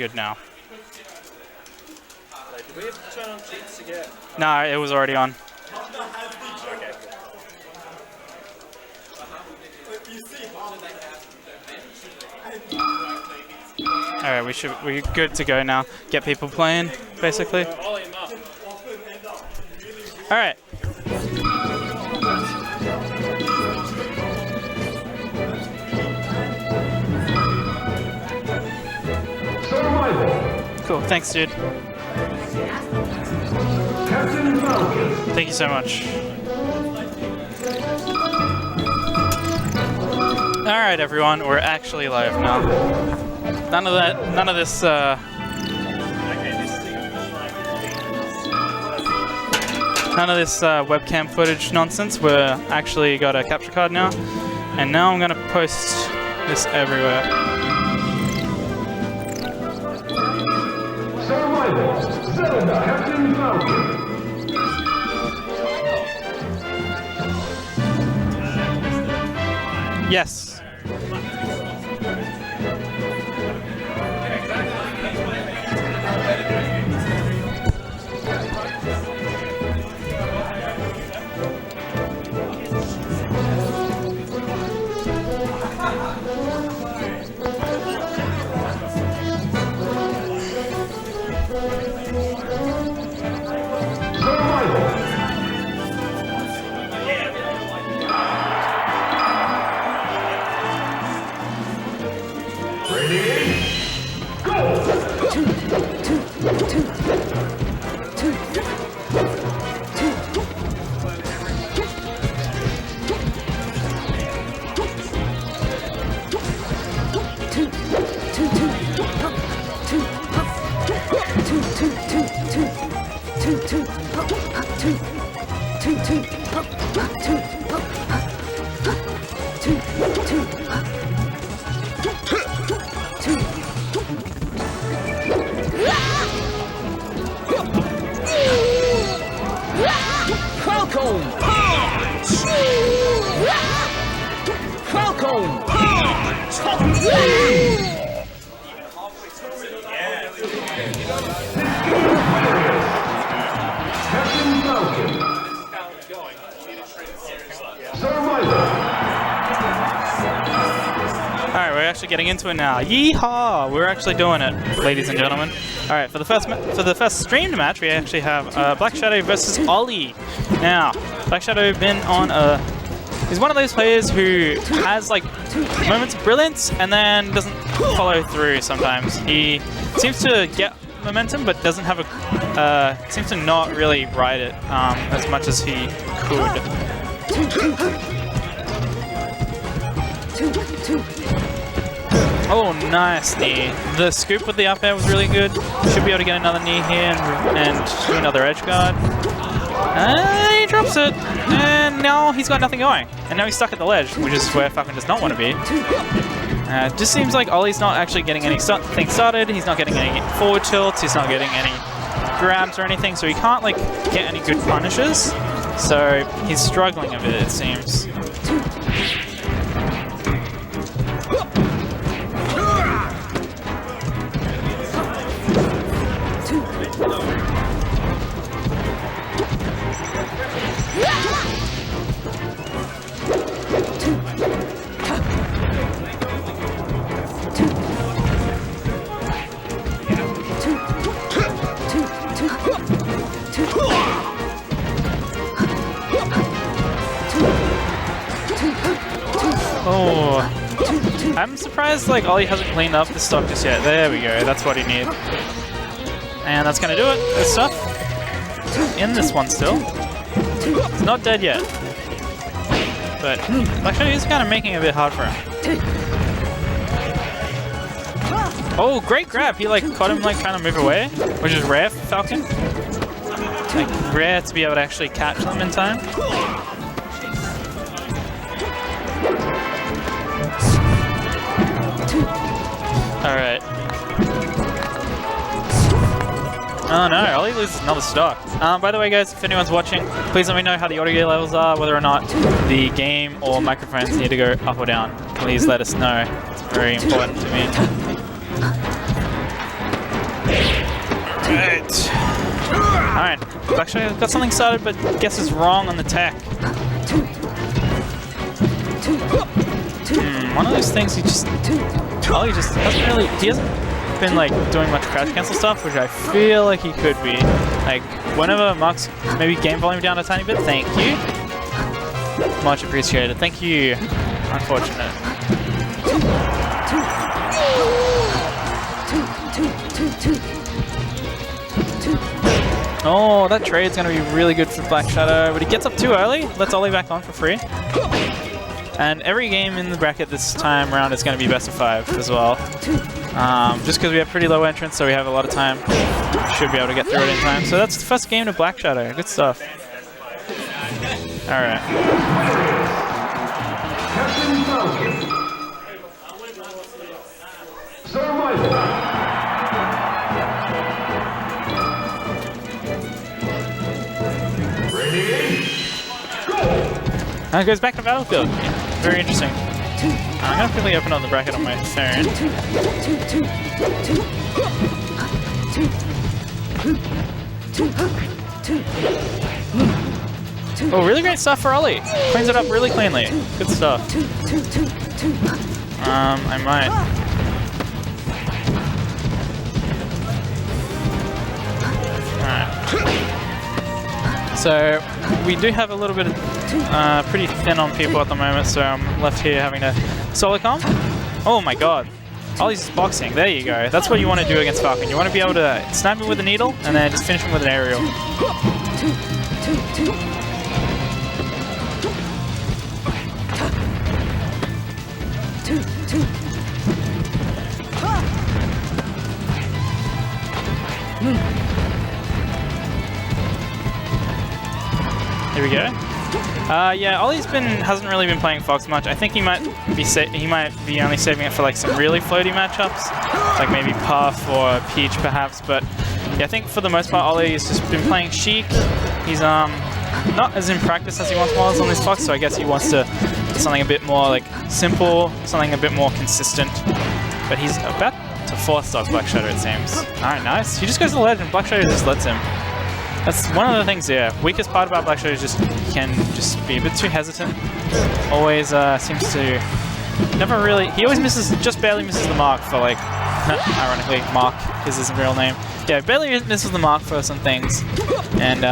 good now. Did we have to turn on cheats to get... No, it was already on. Okay. Alright, we're good to go now. Get people playing, basically. Alright. Cool, thanks dude. Thank you so much. Alright everyone, we're actually live now. None of this webcam footage nonsense. We're actually got a capture card now. And now I'm gonna post this everywhere. Yes. Alright, we're actually getting into it now. Yeehaw! We're actually doing it, ladies and gentlemen. Alright, for the first streamed match, we actually have Black Shadow versus Ollie. Now, Black Shadow been on he's one of those players who has like moments of brilliance and then doesn't follow through sometimes. He seems to get momentum but doesn't have seems to not really ride it as much as he could. Oh, nice knee. The scoop with the up air was really good. Should be able to get another knee here and do another edge guard. He drops it, and now he's got nothing going. And now he's stuck at the ledge, which is where Falcon does not want to be. It just seems like Ollie's not actually getting anything started. He's not getting any forward tilts. He's not getting any grabs or anything, so he can't like get any good punishes. So he's struggling a bit, it seems. Oh, I'm surprised like Ollie hasn't cleaned up the stock just yet. There we go, that's what he needs. And that's gonna do it. Good stuff. In this one still. He's not dead yet. But actually he's kind of making it a bit hard for him. Oh, great grab. He like caught him like trying to move away, which is rare for Falcon. Like rare to be able to actually catch them in time. Alright. Oh no, Ollie loses another stock. By the way guys, if anyone's watching, please let me know how the audio levels are, whether or not the game or microphones need to go up or down. Please let us know. It's very important to me. Right. Alright, Black Shadow got something started, but guesses wrong on the tech. One of those things he just hasn't really, he hasn't been like doing much crouch cancel stuff, which I feel like he could be. Like, whenever Mark's maybe game volume down a tiny bit, thank you. Much appreciated. Thank you. Unfortunate. Oh, that trade's going to be really good for Black Shadow, but he gets up too early. Lets Ollie back on for free. And every game in the bracket this time around is going to be best of 5 as well. Just because we have pretty low entrance, so we have a lot of time. Should be able to get through it in time. So that's the first game to Black Shadow. Good stuff. Alright. And it goes back to Battlefield. Very interesting. I'm going to quickly open up the bracket on my phone. Oh, really great stuff for Ollie. Cleans it up really cleanly. Good stuff. I might. Alright. So, we do have a little bit of pretty thin on people at the moment, so I'm left here having to solo comp. Oh my god. Ollie's boxing. There you go. That's what you want to do against Falcon. You want to be able to snap him with a needle and then just finish him with an aerial. Here we go. Yeah, Ollie's hasn't really been playing Fox much. I think he might be only saving it for like some really floaty matchups, like maybe Puff or Peach perhaps. But yeah, I think for the most part, Ollie's just been playing Sheik. He's not as in practice as he once was on this Fox, so I guess he wants to do something a bit more like simple, something a bit more consistent. But he's about to 4-stock Black Shadow, it seems. Alright, nice. He just goes to the ledge and Black Shadow just lets him. That's one of the things, yeah. Weakest part about Black Shadow is just he can just be a bit too hesitant. Always seems to never really. He always just barely misses the mark for like. Ironically, Mark is his real name. Yeah, barely misses the mark for some things, and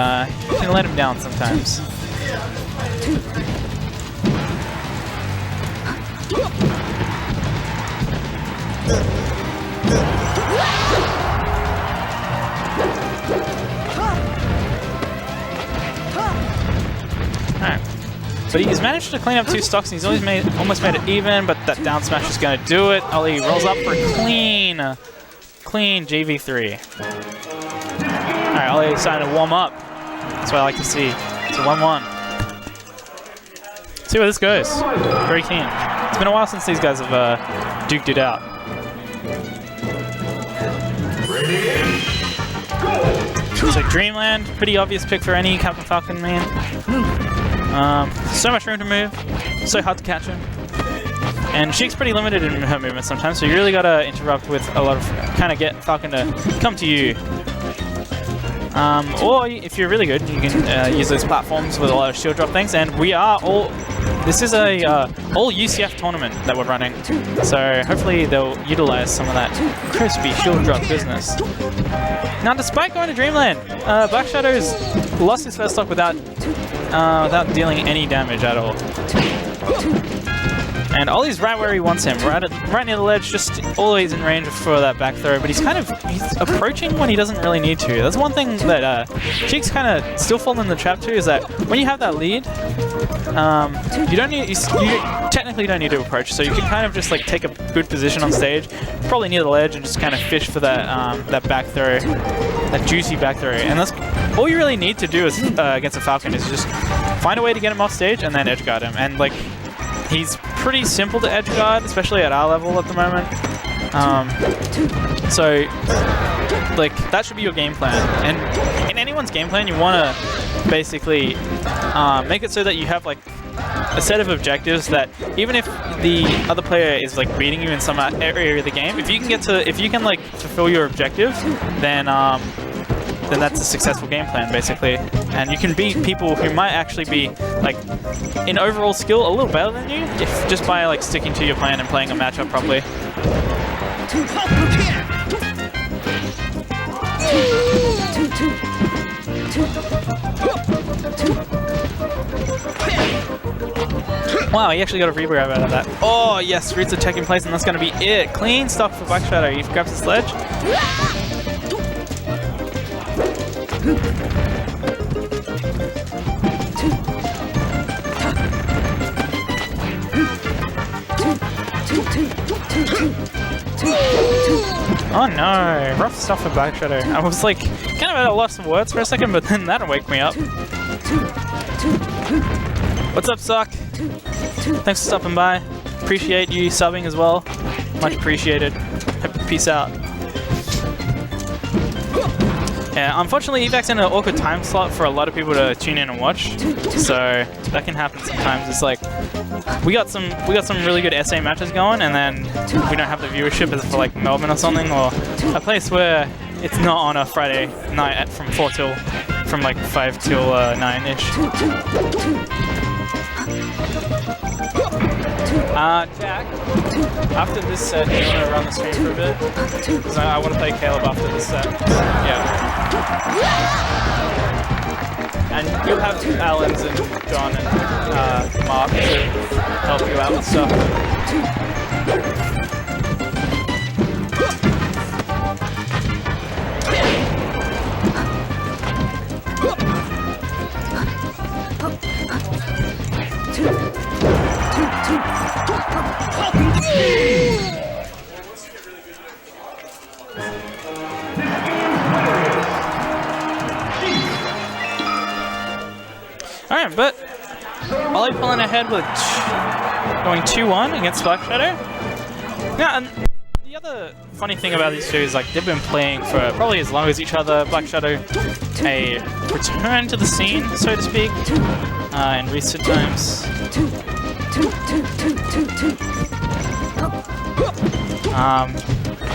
you can let him down sometimes. Alright. But he's managed to clean up 2 stocks and he's almost made it even, but that down smash is going to do it. Ollie rolls up for a clean GV3. Alright, Ollie starting to warm up. That's what I like to see. It's a 1-1. See where this goes. Very keen. It's been a while since these guys have duked it out. So Dreamland, pretty obvious pick for any Captain Falcon main. So much room to move, so hard to catch him. And Sheik's pretty limited in her movement sometimes, so you really gotta interrupt with a lot of, kind of get Falcon to come to you. Or if you're really good, you can use those platforms with a lot of shield drop things, and we are all, this is a all UCF tournament that we're running, so hopefully they'll utilize some of that crispy shield drop business. Now, despite going to Dreamland, Black Shadow's lost his first stock without dealing any damage at all. And Ollie's right where he wants him, right near the ledge, just always in range for that back throw, but he's approaching when he doesn't really need to. That's one thing that Cheeks kind of still fall in the trap to, is that when you have that lead, you technically don't need to approach, so you can kind of just like take a good position on stage, probably near the ledge, and just kind of fish for that that back throw, that juicy back throw. And that's all you really need to do against a Falcon, is just find a way to get him off stage and then edge guard him. And like, he's pretty simple to edge guard, especially at our level at the moment. So, like, that should be your game plan. And in anyone's game plan, you want to basically make it so that you have like a set of objectives that even if the other player is like beating you in some area of the game, if you can like fulfill your objective, then then that's a successful game plan, basically. And you can beat people who might actually be, like, in overall skill a little better than you, if just by, like, sticking to your plan and playing a matchup properly. Wow, he actually got a regrab out of that. Oh, yes, roots attack in place, and that's going to be it. Clean stock for Black Shadow. He grabs the sledge. Oh no, rough stuff for Black Shadow. I was like, kind of at a loss of words for a second, but then that'll wake me up. What's up, Sock? Thanks for stopping by. Appreciate you subbing as well. Much appreciated. Peace out. Yeah, unfortunately, EVAC's in an awkward time slot for a lot of people to tune in and watch, so that can happen sometimes. It's like we got some really good SA matches going, and then we don't have the viewership as for like Melbourne or something, or a place where it's not on a Friday night from 5 till 9ish. Jack, after this set, do you want to run the stream for a bit? Because I want to play Caleb after this set. Yeah. And you'll have Alans and John and Mark to help you out with stuff. Alright, but Ollie pulling ahead with going 2-1 against Black Shadow. Yeah, and the other funny thing about these two is like they've been playing for probably as long as each other. Black Shadow, a return to the scene, so to speak, in recent times.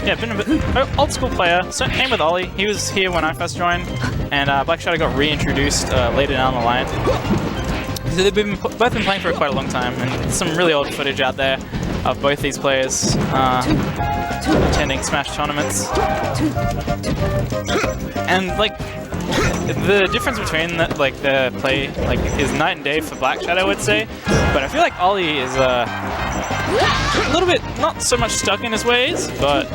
Yeah, been a bit old school player. So same with Ollie. He was here when I first joined, and Black Shadow got reintroduced later down the line. So they've both been playing for quite a long time, and there's some really old footage out there of both these players attending Smash tournaments. And like the difference between their play is night and day for Black Shadow, I would say. But I feel like Ollie is a little bit not so much stuck in his ways, but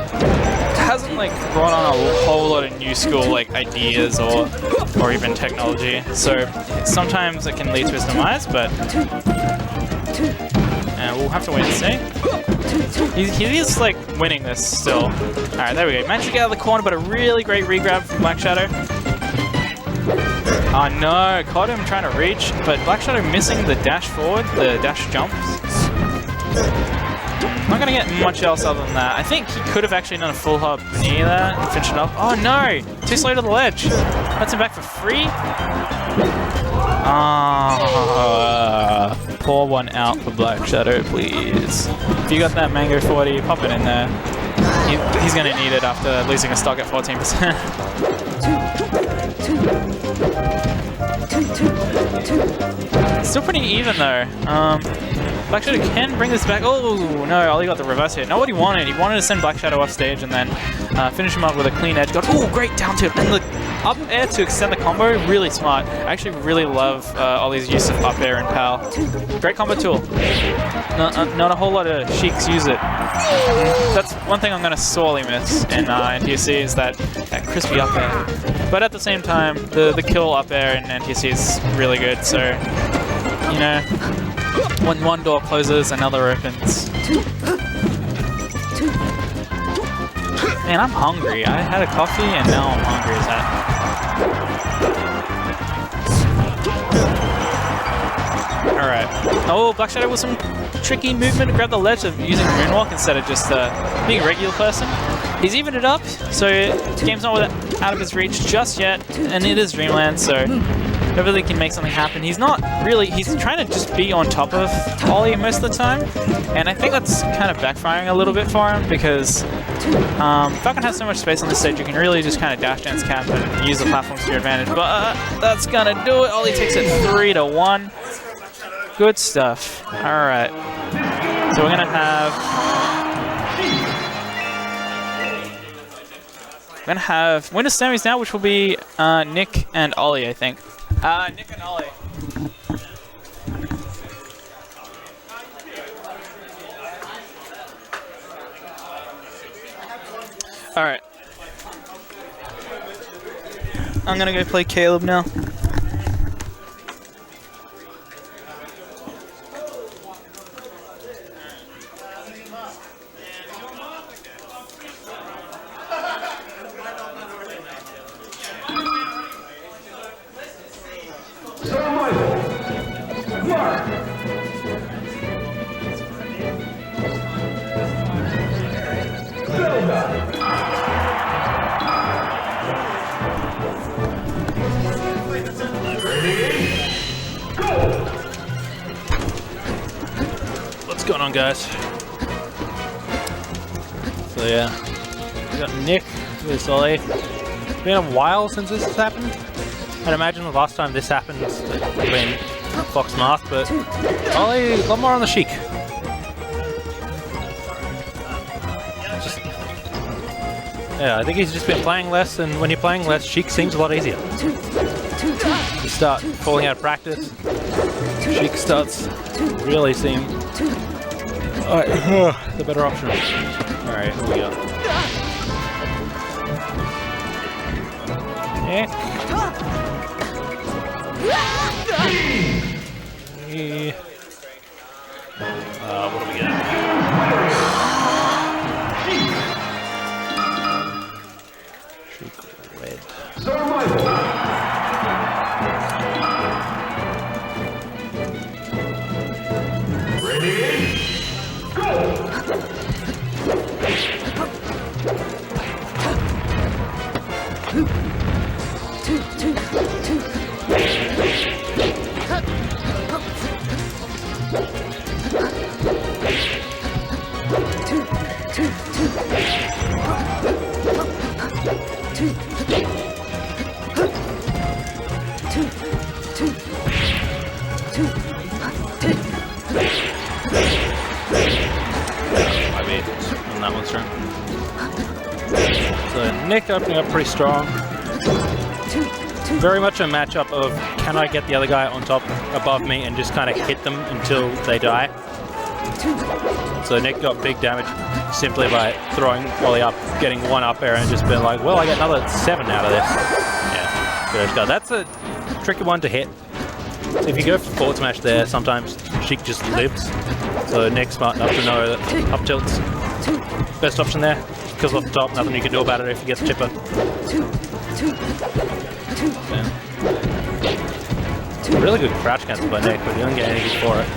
hasn't like brought on a whole lot of new school like ideas or even technology. So sometimes it can lead to his demise, but we'll have to wait and see. He is like winning this still. Alright, there we go. Managed to get out of the corner, but a really great regrab from Black Shadow. Oh no, caught him trying to reach, but Black Shadow missing the dash forward, the dash jumps. Not going to get much else other than that. I think he could have actually done a full hop near that and finished it off. Oh no! Too slow to the ledge. That's him back for free. Pour one out for Black Shadow, please. If you got that Mango 40, pop it in there. He's going to need it after losing a stock at 14%. Still pretty even though. Black Shadow can bring this back. Oh no, Ollie got the reverse hit. Not what he wanted. He wanted to send Black Shadow off stage and then finish him up with a clean edge. Oh, great down tilt. And the up air to extend the combo, really smart. I actually really love Ollie's use of up air and PAL. Great combo tool. Not a whole lot of Sheiks use it. That's one thing I'm going to sorely miss in NTSC is that crispy up air. But at the same time, the kill up air in NTSC is really good. So, you know, when one door closes, another opens. Man, I'm hungry. I had a coffee and now I'm hungry as that. Alright. Oh, Black Shadow with some tricky movement to grab the ledge of using Moonwalk instead of just being a regular person. He's evened it up, so the game's not out of his reach just yet, and it is Dreamland, so hopefully he can make something happen. He's not really, he's trying to just be on top of Ollie most of the time, and I think that's kind of backfiring a little bit for him because Falcon has so much space on this stage, you can really just kind of dash dance cap and use the platforms to your advantage, but that's gonna do it. Ollie takes it 3-1. Good stuff. Alright. So we're gonna have winner semis now, which will be Nick and Ollie, I think. Nick and Ollie. Alright. I'm gonna go play Caleb now. What's going on, guys? So yeah, we got Nick with Ollie. It's been a while since this has happened. I'd imagine the last time this happened would have been Fox Mask, but Ollie a lot more on the chic. Yeah, I think he's just been playing less, and when you're playing less, chic seems a lot easier. You start falling out of practice, chic starts really seem the better option. Alright, here we go. Nick. What do we get? Red. Ready? Go! On that one's turn. So Nick opening up pretty strong. Very much a matchup of can I get the other guy on top above me and just kind of hit them until they die. So Nick got big damage simply by throwing Ollie up, getting one up air and just being like, well, I get another 7 out of this. Yeah, good. That's a tricky one to hit. So if you go for forward smash there, sometimes Sheik just lives. So Nick's smart enough to know that up tilt's best option there. Kills off the top, nothing you can do about it if he gets chipper. Yeah. Really good crouch cancel by Nick, but he doesn't get anything for it.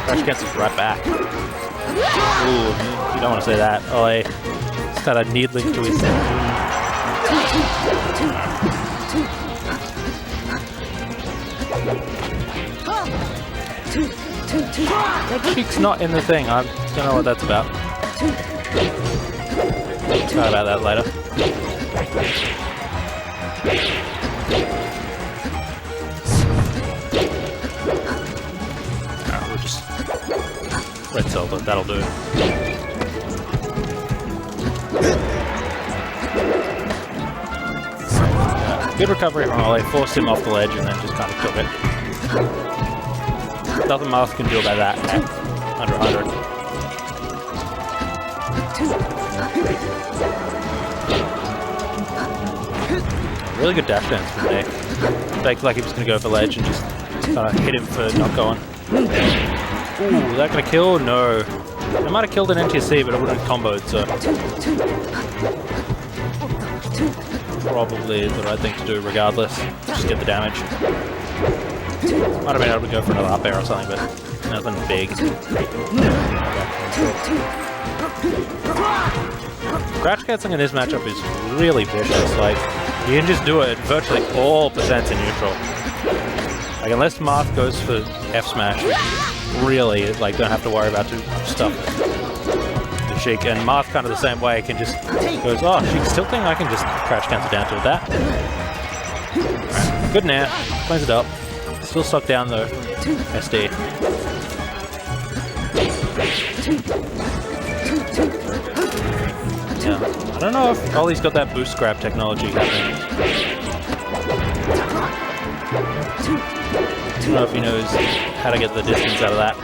Crouch cancels right back. Ooh, you don't want to say that. Oh, he's got a needling to his... That cheek's not in the thing. I don't know what that's about. Talk about that later. Alright, we'll just red cell, but that'll do. Good recovery from Ollie, forced him off the ledge and then just kind of took it. Nothing Mask can do about that at under 100. Really good dash dance from Nick. Faked like he was going to go for ledge and just kind of hit him for not going. Ooh, is that going to kill? No. It might have killed an NTSC, but it would have comboed, so... Probably the right thing to do regardless. Just get the damage. Might have been able to go for another up air or something, but Nothing big. Crouch canceling in this matchup is really vicious. Like, you can just do it at virtually all percents in neutral. Like, unless Marth goes for F smash, really, like, don't have to worry about too much stuff. The Sheik and Marth kind of the same way, can just goes, oh, Sheik's tilting, I can just crouch cancel down to that. Right. Good now, cleans it up. Still stuck down though from SD. Yeah, I don't know if Ollie's got that boost grab technology happening. I don't know if he knows how to get the distance out of that.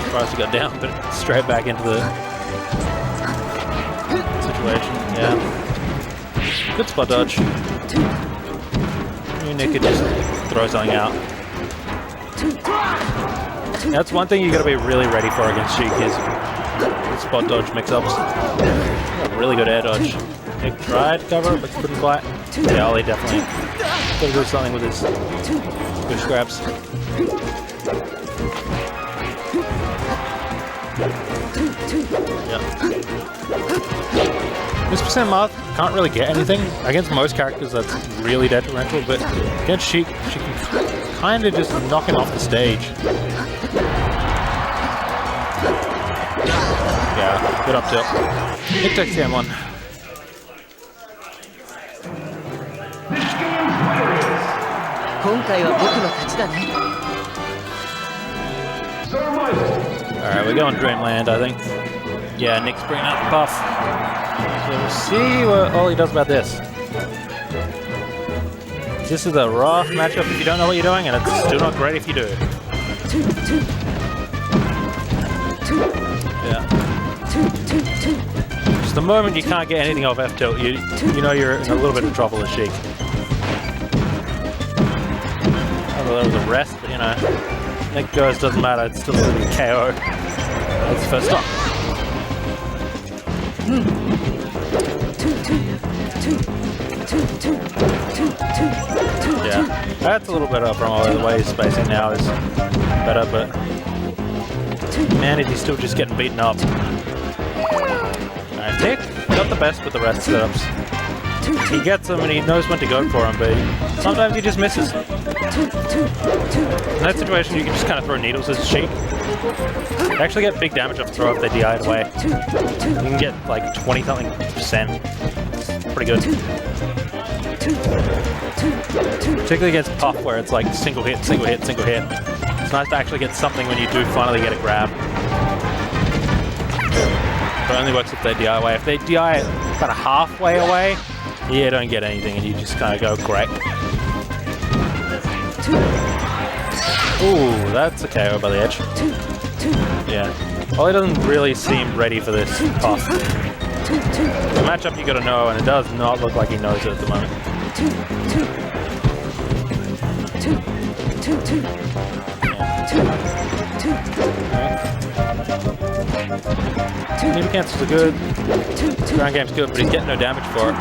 Surprised he got down, but straight back into the situation. Yeah. Good spot dodge. Nick could just throw something out. That's one thing you got to be really ready for against Sheik is spot dodge mix-ups. Really good air dodge. Nick tried to cover it, but couldn't quite. Yeah, Ollie definitely got to do something with his push grabs. Yeah. This percent Marth can't really get anything. Against most characters that's really detrimental, but against Sheik, she can kind of just knock him off the stage. Yeah, good up tilt. Nick takes the M1. Alright, we're going Dreamland, I think. Yeah, Nick's bringing out the buff. So we'll see what Ollie does about this. This is a rough matchup if you don't know what you're doing, and it's still not great if you do. Yeah. Just the moment you can't get anything off F tilt, you know you're in a little bit of trouble as Sheik. Although there was a rest, but you know, Nick goes, doesn't matter, it's still going to be KO. That's the first stop. Yeah, that's a little better from Ollie. The way he's spacing now is better, but man, is he still just getting beaten up. Alright, Nick got the best with the rest setups. He gets them and he knows when to go for them, but sometimes he just misses. In that situation, you can just kind of throw needles as Sheik. They actually get big damage off throw if they DI'd away. You can get like 20-something%. It's pretty good. Particularly against Puff, where it's like single hit, single hit, single hit. It's nice to actually get something when you do finally get a grab. But it only works if they DI away. If they DI kind of halfway away, you don't get anything and you just kind of go, great. Ooh, that's a KO by the edge. Yeah. Ollie doesn't really seem ready for this Puff. The matchup you gotta know, and it does not look like he knows it at the moment. Needle cancels are good. Ground game's good, but he's getting no damage for it.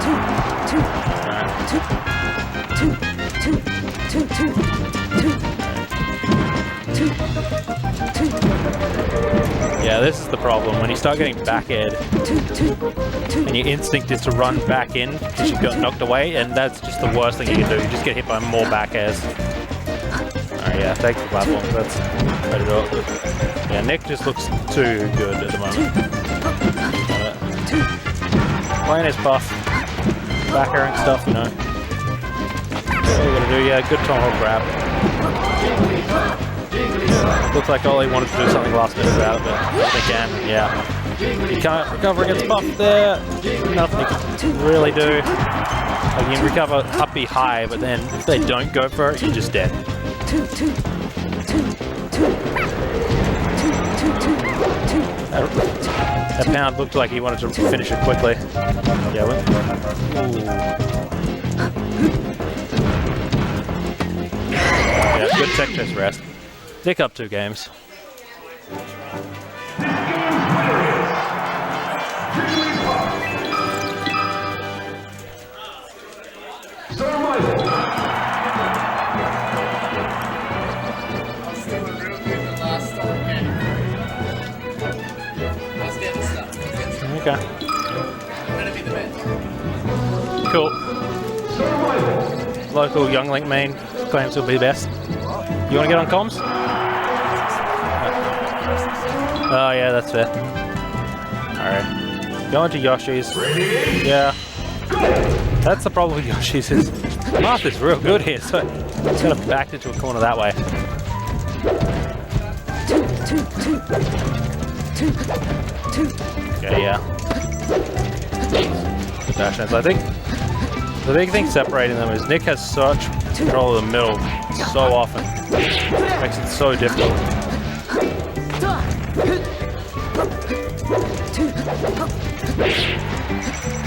Yeah, this is the problem. When you start getting back aired, and your instinct is to run back in because you got knocked away, and that's just the worst thing you can do. You just get hit by more back airs. Alright, yeah, take the platform. That's ready to go. Yeah, Nick just looks too good at the moment. Playing his buff. Back airing stuff, you know. What are you gonna do? Yeah, good tomahawk grab. Looks like Ollie wanted to do something last minute about it, but they can, yeah. He can't recover against buff there. Nothing he can really do. Like, you can recover up B high, but then if they don't go for it, you're just dead. That pound looked like he wanted to finish it quickly. Yeah, yeah, good tech chest rest. Nick up 2 games. Cool. Local Young Link main claims he'll be best. You want to get on comms? Oh yeah, that's fair. Alright. Going to Yoshi's. Yeah. That's the problem with Yoshi's is Marth is real good here, so it's kind of backed into a corner that way. Okay, yeah. Dash ends. I think the big thing separating them is Nick has such control of the middle so often. Makes it so difficult.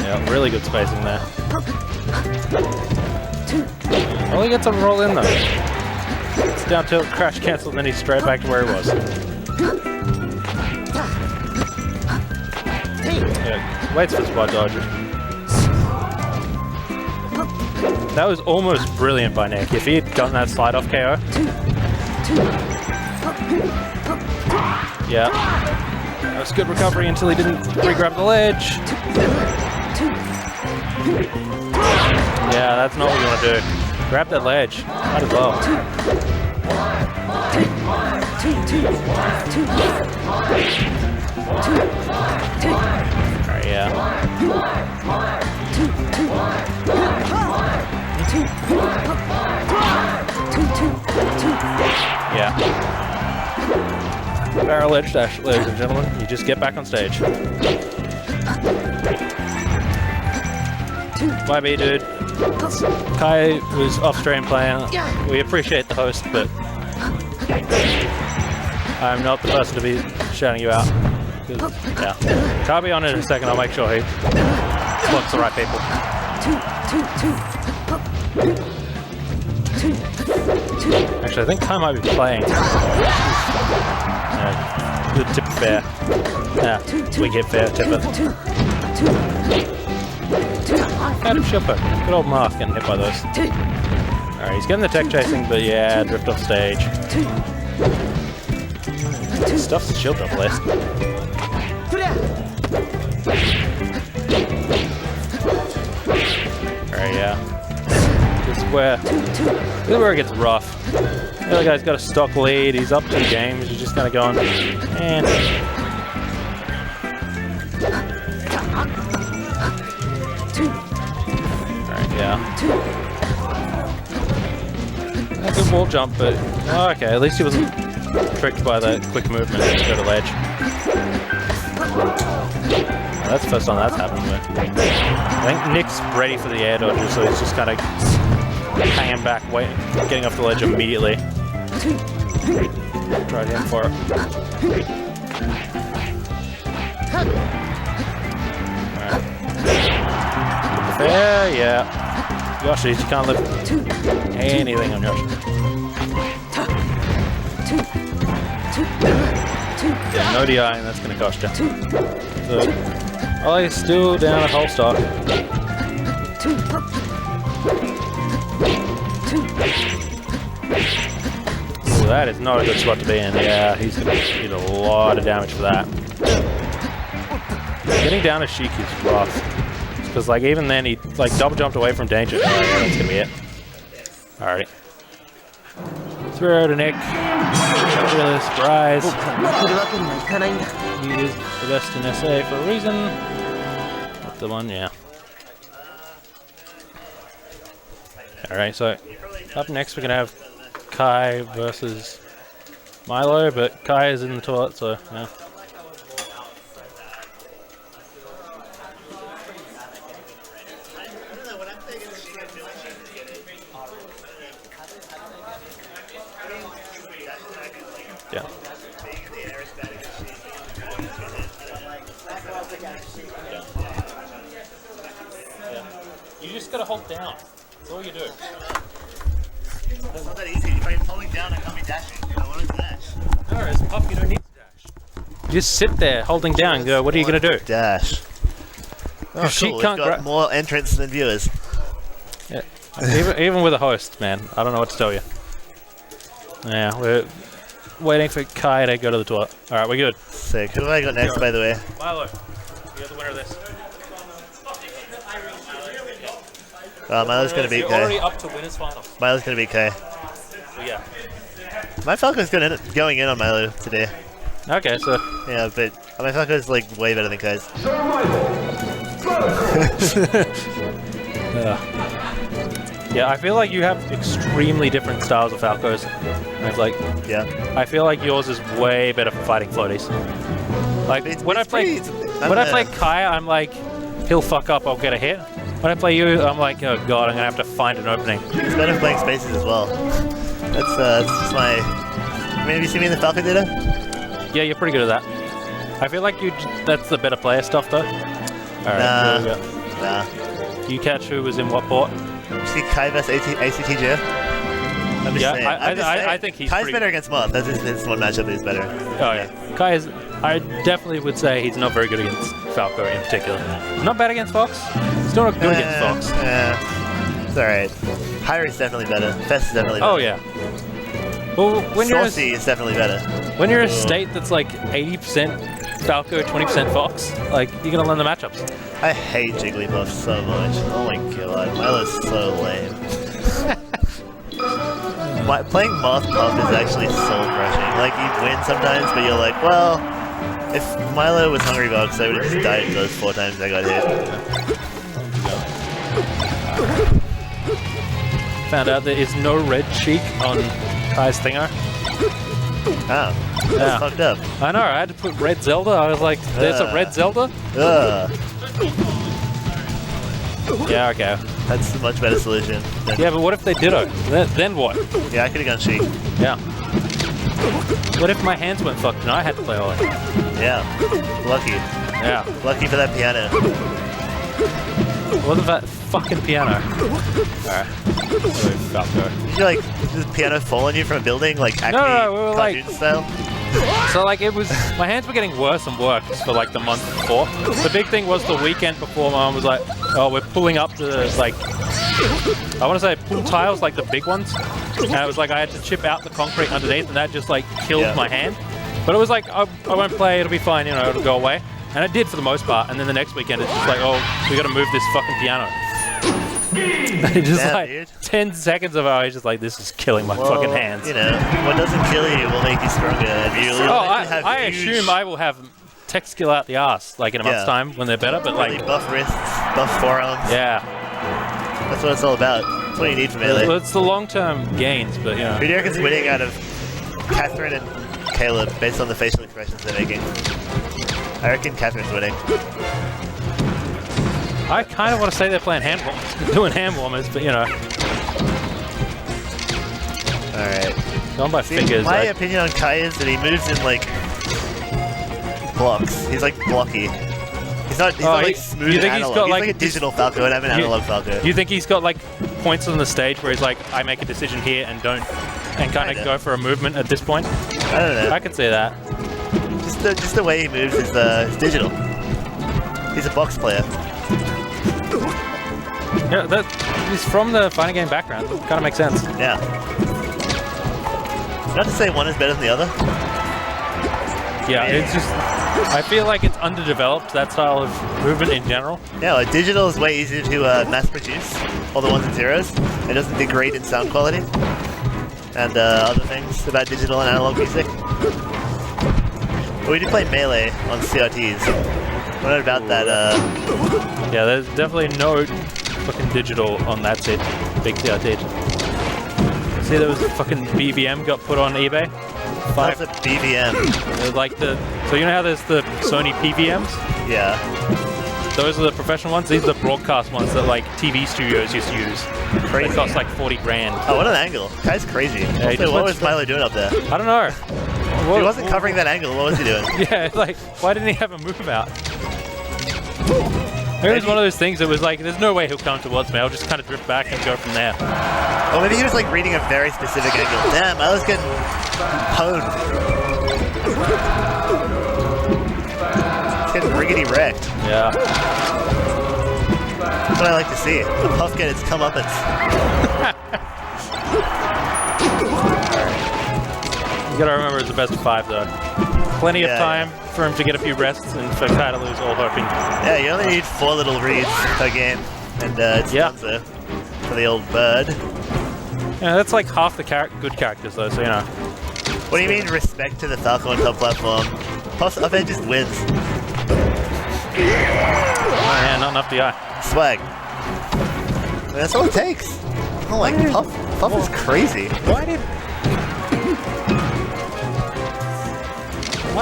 Yeah, really good spacing there. Well, he gets a roll in though. It's down tilt, crash cancel, and then he's straight back to where he was. Yeah, waits for spot dodge. That was almost brilliant by Nick. If he had gotten that slide off KO. Yeah. That was good recovery until he didn't re-grab the ledge. Yeah, that's not what you want to do. Grab that ledge. Might as well. Alright, yeah. Yeah. Barrel edge dash, ladies and gentlemen. You just get back on stage. YB, dude. Kai was off-stream playing. We appreciate the host, but I'm not the person to be shouting you out. Yeah. Kai will be on in a second. I'll make sure he spots the right people. Actually, I think Kai might be playing. Good tip fair. Yeah, we get fair tip it. Adam Shipper. Good old Marth getting hit by those. Alright, he's getting the tech chasing, but yeah, drift off stage. Stuff's the shield drop list. Alright, yeah. This is where it gets rough. The other guy's got a stock lead, he's up 2 games, he's just kind of going, and alright, yeah. A good wall jump, but oh, okay, at least he wasn't tricked by that quick movement to go to ledge. Well, that's the first time that's happened, but I think Nick's ready for the air dodge, so he's just kind of hanging back, waiting, getting off the ledge immediately. Try to aim for it. Alright. Fair, yeah. Yoshi, you can't lift anything on Yoshi. Yeah, no DI, and that's going to cost you. So, Ollie's still down at whole stock. Ooh, that is not a good spot to be in. Yeah, he's going to need a lot of damage for that. Getting down to Sheik is rough. Because, like, even then, he, like, double jumped away from danger. Oh, yeah, that's going to be it. Alrighty. Throw to Nick. Not really a surprise. He is the best in SA for a reason. Not the one, yeah. Alright, so up next we're going to have Kai versus Milo, but Kai is in the toilet, so yeah. Yeah. You just gotta hold down. That's all you do. It's not that easy. If I'm holding down, I can't be dashing. I want to dash. No, as a pup, you don't need to dash. You just sit there holding down and go, what are you gonna do? Dash. Oh, She cool. can't We've got more entrants than viewers. Yeah. even with a host, man. I don't know what to tell you. Yeah, we're waiting for Kai to go to the toilet. Alright, we're good. Sick. Who have I got next, by the way? Milo, you're the winner of this. Milo's gonna beat You're Kai. already up to winners final. Milo's gonna beat Kai. So yeah. My Falco's going in on Milo today. Okay, so Yeah, but my Falco's like way better than Kai's. yeah, I feel like you have extremely different styles of Falcos. I've like, Yeah. I feel like yours is way better for fighting floaties. Like when I play Kai, I'm like, he'll fuck up, I'll get a hit. When I play you, I'm like, oh god, I'm gonna have to find an opening. It's better playing spaces as well. That's just my. I mean, have you seen me in the Falcon data? Yeah, you're pretty good at that. I feel like that's the better player stuff though. Alright, here we go. Nah. Do you catch who was in what port? You see Kai vs ACTJ? I'm just saying. I think he's Kai's pretty better against Moth. That's his one matchup is better. Oh yeah. Kai is, I definitely would say he's not very good against Falco in particular. Not bad against Fox. Still not good against Fox. It's alright. Hyri's definitely better. Fest is definitely better. Oh yeah. Well, when Saucy is definitely better. When you're a state that's like 80% Falco, 20% Fox, like you're gonna learn the matchups. I hate Jigglypuff so much. Oh my god, Milo's so lame. Playing Moth Puff is actually soul crushing. Like you win sometimes, but you're like, well, if Milo was Hungry Box, I would have just died those 4 times I got hit. Found out there is no red cheek on Kai's Thinger. Oh, that's fucked up. I know, I had to put red Zelda. I was like, there's a red Zelda? Yeah, okay. That's a much better solution. Yeah, but what if they ditto? Then what? Yeah, I could have gone Sheik. Yeah. What if my hands went fucked and I had to play Ollie? Yeah, lucky. Yeah. Lucky for that piano. What if that fucking piano? Alright. Did you like, did the piano fall on you from a building, like Acme No, we were cartoon like, style? So like it was, my hands were getting worse and worse for like the month before. The big thing was the weekend before. Mom was like, oh, we're pulling up the like, I want to say pull tiles, like the big ones. And it was like I had to chip out the concrete underneath, and that just like killed my hand. But it was like, I won't play, it'll be fine, you know, it'll go away. And it did for the most part. And then the next weekend it's just like, oh, we got to move this fucking piano. Just like dude. 10 seconds of it, I was just like, this is killing my fucking hands. You know, what doesn't kill you will make you stronger. And I assume I will have tech skill out the ass, like in a month's time when they're better, but really like... buff wrists, buff forearms. Yeah. That's what it's all about. That's what you need from Melee. Well, it's the long-term gains, but you know... Who do you reckon's winning out of Catherine and Caleb based on the facial expressions they're making? I reckon Catherine's winning. I kind of want to say they're playing doing hand warmers, but you know... Alright. Going by fingers. My opinion on Kai is that he moves in like... blocks. He's like blocky. He's not like smooth you think analog. He's got like a digital Falco and I'm an analog Falco. You think he's got like points on the stage where he's like, I make a decision here and don't... and kind of go for a movement at this point? I don't know. I could say that. Just the way he moves is digital. He's a box player. Yeah, he's from the fighting game background. Kind of makes sense. Yeah. Not to say one is better than the other. Yeah, it's just... I feel like it's underdeveloped, that style of movement in general. Yeah, like digital is way easier to mass produce, all the ones and zeros. It doesn't degrade in sound quality. And other things about digital and analog music. But we do play Melee on CRTs. What about that? Yeah, there's definitely no fucking digital on that set. Big CRT. See, there was a fucking BVM got put on eBay. What's a BVM? Like so you know how there's the Sony PVMs? Yeah. Those are the professional ones. These are the broadcast ones that like TV studios used to use. Crazy. They cost like 40 grand. Oh, what an angle. Guy's crazy. Yeah, Also, what was Milo doing up there? I don't know. He wasn't covering that angle. What was he doing? Yeah, like, why didn't he have a move out? Maybe it was one of those things that was like, there's no way he'll come towards me. I'll just kind of drift back and go from there. Or maybe he was like reading a very specific angle. Damn, Milo's getting pwned. He's getting riggedy wrecked. Yeah. That's what I like to see. The Puff get its comeuppance. You gotta remember it's the best of 5 though. Plenty of time for him to get a few rests and for Kai to lose all hoping. Yeah, you only need 4 little reads per game, and it's done so. for the old bird. Yeah, that's like half the good characters though, so you know. What do you mean respect to the Falco on top platform? Puff up air just wins. Oh, yeah, not enough DI. Swag. That's all it takes. Oh, like Puff is crazy. Why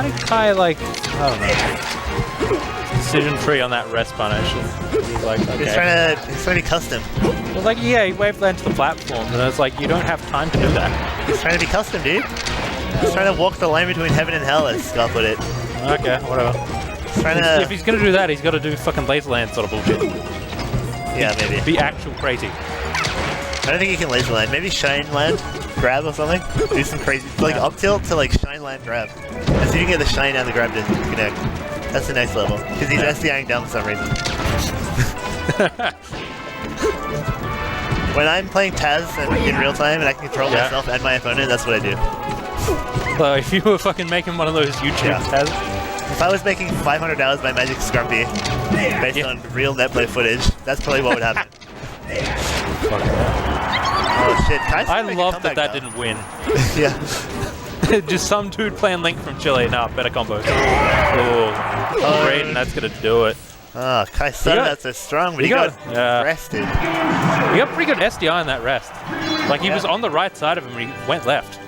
did Kai like, I don't know, decision tree on that rest punish? He's like, okay. He's trying to be custom. It was like, yeah, he wave land to the platform, and it's like, you don't have time to do that. He's trying to be custom, dude. He's trying to walk the line between heaven and hell, as Scott put it. Okay, whatever. He's trying to... If he's gonna do that, he's gotta do fucking laser land sort of bullshit. Yeah, maybe. Be actual crazy. I don't think he can laser land. Maybe shine land grab or something. Do some crazy, like up tilt to like shine land grab. And see if you can get the shine and the grab to connect. That's the next level. Because he's SDIing down for some reason. When I'm playing Taz and in real time and I can control myself and my opponent, that's what I do. So if you were fucking making one of those YouTube Taz. If I was making $500 by Magic Scrumpy based on real netplay footage, that's probably what would happen. Oh shit, Kai's I love that didn't win. Yeah. Just some dude playing Link from Chile. Nah, better combo. Oh, great, and that's gonna do it. Oh, Kai started out so strong, but he got rested. He got pretty good SDI in that rest. Like, he was on the right side of him and he went left.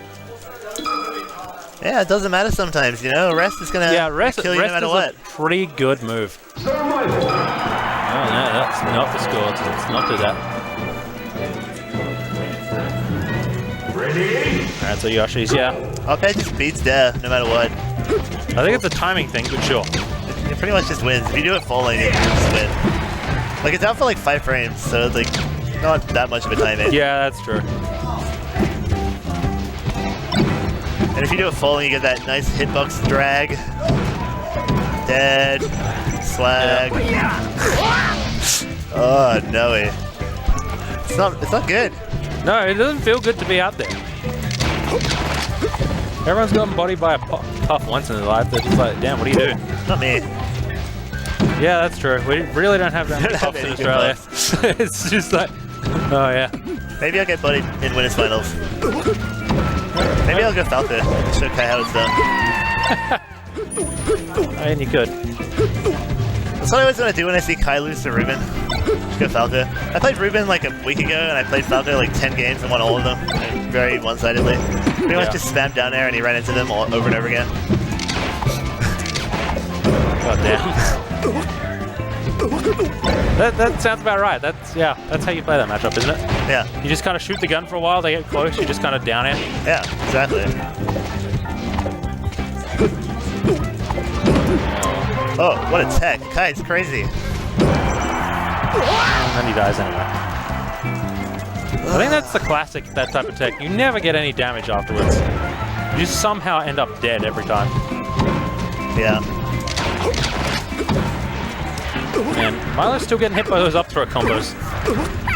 Yeah, it doesn't matter sometimes, you know? Rest is gonna kill you no matter what. Rest is a pretty good move. Oh, no, that's not the score. Let's not do that. Ready? Alright, so Yoshi's, Up air just beats there, no matter what. I think it's a timing thing, but sure. It pretty much just wins. If you do it full lane, you just win. Like, it's out for like 5 frames, so it's like not that much of a timing. Yeah, that's true. And if you do it full, you get that nice hitbox drag. Dead. Swag. Oh, no way. It's not good. No, it doesn't feel good to be out there. Everyone's gotten bodied by a puff once in their life. They're just like, damn, what do you do? Not me. Yeah, that's true. We really don't have that many puffs in Australia. It's just like, oh yeah. Maybe I'll get bodied in winners finals. Maybe I'll go Falco. Show Kai how it's done. I mean, you could. That's what I always want to do when I see Kai lose to Ruben. Just go Falco. I played Ruben like a week ago, and I played Falco like 10 games and won all of them, very one-sidedly. Pretty much just spammed down there, and he ran into them over and over again. God damn. That sounds about right. That's how you play that matchup, isn't it? Yeah. You just kind of shoot the gun for a while, they get close, you just kind of down it. Yeah, exactly. Oh, what a tech. Kai, it's crazy. And then he dies anyway. I think that's the classic, that type of tech. You never get any damage afterwards. You just somehow end up dead every time. Yeah. And Milo's still getting hit by those up throw combos.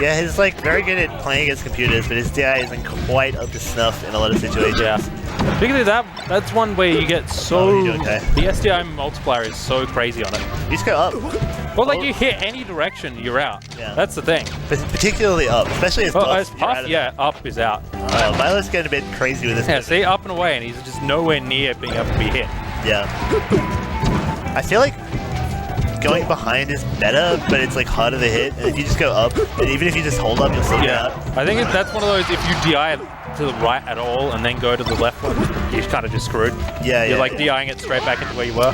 Yeah, he's like very good at playing against computers, but his DI isn't quite up to snuff in a lot of situations. Yeah. Speaking of that, that's one where you get so... The SDI multiplier is so crazy on it. You just go up. Well, like, you hit any direction, you're out. Yeah. That's the thing. But particularly up, especially as Puff. As Puff, up is out. Milo's getting a bit crazy with this. Yeah, see, up and away, and he's just nowhere near being able to be hit. Yeah. I feel like going behind is better, but it's like harder to hit. And if you just go up, and even if you just hold up, you'll still get out. I think that's one of those, if you DI to the right at all and then go to the left one, you're kind of just screwed. Yeah, You're like DIing it straight back into where you were.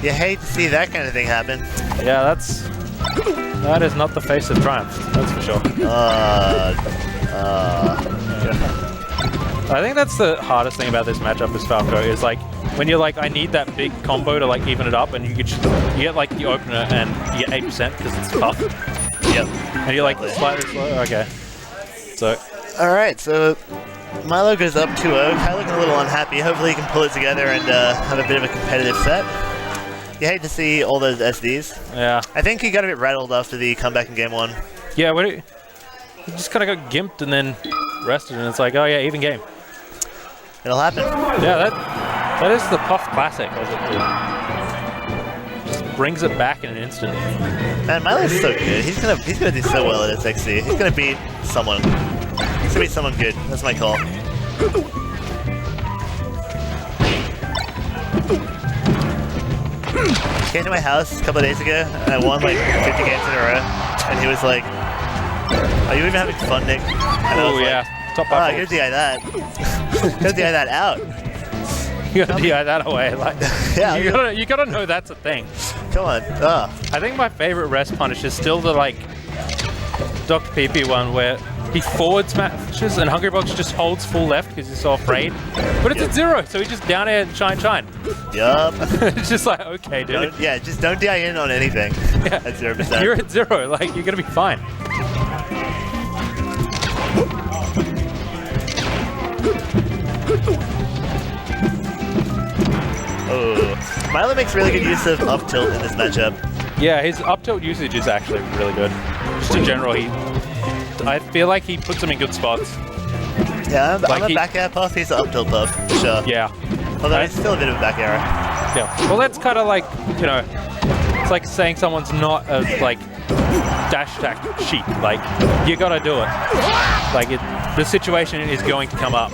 You hate to see that kind of thing happen. Yeah, that is not the face of triumph, that's for sure. I think that's the hardest thing about this matchup with Falco, is like, when you're like, I need that big combo to like even it up, and you get like the opener and you get 8% because it's tough. Yep. And you're like slightly slow, okay. So. Alright, so Milo goes up 2-0, Kai looking a little unhappy. Hopefully he can pull it together and have a bit of a competitive set. You hate to see all those SDs. Yeah. I think he got a bit rattled after the comeback in game 1. Yeah, he just kind of got gimped and then rested, and it's like, oh yeah, even game. It'll happen. Yeah, that is the Puff classic. Just brings it back in an instant. Man, Milo's so good. He's gonna do so well at SXC. He's gonna beat someone. He's gonna beat someone good. That's my call. He came to my house a couple of days ago, and I won like 50 games in a row. And he was like, "Are you even having fun, Nick?" And I was yeah. like, Top "Oh, up. you're DI that. You're DI that out. You gotta DI that away. Like, Yeah, you gotta know that's a thing. Come on. I think my favorite rest punish is still the like Dr. PP one where he forward smashes and Hungrybox just holds full left because he's so afraid. But it's at 0, so he just down air and shine. Yup. It's just like, okay, dude. Just don't DI in on anything. Yeah. At 0%. You're at 0, like you're gonna be fine. Oh, Milo makes really good use of up tilt in this matchup. Yeah, his up tilt usage is actually really good. Just in general, I feel like he puts him in good spots. Yeah, Like I'm a back air puff, he's an up tilt puff, for sure. Yeah. Although it's still a bit of a back arrow. Yeah. Well, that's kind of like, you know, it's like saying someone's not a, like, dash attack sheep. Like, you gotta do it. Like, the situation is going to come up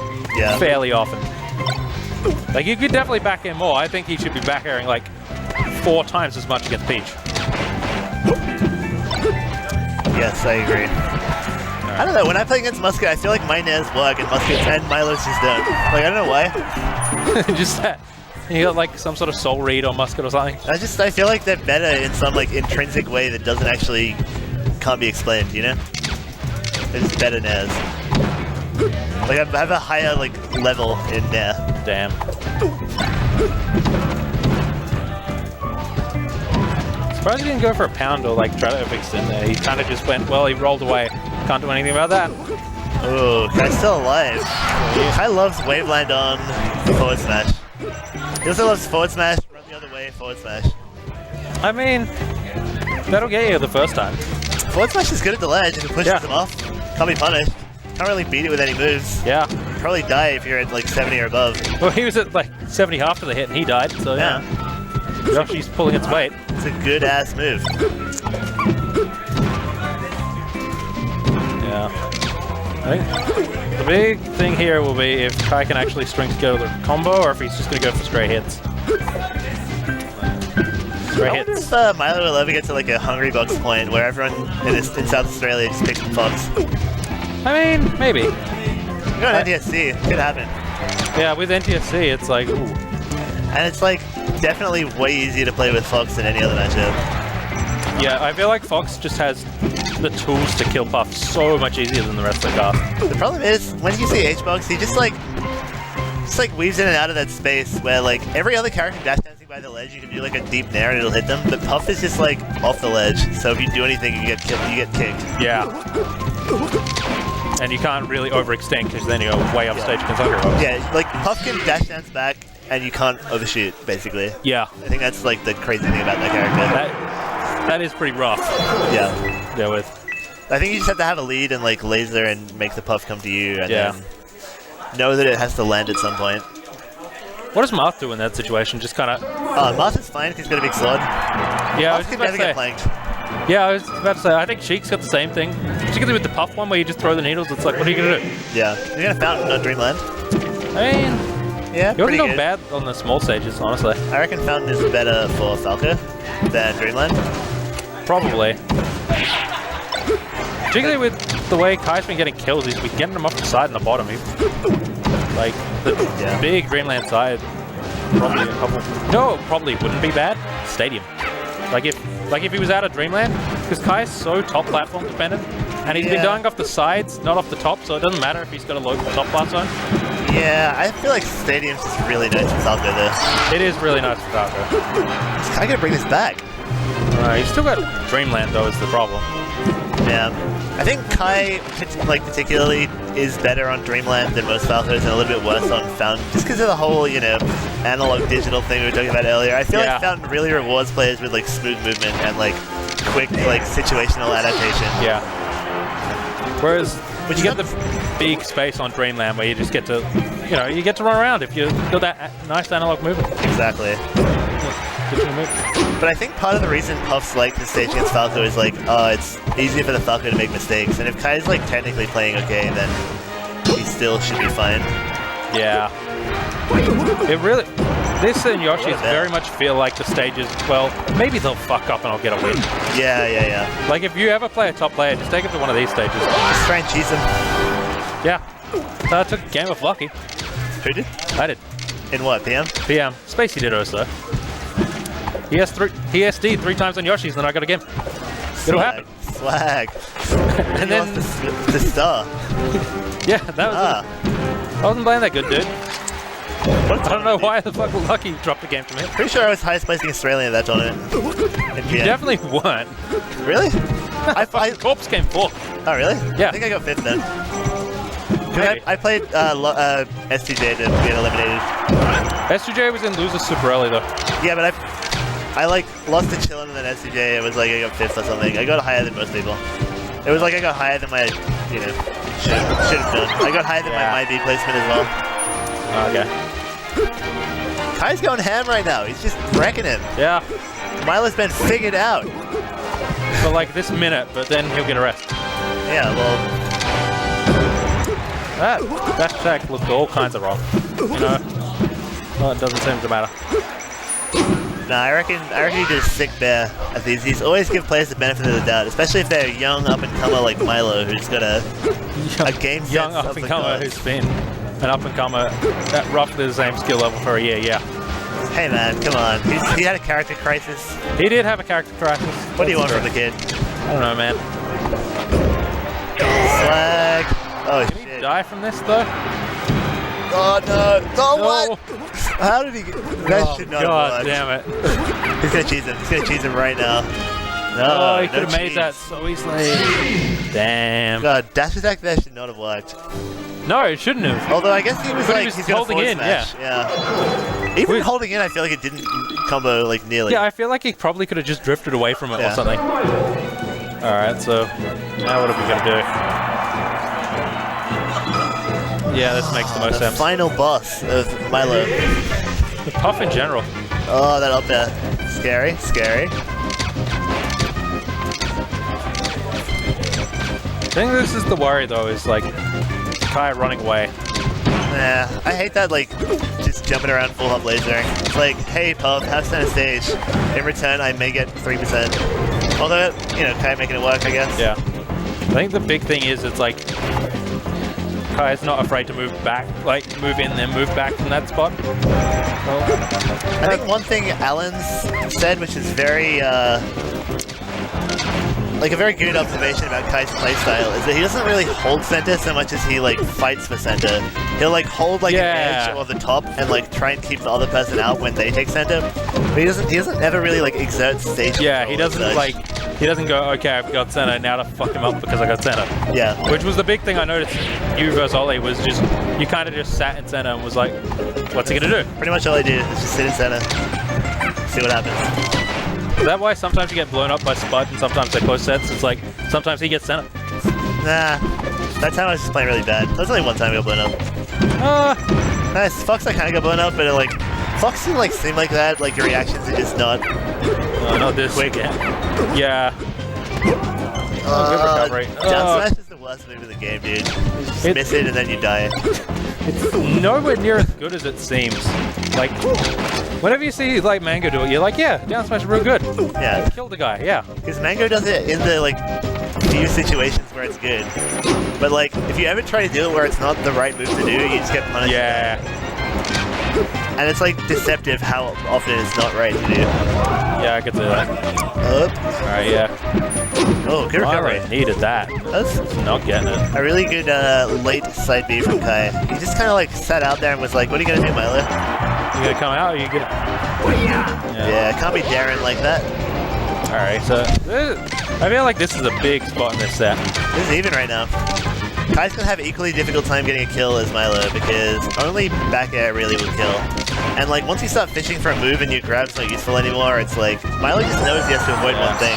fairly often. Like, you could definitely back air more. I think he should be back airing, like, 4 times as much against Peach. Yes, I agree. I don't know, when I play against Musket, I feel like my nairs work and Musket and Milo's just don't. Like, I don't know why. Just that. You got like some sort of soul read on Musket or something? I feel like they're better in some like intrinsic way that doesn't actually, can't be explained, you know? They're just better nairs. Like, I have a higher like level in nair. Damn. Surprised he didn't go for a pound or like try to overextend there. He kind of just went, well, he rolled away. Can't do anything about that. Oh, Kai's still alive. Kai loves Waveland on forward smash. He also loves forward smash, run the other way, forward smash. I mean, that'll get you the first time. Forward smash is good at the ledge if it pushes him off. Can't be punished. Can't really beat it with any moves. Yeah. Probably die if you're at like 70 or above. Well, he was at like 70 after the hit and he died, so yeah. Yoshi's pulling its weight. It's a good ass move. Yeah. I think the big thing here will be if Kai can actually string together the combo or if he's just going to go for straight hits. Straight I wonder hits. if Milo will ever get to like a Hungrybox point where everyone in South Australia just picks Fox. I mean, maybe. You go on NTSC, it could happen. Yeah, with NTSC, it's like, ooh. And it's like definitely way easier to play with Fox than any other matchup. Yeah, I feel like Fox just has the tools to kill Puff so much easier than the rest of the cast. The problem is, when you see H-Box, he just like weaves in and out of that space where like every other character dash dancing by the ledge, you can do like a deep nair and it'll hit them, but Puff is just like off the ledge, so if you do anything, you get killed, you get kicked. Yeah. And you can't really overextend because then you're way upstage against Hungrybox. Yeah, like Puff can dash dance back and you can't overshoot, basically. Yeah. I think that's like the crazy thing about that character. That is pretty rough. Yeah. Yeah, with. I think you just have to have a lead and like laser and make the Puff come to you and then know that it has to land at some point. What does Marth do in that situation? Just kind of. Marth is fine because he's got a big slot. Yeah, Marth can never get flanked. Yeah, I was about to say, I think Sheik's got the same thing. Particularly with the Puff one where you just throw the needles, it's like, what are you going to do? Yeah. You're going to Fountain on Dreamland. I mean, yeah, you wouldn't go bad on the small stages, honestly. I reckon Fountain is better for Falco than Dreamland. Probably. Particularly with the way Kai's been getting kills, he's been getting them off the side and the bottom. Like, the big Dreamland side, probably a couple. No, probably wouldn't be bad. Stadium. Like if he was out of Dreamland, because Kai is so top platform dependent, and he's been dying off the sides, not off the top, so it doesn't matter if he's got a low top blast zone. Yeah, I feel like Stadium's just really nice for Falco though. It is really nice for Falco. Is Kai gonna bring this back? He's still got Dreamland though, is the problem. Yeah. I think Kai, like particularly, is better on Dreamland than most Falcos and a little bit worse on Fountain, just because of the whole, you know, analog digital thing we were talking about earlier. I feel like Fountain really rewards players with like smooth movement and like quick like situational adaptation. Yeah. Whereas you get the big space on Dreamland where you just get to, you know, you get to run around if you got that nice analog movement. Exactly. switching a move. But I think part of the reason Puffs like the stage against Falco is like, oh, it's easier for the Falco to make mistakes. And if Kai's like technically playing okay, then he still should be fine. Yeah. It really... This and Yoshi's very much feel like the stages, well, maybe they'll fuck up and I'll get a win. Yeah. Like, if you ever play a top player, just take him to one of these stages. Just try and cheese him. Yeah. So I took a game of Lucky. Who did? I did. In what, PM? PM. Spacey did also. He SD'd 3 times on Yoshi's, and then I got a game. It'll happen. Swag. And then... the star. Yeah, that was I wasn't playing that good, dude. I don't know why the fuck Lucky dropped the game from him. Pretty sure I was highest placing Australian at that tournament. You definitely weren't. Really? I Corpse came 4th. Oh, really? Yeah. I think I got 5th then. I played STJ to get eliminated. STJ was in losers super early though. Yeah, but I like lost to Chillin and then STJ. It was like I got 5th or something. I got higher than most people. It was like I got higher than my, you know, should have done. I got higher than my B placement as well. Okay. Kai's going ham right now. He's just wrecking him. Yeah. Milo's been figured out. For like this minute, but then he'll get a rest. Yeah, well. That check looked all kinds of wrong. You know? Well, it doesn't seem to matter. Nah, I reckon he did a sick bear at these. He's always give players the benefit of the doubt, especially if they're young up-and-comer like Milo, who's got a game sense young up-and-comer who's been an up-and-comer at roughly the same skill level for a year, yeah. Hey man, come on. He had a character crisis. He did have a character crisis. What do you want from the kid? I don't know, man. Swag. Oh Can shit. he die from this though? Oh no. Oh No. what? How did he get... That should not have God worked. damn it. He's gonna cheese him. He's gonna cheese him right now. No, Oh, he could have no made cheese. that so easily. Damn. God, dash attack there should not have worked. No, it shouldn't have. Although I guess he was But he like was he's gonna holding forward in, smash. Yeah. Even Wait. holding in, I feel like it didn't combo like nearly. Yeah, I feel like he probably could have just drifted away from it Yeah. or something. Alright, so now what are we gonna do? Yeah, this makes the most the sense. final boss of Milo. The Puff in general. Oh, that up there. Scary, scary. I think this is the worry though, is like Kai running away. Nah, I hate that, like, just jumping around full hop lasering. It's like, hey, Puff, have center stage. In return, I may get 3%. Although, you know, Kai making it work, I guess. Yeah. I think the big thing is it's like Kai's not afraid to move back, like move in then move back from that spot. I think one thing Alan's said, which is very, like a very good observation about Kai's playstyle, is that he doesn't really hold center so much as he like fights for center. He'll like hold like an edge or the top and like try and keep the other person out when they take center. But he doesn't ever really like exert stage Yeah, control he doesn't as such. like, he doesn't go, okay, I've got center, now to fuck him up because I got center. Yeah. Which was the big thing I noticed you versus Ollie was just, you kind of just sat in center and was like, what's he gonna do? Pretty much all I do is just sit in center. See what happens. Is that why sometimes you get blown up by Spud and sometimes they're close sets? It's like, sometimes he gets center. Nah. That time I was just playing really bad. There's only one time I got blown up. Nice. Fox I kinda got blown up, but it, like Fox didn't like seem like that, like your reactions are just not Not this quick. Yeah. Good recovery. Down smash is the worst move in the game, dude. You just miss it and then you die. It's nowhere near as good as it seems. Like, whenever you see like Mango do it, you're like, yeah, down smash is real good. Yeah. Killed the guy, yeah. Because Mango does it in the like few situations where it's good. But like if you ever try to do it where it's not the right move to do, you just get punished. Yeah. And it's like deceptive how often it's not right to do. Yeah, I could see that. Alright, yeah. Oh, good recovery. Milo needed that. That's Not getting it. a really good late side B from Kai. He just kind of like sat out there and was like, what are you gonna do, Milo? You gonna come out or you gonna... Yeah, can't be daring like that. Alright, so I feel like this is a big spot in this set. This is even right now. Kai's gonna have equally difficult time getting a kill as Milo because only back air really will kill. And like once you start fishing for a move and your grab's not useful anymore, it's like Milo just knows he has to avoid one thing.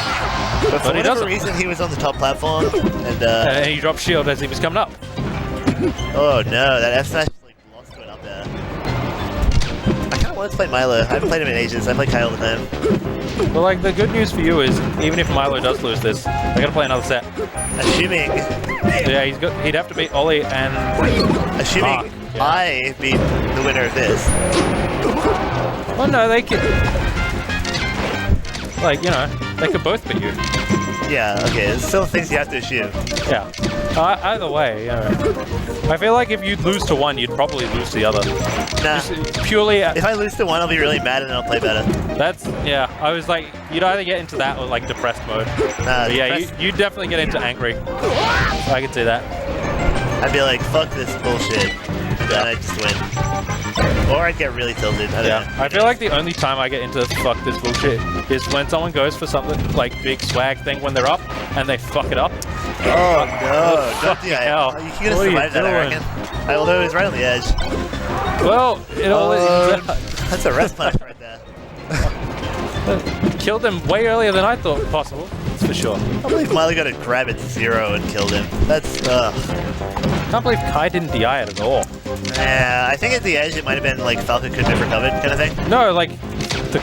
But for But he whatever doesn't. reason, he was on the top platform and And he dropped shield as he was coming up. oh no, that F smash like lost to it up there. I kind of want let's play Milo. I haven't played him in ages. I play Kyle all the time. But like the good news for you is, even if Milo does lose this, they're gonna play another set. Assuming, Yeah, he'd have to beat Ollie and assuming yeah. I beat the winner of this. well, no, they could. Like they could both beat you. Yeah, okay. There's still things you have to assume. Yeah. Either way, I feel like if you lose to one, you'd probably lose to the other. Nah. Just purely. If I lose to one, I'll be really mad and then I'll play better. That's yeah. I was like, you'd either get into that or like depressed mode. But yeah, you definitely get into angry. I can see that. I'd be like, fuck this bullshit. And then I'd just win. Or I'd get really tilted. I don't know. I feel like the only time I get into fuck this bullshit is when someone goes for something like big swag thing when they're up and they fuck it up. Oh no, don't do fucking hell. that. You're gonna What are you survive that, I doing? reckon. Although he's right on the edge. Well, it always That's a rest punch right there. killed him way earlier than I thought possible. That's for sure. I can't believe Miley got a grab at 0 and killed him. That's, Can't believe Kai didn't DI it at all. yeah, I think at the edge it might have been like Falcon couldn't have recovered kind of thing. No, like the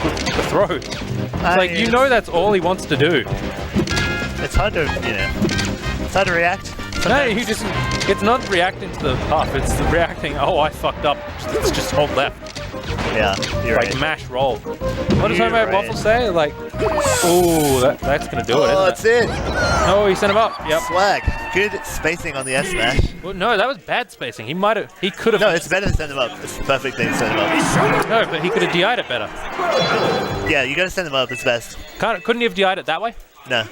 throw. It's like that's all he wants to do. It's hard to, it's hard to react. No, it's not reacting to the puff, it's reacting, oh, I fucked up. It's just hold left. Yeah, you're Like right. mash roll. What does You're Homemade right. Waffle say? Like, ooh, that's gonna do it, Oh, isn't that's it. Oh, he sent him up. Yep. Swag. Good spacing on the S smash. Well, no, that was bad spacing. He could have. No, it's better to send him up. It's the perfect thing to send him up. No, but he could have DI'd it better. Yeah, you gotta send him up. It's best. Couldn't he have DI'd it that way? No.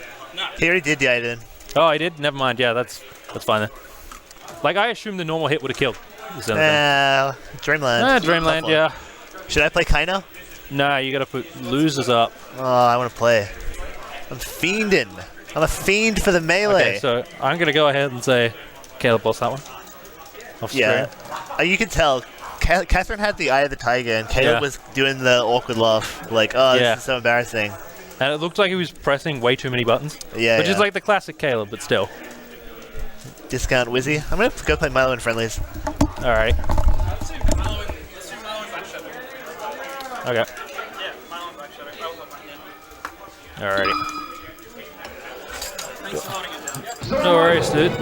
He already did the in. Oh, he did? Never mind. Yeah, that's fine then. Like, I assumed the normal hit would have killed. Dreamland. Dreamland, yeah. Should I play Kai now? No, you gotta put losers up. Oh, I want to play. I'm fiending. I'm a fiend for the melee. Okay, so I'm gonna go ahead and say Caleb lost that one. Off Yeah. screen. You can tell. Catherine had the eye of the tiger, and Caleb was doing the awkward laugh. Like, oh, this is so embarrassing. And it looked like he was pressing way too many buttons. Yeah, Which is like the classic Caleb, but still. Discount Wizzy. I'm going to go play Milo in friendlies. Alright. Okay. Alrighty. No worries, dude.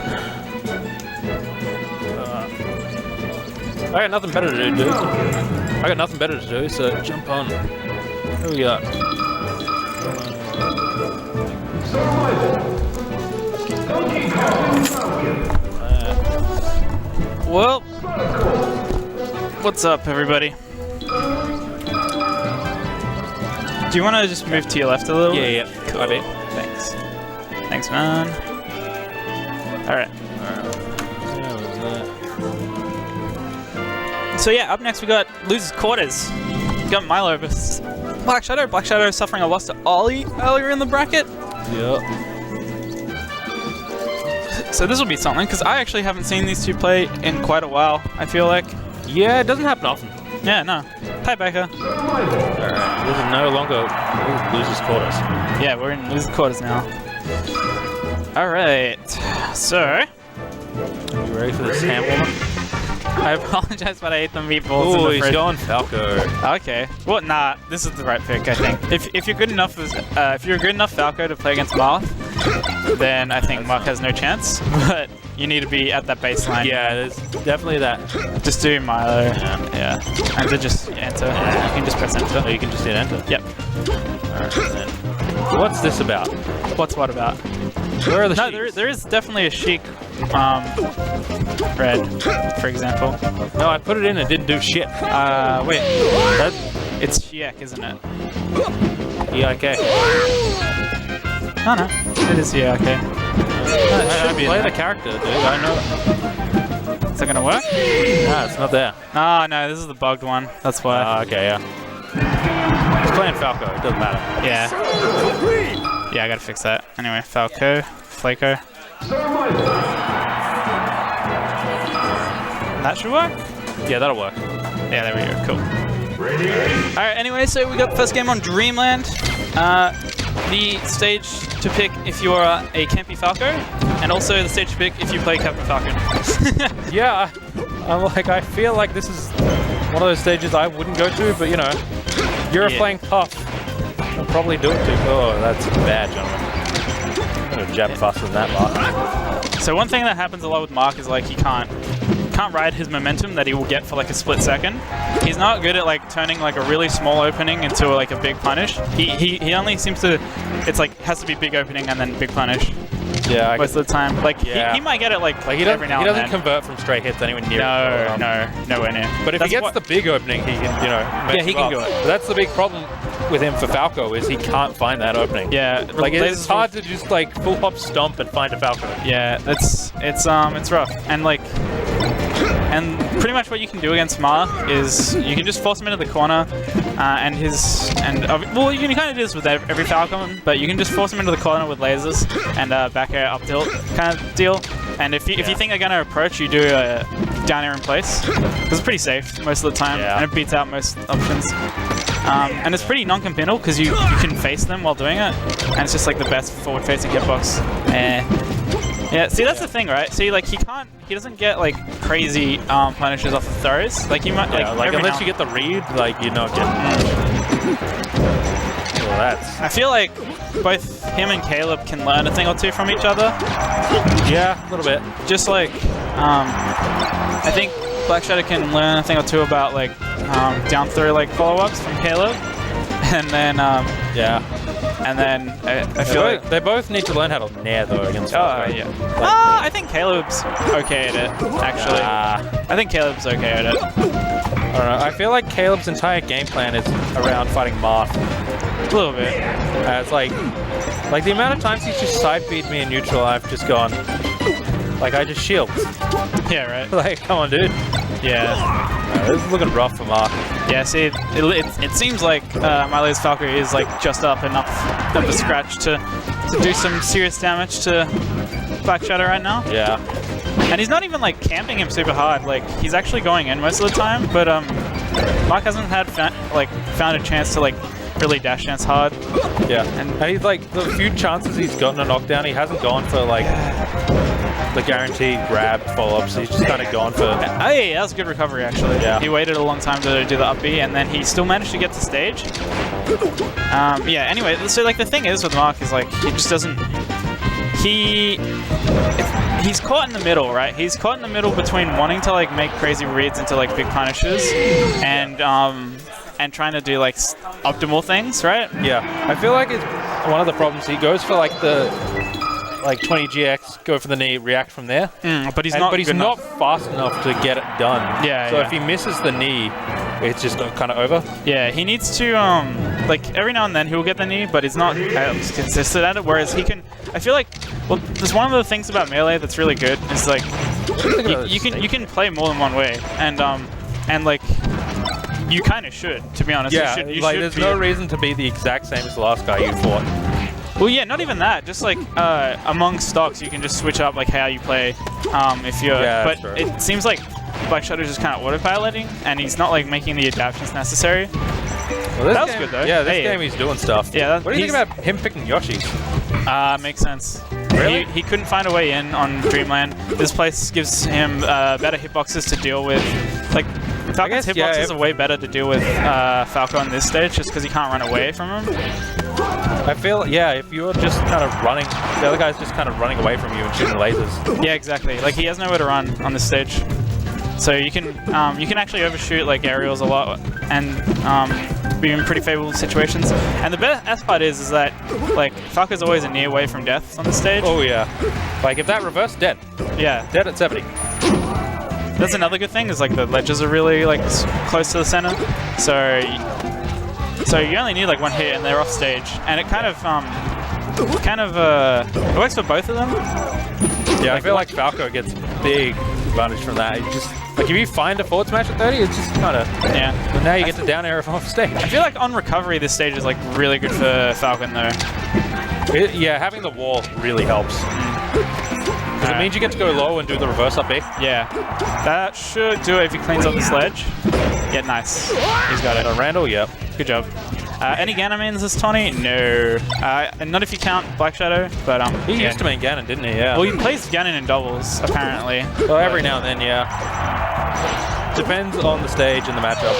I got nothing better to do, dude. I got nothing better to do, so jump on. Here we go. Well, what's up, everybody? Do you want to just move to your left a little? Yeah. Cool. I bet. Thanks. Thanks, man. All right. So yeah, up next we got losers quarters. We got Milo versus Black Shadow. Black Shadow suffering a loss to Ollie earlier in the bracket. Yep. So this will be something, because I actually haven't seen these two play in quite a while, I feel like. Yeah, it doesn't happen often. Yeah, no. Hi, Baker. Alright, this is no longer losers quarters. Yeah, we're in losers quarters now. Alright, so... You ready for this ham warmer? I apologize, but I ate the meatballs in Oh, the he's fridge. going Falco. Okay. Well, nah, this is the right pick, I think. If you're good enough if you're good enough Falco to play against Marth, then I think Mark has no chance. But you need to be at that baseline. Yeah, there's definitely that. Just do Milo. Yeah. And to just enter. You can just press enter. Oh, you can just hit enter. Yep. Alright, then. What's this about? What's what about? Where are the No, sheets? there is definitely a chic red, for example. No, I put it in and didn't do shit. Wait. That, It's Shiek, isn't it? EIK. No, no. It is Shiek. Okay. I be in play there. the character, dude. I know. Is that gonna work? Nah, it's not there. Oh, no, this is the bugged one. That's why. Okay, yeah. He's playing Falco. It doesn't matter. Yeah. Yeah, I gotta fix that. Anyway, Falco, Flaco. That should work? Yeah, that'll work. Yeah, there we go. Cool. Alright, anyway, so we got the first game on Dreamland. The stage to pick if you are a Campy Falco, and also the stage to pick if you play Captain Falcon. Yeah, I'm like, I feel like this is one of those stages I wouldn't go to, but you know, you're playing Puff. I'll probably do it too. Oh, that's bad, gentlemen. I'm gonna jab faster than that, Mark. So one thing that happens a lot with Mark is like he can't ride his momentum that he will get for like a split second. He's not good at like turning like a really small opening into like a big punish. He only seems to, it's like has to be big opening and then big punish. Yeah, most of the time. Like he might get it like he every now and then. He doesn't convert from straight hits anywhere near. Nowhere near. But if he gets the big opening, he can, you know, he can do it. But that's the big problem with him for Falco is he can't find that opening. Yeah, like it's hard to just like full hop stomp and find a Falco. Yeah, it's rough and like. And pretty much what you can do against Mark is you can just force him into the corner, well, you can kind of do this with every Falcon, but you can just force him into the corner with lasers and back air up tilt kind of deal. And if you think they're gonna approach, you do a down air in place because it's pretty safe most of the time, and it beats out most options. And it's pretty non-committal because you can face them while doing it, and it's just like the best forward-facing hitbox. Yeah, see that's the thing, right? See, like he doesn't get like crazy punishes off of throws. Like you might, like unless you get the read, like you're not getting. Well, that's. I feel like both him and Caleb can learn a thing or two from each other. Yeah, a little bit. Just like, I think Black Shadow can learn a thing or two about like down throw like follow-ups from Caleb, and then And then I feel like they both need to learn how to nair though against Falco. Yeah. I think Caleb's okay at it, actually. I think Caleb's okay at it. I don't know. I feel like Caleb's entire game plan is around fighting Marth. A little bit. It's like the amount of times he's just side beat me in neutral, I've just gone, like I just shield. Yeah, right. Like, come on, dude. Yeah. This is looking rough for Mark. Yeah, see, it seems like Milo's Falco is like just up enough of a scratch to do some serious damage to Black Shadow right now. Yeah. And he's not even like camping him super hard. Like he's actually going in most of the time, but Mark hasn't had found a chance to like really dash dance hard. Yeah. And he's like the few chances he's gotten a knockdown, he hasn't gone for like the guaranteed grab follow-ups. He's just kind of gone for. Oh yeah, that was a good recovery actually. Yeah. He waited a long time to do the up B, and then he still managed to get to stage. Yeah. Anyway, so like the thing is with Mark is like he just doesn't. He's caught in the middle, right? He's caught in the middle between wanting to like make crazy reads into like big punishes, and trying to do like optimal things, right? Yeah. I feel like it's one of the problems. He goes for like the 20 GX, go for the knee, react from there. But he's not fast enough to get it done. Yeah. So if he misses the knee, it's just kind of over. Yeah, he needs to like every now and then he'll get the knee, but he's not consistent at it. Whereas he can, I feel like, well, there's one of the things about Melee that's really good is like you can play more than one way, and like you kind of should, to be honest. Yeah, you like should there's no reason to be the exact same as the last guy you fought. Well, yeah, not even that. Just like among stocks, you can just switch up like how you play if you're. Yeah, but true. it seems like Black Shadow's just kind of autopiloting, and he's not like making the adaptations necessary. Well, that was good though. Yeah, this game he's doing stuff. Yeah. What do you think about him picking Yoshi's? Makes sense. Really? He couldn't find a way in on Dreamland. This place gives him better hitboxes to deal with. Like Falcon's hitboxes are way better to deal with Falco on this stage, just because he can't run away from him. I feel, if you're just kind of running, the other guy's just kind of running away from you and shooting lasers. Yeah, exactly. Like he has nowhere to run on this stage, so you can actually overshoot like aerials a lot and be in pretty favorable situations. And the best part is that like Falco's always a near way from death on the stage. Oh yeah, like if that reverse, dead. Yeah, dead at 70. That's another good thing is like the ledges are really like close to the center, so you only need like one hit and they're off stage, and it kind of it works for both of them. Yeah, I feel like Falco gets big advantage from that. You just like if you find a forward smash at 30, it's just kind of But now you get to down air off stage. I feel like on recovery, this stage is like really good for Falcon though. Yeah, having the wall really helps. Because it means you get to go low and do the reverse up B. Yeah, that should do it if he cleans up the sledge. Yeah, nice. He's got it. Randall, yep. Good job. Any Ganonmans this Tony? No. And not if you count Black Shadow, but he used to main Ganon, didn't he? Yeah. Well, he plays Ganon in doubles apparently. Well, every now and then, yeah. Depends on the stage and the matchup.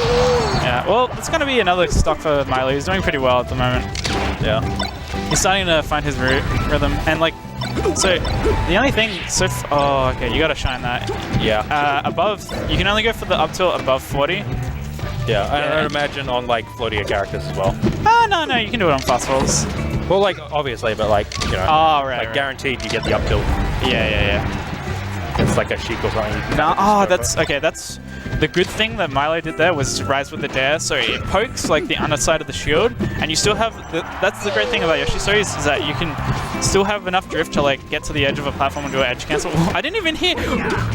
Yeah, well, it's going to be another stock for Milo. He's doing pretty well at the moment. Yeah. He's starting to find his rhythm. And, like, so the only thing... oh, okay, you got to shine that. Yeah. Above... You can only go for the up tilt above 40. Yeah, I would imagine on, like, floatier characters as well. Oh, no, you can do it on fast falls. Well, like, obviously, but, like, you know. Oh, right, like, guaranteed you get the up tilt. Yeah. It's like a Sheik or something. No, that's... Okay, that's... The good thing that Milo did there was to rise with the dare, so it pokes like the underside of the shield, and you still have... that's the great thing about Yoshi Stories, is that you can still have enough drift to like get to the edge of a platform and do an edge cancel. I didn't even hear...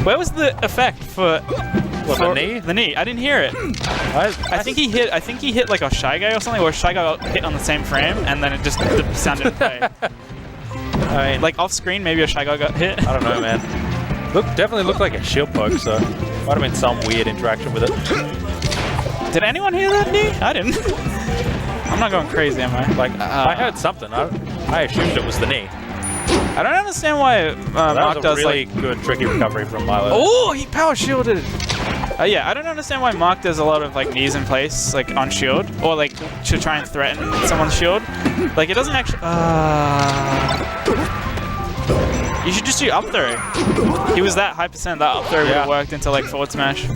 Where was the effect for... What, the knee? The knee. I didn't hear it. I think he hit like a Shy Guy or something, or a Shy Guy got hit on the same frame, and then it just the sound didn't play. I mean, like off screen, maybe a Shy Guy got hit. I don't know, man. Definitely looked like a shield poke, so might have been some weird interaction with it. Did anyone hear that knee? I didn't. I'm not going crazy, am I? Like, I heard something. I assumed it was the knee. I don't understand why Mark that was a does really like... good, tricky recovery from Milo. Oh, he power shielded! Yeah, I don't understand why Mark does a lot of like knees in place, like on shield, or like to try and threaten someone's shield. Like it doesn't actually... You should just do up throw. He was that high percent that up throw would have worked into like forward smash.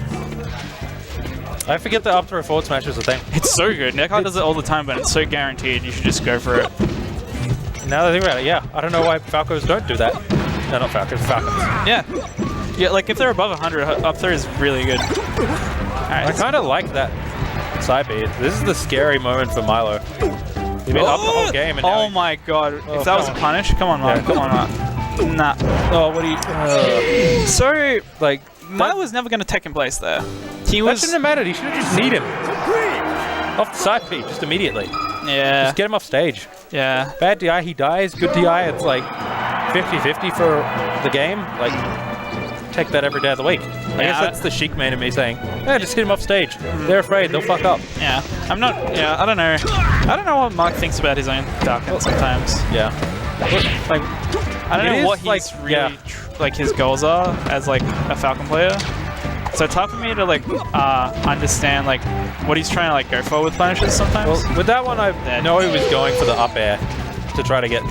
I forget the up throw forward smash is a thing. It's so good. Nekard does it all the time, but it's so guaranteed. You should just go for it. Now that I think about it, yeah. I don't know why Falcos don't do that. No, not Falcons, Falcons. Yeah, like if they're above 100, up throw is really good. Right, I kind of like that side B. This is the scary moment for Milo. He's been up the whole game. And oh my god. If that was a punish, come on, Mark. Come on, Mark. Nah. Oh, what do you... So, like, Milo was never going to take in place there. That shouldn't have mattered. He should have just kneed him. Off the side B, just immediately. Yeah. Just get him off stage. Yeah. Bad DI, he dies. Good DI, it's like 50-50 for the game. Like, take that every day of the week. I guess that's the Sheik man in me saying, yeah, just hit him off stage. They're afraid, they'll fuck up. Yeah. I don't know. I don't know what Mark thinks about his own Falcon sometimes. Yeah. Like, I don't know what he's like, really, like, his goals are as, like, a Falcon player. So it's hard for me to, like, understand, like, what he's trying to, like, go for with punishes sometimes. Well, with that one, I know he was going for the up air to try to get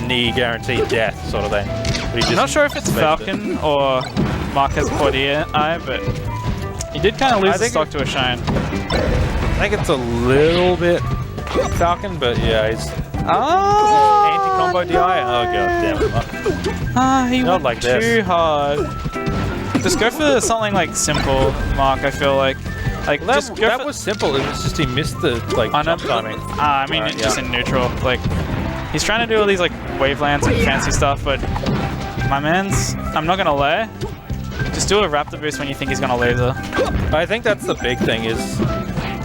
knee guaranteed death sort of thing. But I'm not sure if it's Falcon or Mark has poor eye, but he did kind of lose the stock to a shine. I think it's a little bit Falcon, but yeah, he's anti-combo DI. Oh god damn it. He went like too hard. Just go for something like simple, Mark, I feel like. Like well, just that was simple, it was just he missed the like jump timing. I mean just in neutral. Like he's trying to do all these like wavelands and fancy stuff, but my man's I'm not gonna lie. Just do a raptor boost when you think he's gonna laser. I think that's the big thing is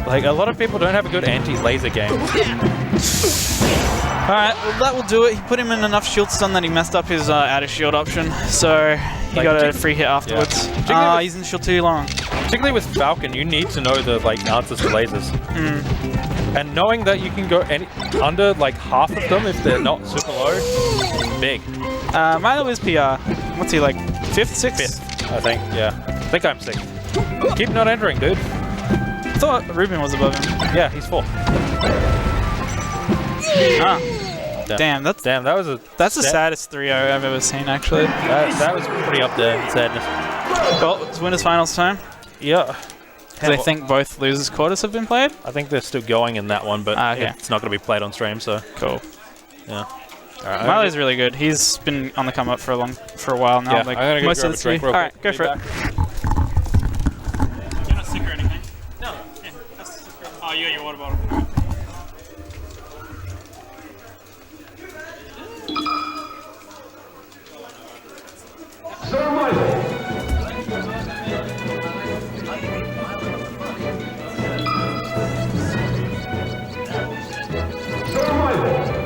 like a lot of people don't have a good anti-laser game. Alright, well that will do it. He put him in enough shield stun that he messed up his out of shield option, so he got a free hit afterwards. He's in shield too long. Particularly with Falcon, you need to know the like answers to lasers. And knowing that you can go under like half of them if they're not super low, big. Milo is PR. What's he like? 5th, 6th? 5th, I think. Yeah, I think I'm 6th. Keep not entering, dude. I thought Ruben was above him. Yeah, he's 4th. Damn, that's the saddest 3-0 I've ever seen, actually. That was pretty up there in sadness. Well, it's winners finals time. Yeah. Because I think both losers quarters have been played. I think they're still going in that one, but it's not going to be played on stream, so cool. Yeah. Right, Milo's really good. He's been on the come up for a while now. Yeah, like I'm gonna go most grab of a drink real Alright, go quick. for it. You're not sick or anything? No. Yeah, oh, you got your water bottle. Sir Michael. Sir Michael.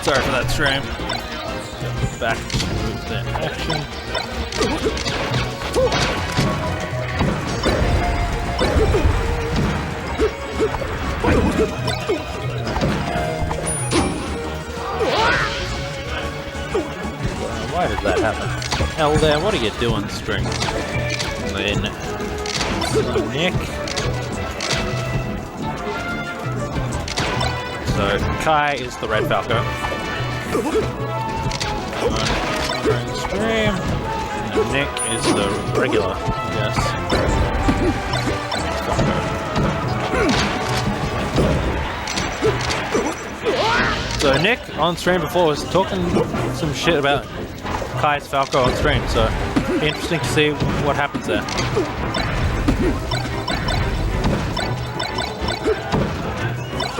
Sorry for that stream. Back to the action. Why did that happen? Elder, what are you doing, string? Then Nick. So Kai is the red Falco. Stream. And Nick is the regular, yes. So Nick on stream before was talking some shit about Kai's Falco on stream, so interesting to see what happens there.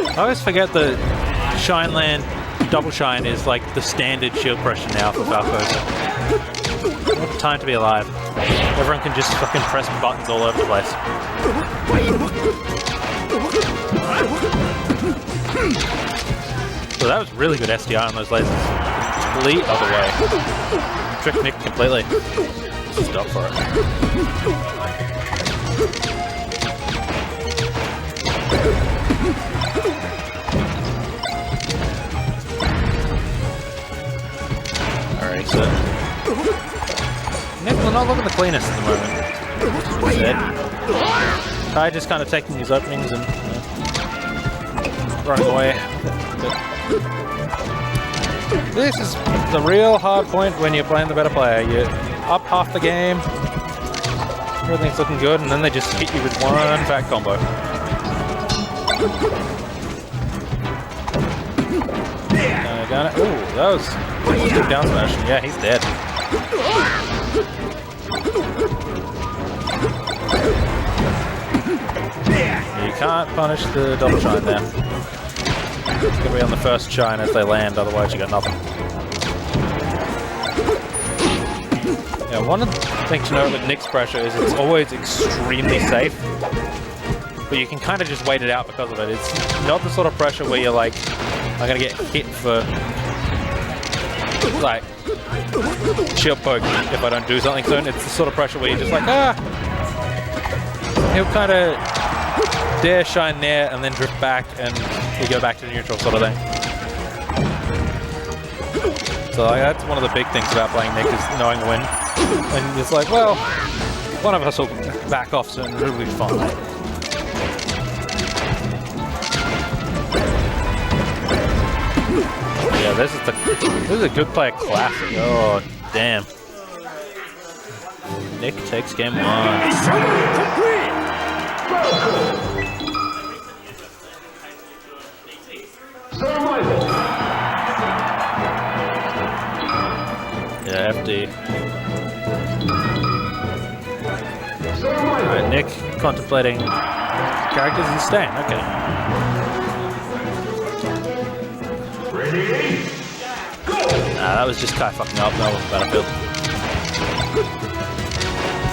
I always forget that Shineland Double Shine is like the standard shield pressure now for Falcos. What a time to be alive. Everyone can just fucking press buttons all over the place. So that was really good SDI on those lasers. Complete other way. Tricked Nick completely. Stop for it. Alright, so Nick will not look at the cleanest at the moment. Instead, Kai just kind of taking his openings and running away. This is the real hard point when you're playing the better player. You're up half the game, everything's looking good, and then they just hit you with one fat combo. Got it. Ooh, that was a good down smash. Yeah, he's dead. You can't punish the double shine there. It's gonna be on the first shine as they land, otherwise you got nothing. Yeah, one thing to note with Nick's pressure is it's always extremely safe, but you can kind of just wait it out because of it. It's not the sort of pressure where you're like, I'm gonna get hit for like shield poke if I don't do something soon. It's the sort of pressure where you're just like, he'll kind of dare shine there and then drift back and you go back to neutral sort of thing. So like, that's one of the big things about playing Nick is knowing when. And it's like, well, one of us will back off soon, it'll be fine. Yeah, this is a good player classic. Oh, damn. Nick takes game 1. Yeah, FD. Alright, Nick contemplating characters and staying. Okay. Nah, that was just Kai fucking up. That wasn't Battlefield.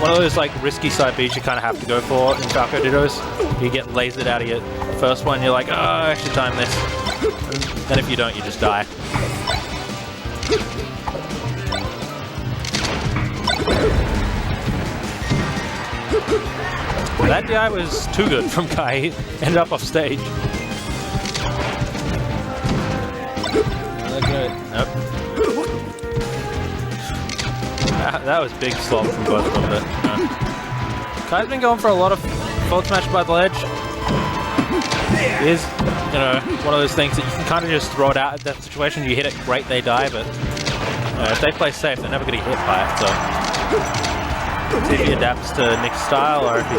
One of those like risky side beats you kind of have to go for in Falco Dittos. You get lasered out of your first one, you're like, oh, I should time this. And if you don't, you just die. That DI was too good from Kai. He ended up off stage. Nope. That was big slop from both of them. But, Kai's been going for a lot of forward smash by the ledge. It is, you know, one of those things that you can kind of just throw it out at that situation. You hit it, great, they die, but if they play safe, they're never going to get hit by it. So, see if he adapts to Nick's style or if he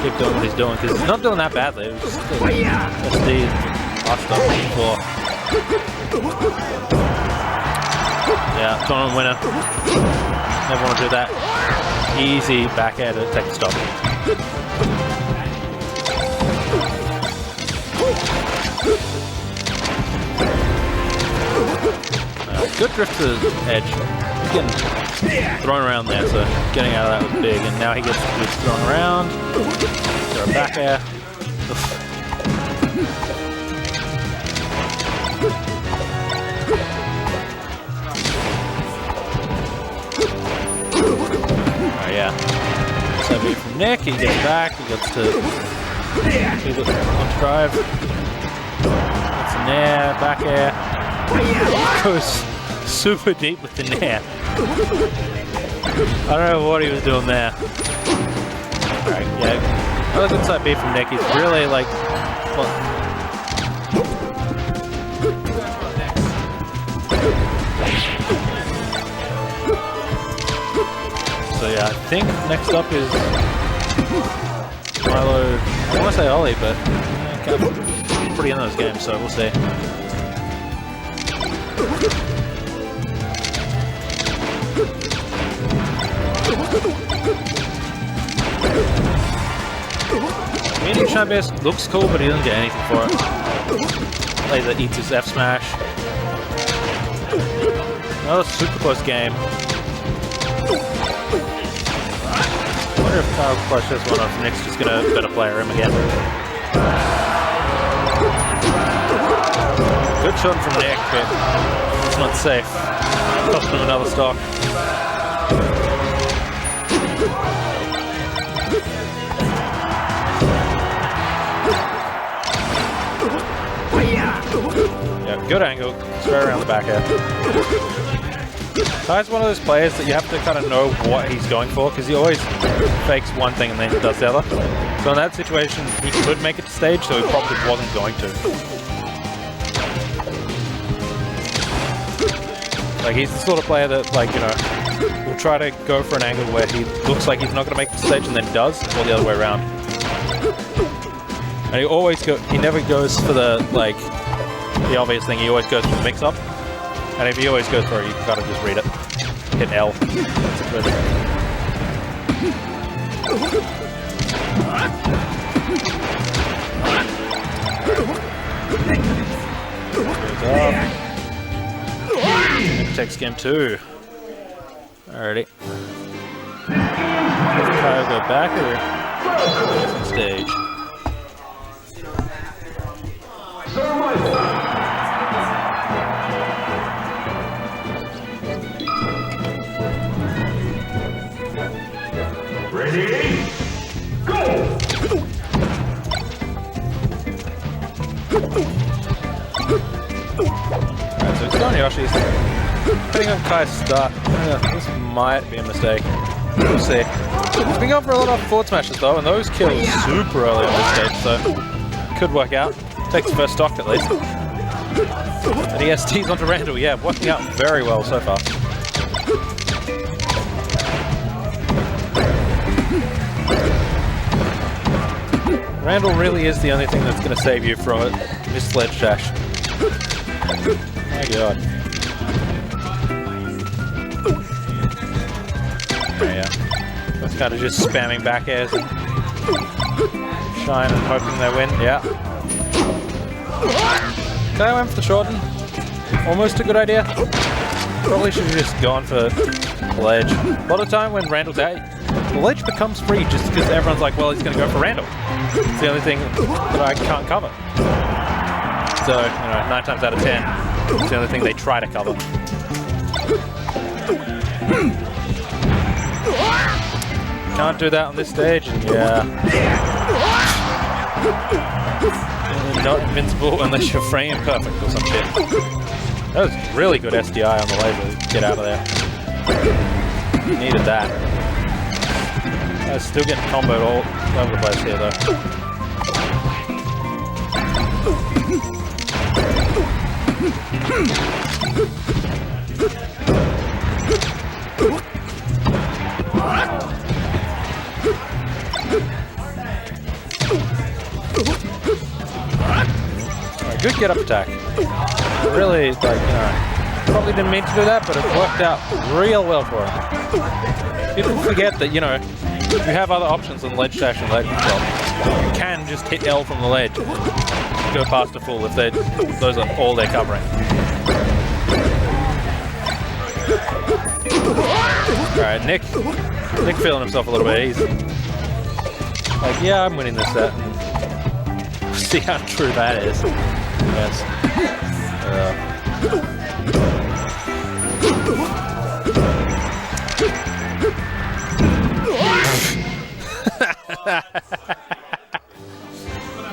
keep doing what he's doing, because he's not doing that badly. It was just SD last stuff before. Yeah, tournament winner. Never want to do that. Easy back air to take the stop. Good drift to the edge. He's getting thrown around there, so getting out of that was big. And now he gets thrown around. Throw a back air. Alright, yeah. So be from Nick, he gets back, he gets to on drive. Gets in there, back air. Goes super deep with the nair. I don't know what he was doing there. Alright, yeah. Another good side B from Nick. He's really like. Well, so yeah, I think next up is Milo. I want to say Ollie, but I'm pretty in those games, so we'll see. Medium Shine Bass looks cool, but he doesn't get anything for it. Laser eats his F smash. Another super close game. I wonder if Kyle clutch this one off. Nick's just gonna better player him again. Good shot from Nick, but it's not safe. Cost him another stock. Yeah, good angle. Straight around the back air. Kai's one of those players that you have to kind of know what he's going for, because he always fakes one thing and then he does the other. So in that situation, he could make it to stage, so he probably wasn't going to. Like, he's the sort of player that, like, you know, will try to go for an angle where he looks like he's not going to make the stage and then does, or the other way around. And he never goes for the, like, the obvious thing. He always goes for the mix-up. And if he always goes for it, you gotta just read it. Hit L. Takes game 2. Alrighty. Kyle go back or different stage? Ready? Go! Alright, so it's going Yoshi's. Depending on Kai's start, this might be a mistake. We'll see. He's been going for a lot of forward smashes though, and those kills super early on this stage, so could work out. Takes the first stock at least. And he has T's onto Randall, yeah, working out very well so far. Randall really is the only thing that's going to save you from his sledge dash. My god. Oh, yeah. That's kind of just spamming back airs and Shine and hoping they win. Yeah. Okay, I went for the shorten. Almost a good idea. Probably should have just gone for the ledge. A lot of time when Randall's out, the ledge becomes free just because everyone's like, well, he's going to go for Randall. It's the only thing that I can't cover. So, you know, 9 times out of 10, it's the only thing they try to cover. Can't do that on this stage, and yeah. Not invincible unless you're frame perfect or some shit. That was really good SDI on the laser. Get out of there. Needed that. I was still getting comboed all over the place here though. Alright, good get up attack. Really, like, you know, probably didn't mean to do that, but it worked out real well for him. People forget that, you know, you have other options on ledge dash and ledge control. You can just hit L from the ledge and go past a full if those are all they're covering. Alright, Nick feeling himself a little bit. He's like, yeah, I'm winning this set. See how true that is. Yes.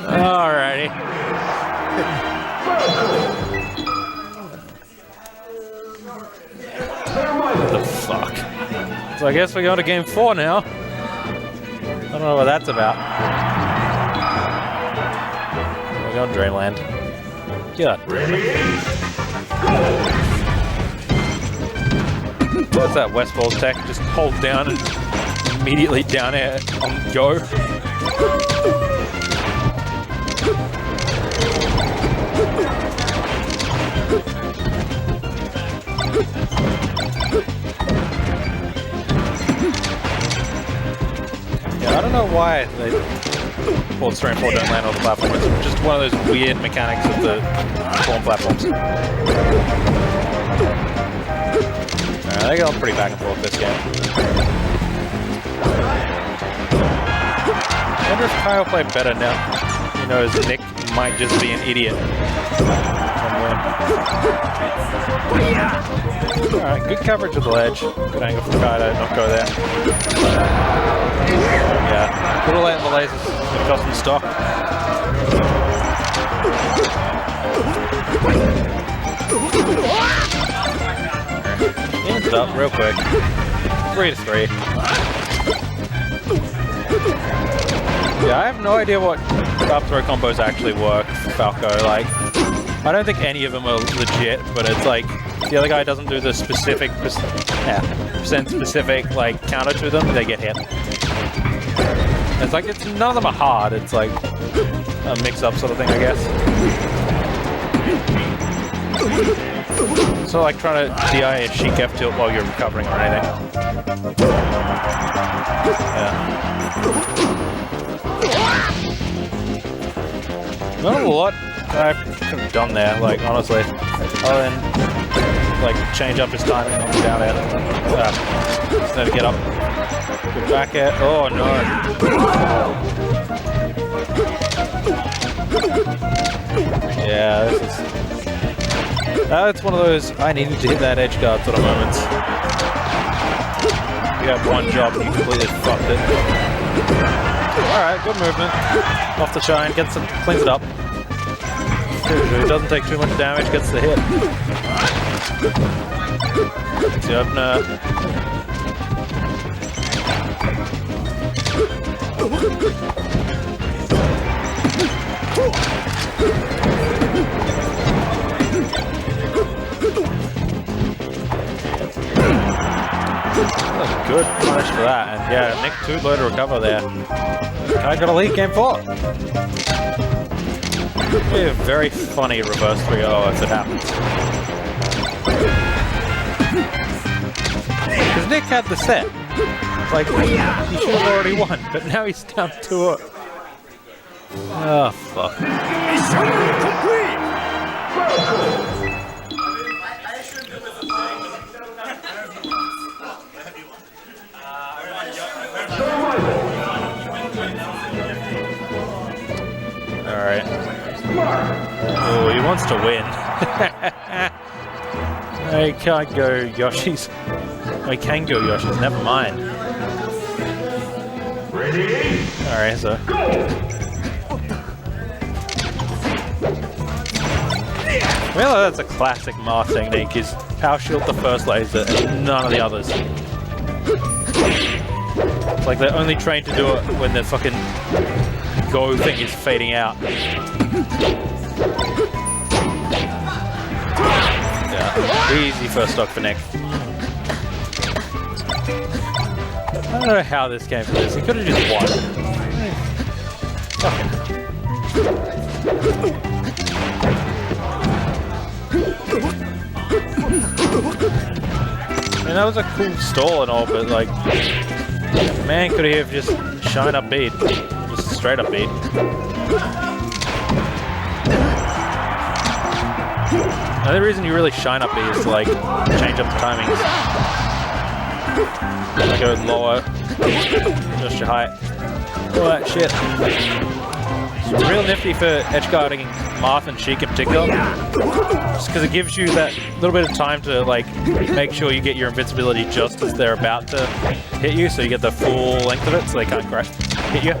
Alrighty. What the fuck? So I guess we go to game 4 now. I don't know what that's about. We're going Dreamland. God. What's that Westball's tech? Just hold down and immediately down air on go. Yeah, I don't know why they pulled 3 and 4 don't land on the platform. It's just one of those weird mechanics of the platform platforms. They go pretty back and forth this game. I wonder if Kyle played better now. He knows Nick might just be an idiot. Alright, good coverage of the ledge. Good angle from Kyle to not go there. Yeah, little late on the lasers. Gonna cost him stock. Ends it up real quick. 3-3. Yeah, I have no idea what up throw combos actually work for Falco. Like, I don't think any of them are legit, but it's like the other guy doesn't do the specific, percent specific like counter to them, they get hit. It's like none of them are hard. It's like a mix-up sort of thing, I guess. So like trying to DI a chic F tilt while you're recovering or anything. Yeah. Not a lot I could have done there, like honestly. Other than like change up his timing on the down air. Just need to get up. Good back air. Oh no. Yeah, this is. It's one of those I needed to hit that edge guard sort of moments. You have one job and you completely fucked it. Alright, good movement. Off the shine, cleans it up. It doesn't take too much damage, gets the hit. It's the opener. Good punish for that, and yeah, Nick too low to recover there. I got a lead game 4. It'd be a very funny reverse 3-0 if it happens. Because Nick had the set. It's like, he should have already won, but now he's down 2-0. Oh, fuck. Alright. Oh, he wants to win. He can't go Yoshi's. Oh, he can go Yoshi's, never mind. Ready? Alright, so. Well, that's a classic Marth technique, is power shield the first laser and none of the others. It's like they're only trained to do it when the fucking go thing is fading out. Yeah, easy first stock for Nick. I don't know how this game is. He could have just won. Fucking. I mean, that was a cool stall and all, but like, man, could he have just shine up bead? Just straight up bead. The only reason you really shine up bead is to like change up the timings. Like go lower, adjust your height, all that shit. real nifty for edge guarding Marth and Sheik in particular. Just because it gives you that little bit of time to like make sure you get your invincibility just as they're about to hit you, so you get the full length of it, so they can't hit you.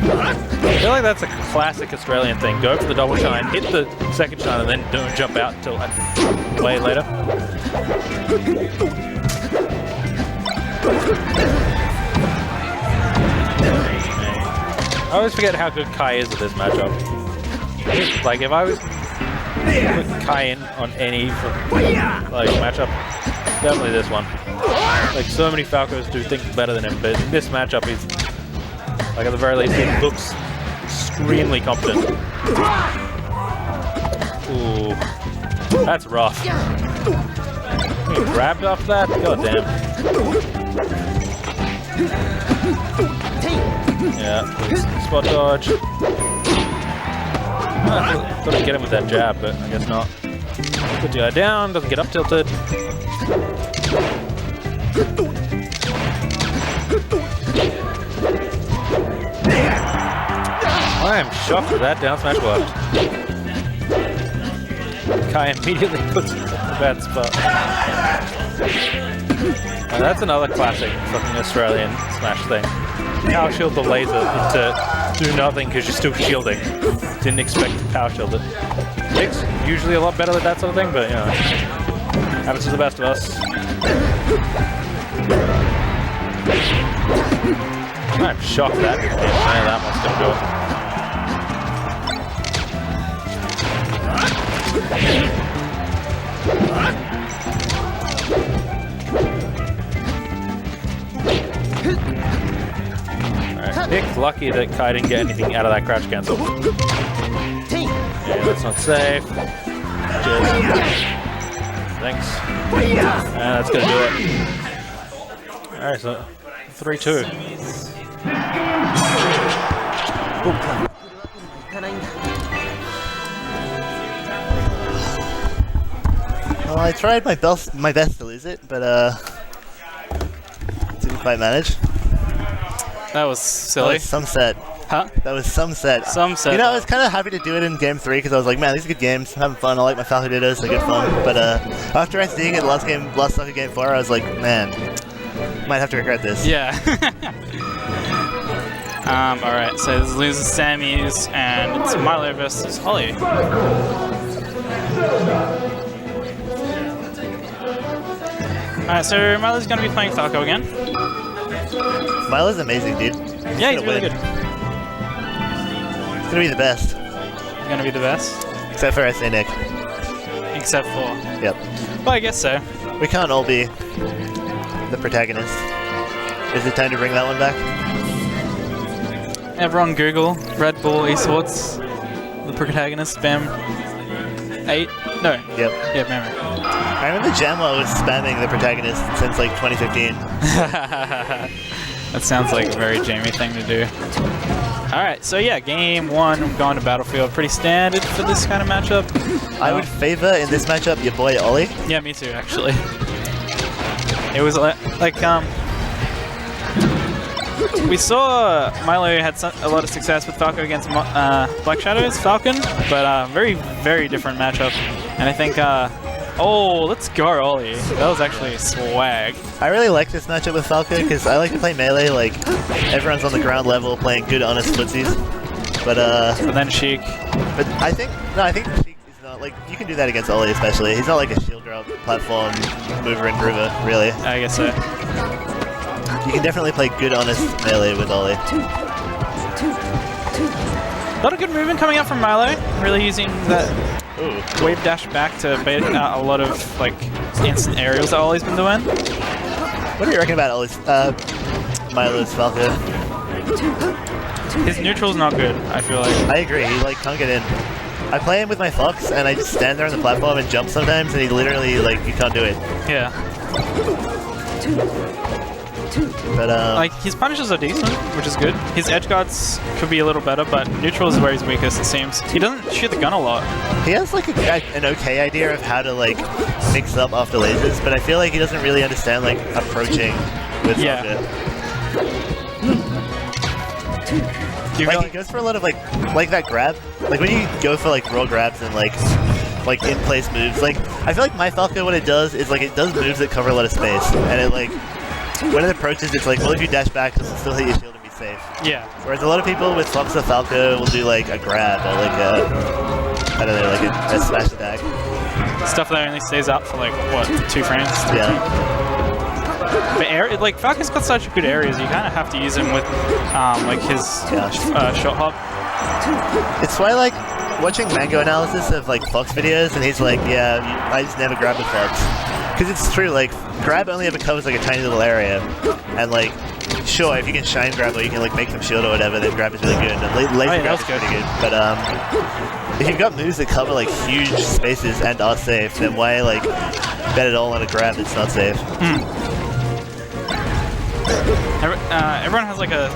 I feel like that's a classic Australian thing. Go for the double shine, hit the second shine, and then don't jump out until way later. I always forget how good Kai is at this matchup. Like, if I was putting Kai in on any like matchup, definitely this one. Like, so many Falcos do things better than him, but in this matchup, he's, like, at the very least, he looks extremely competent. Ooh, that's rough. He grabbed off that? God damn. Yeah, spot dodge. Thought I'd get him with that jab, but I guess not. Put the guy down, doesn't get up tilted. I am shocked at that down smash left. Kai immediately puts it in the bad spot. Now that's another classic fucking Australian smash thing. Power shield the laser to do nothing because you're still shielding. Didn't expect to power shield it. Nick's usually a lot better at that sort of thing, but you know, happens to the best of us. I'm shocked that that one's gonna do it. Alright, Nick's lucky that Kai didn't get anything out of that crouch cancel. Yeah, that's not safe. Just... Thanks. And that's gonna do it. Alright, so 3-2. Well, I tried my best to lose it, but didn't quite manage. That was silly. That was some set. Huh? That was some set. Some set. You know, I was kind of happy to do it in game 3 because I was like, man, these are good games. I'm having fun. I like my Falco Dittos. They're good fun. But after I seeing it last sucker game 4, I was like, man, might have to regret this. Yeah. Alright, so this loses Sammy's, and it's Milo versus Ollie. Alright, so Milo's going to be playing Falco again. Milo's amazing, dude. Yeah, he's really good. He's gonna be the best. He's going to be the best. Except for SA Nick. Except for... Yep. Well, I guess so. We can't all be the protagonist. Is it time to bring that one back? Everyone Google Red Bull Esports, the protagonist, spam 8? No. Yep. Yeah, memory. I remember Jamwa was spamming the protagonist since like 2015. That sounds like a very Jamie thing to do. Alright, so yeah, game 1, we're going to Battlefield. Pretty standard for this kind of matchup. I would favor in this matchup your boy Ollie. Yeah, me too, actually. It was like we saw Milo had a lot of success with Falco against Black Shadow's Falcon, but very, very different matchup. And I think, oh, let's go, Ollie. That was actually swag. I really like this matchup with Falco because I like to play melee, like everyone's on the ground level playing good, honest footsies. But then Sheik. But I think Sheik is not like, you can do that against Ollie especially. He's not like a shield drop platform mover and groover, really. I guess so. You can definitely play good, honest melee with Ollie. A lot of good movement coming out from Milo. Really using that wave dash back to bait out a lot of like instant aerials that Ollie's been doing. What do you reckon about Ollie's, Milo's Falco? His neutral's not good, I feel like. I agree, he like can't get in. I play him with my Fox and I just stand there on the platform and jump sometimes and he literally like, you can't do it. Yeah. But like his punishes are decent, which is good. His edge guards could be a little better, but neutral is where he's weakest, it seems. He doesn't shoot the gun a lot. he has like an okay idea of how to like mix up after lasers, but I feel like he doesn't really understand like approaching with Falco. You Like feel he goes for a lot of like that grab. Like when you go for like raw grabs and like in place moves. Like I feel like my Falco, what it does is like it does moves that cover a lot of space, and it like when it approaches, it's like, well, if you dash back, it'll still hit your shield and be safe. Yeah. Whereas a lot of people with Fox or Falco will do like a grab or like a I don't know, like a smash attack. Stuff that only stays up for like what 2 frames. Yeah. But like Falcon's got such good areas, you kind of have to use him with like his short hop. It's why like watching Mango analysis of like Fox videos, and he's like, yeah, I just never grab the Fox. Because it's true, like, grab only ever covers like a tiny little area, and like, sure, if you can shine grab or you can like make them shield or whatever, then grab is really good, and laser grab is pretty good. But if you've got moves that cover like huge spaces and are safe, then why like bet it all on a grab that's not safe? Everyone has like a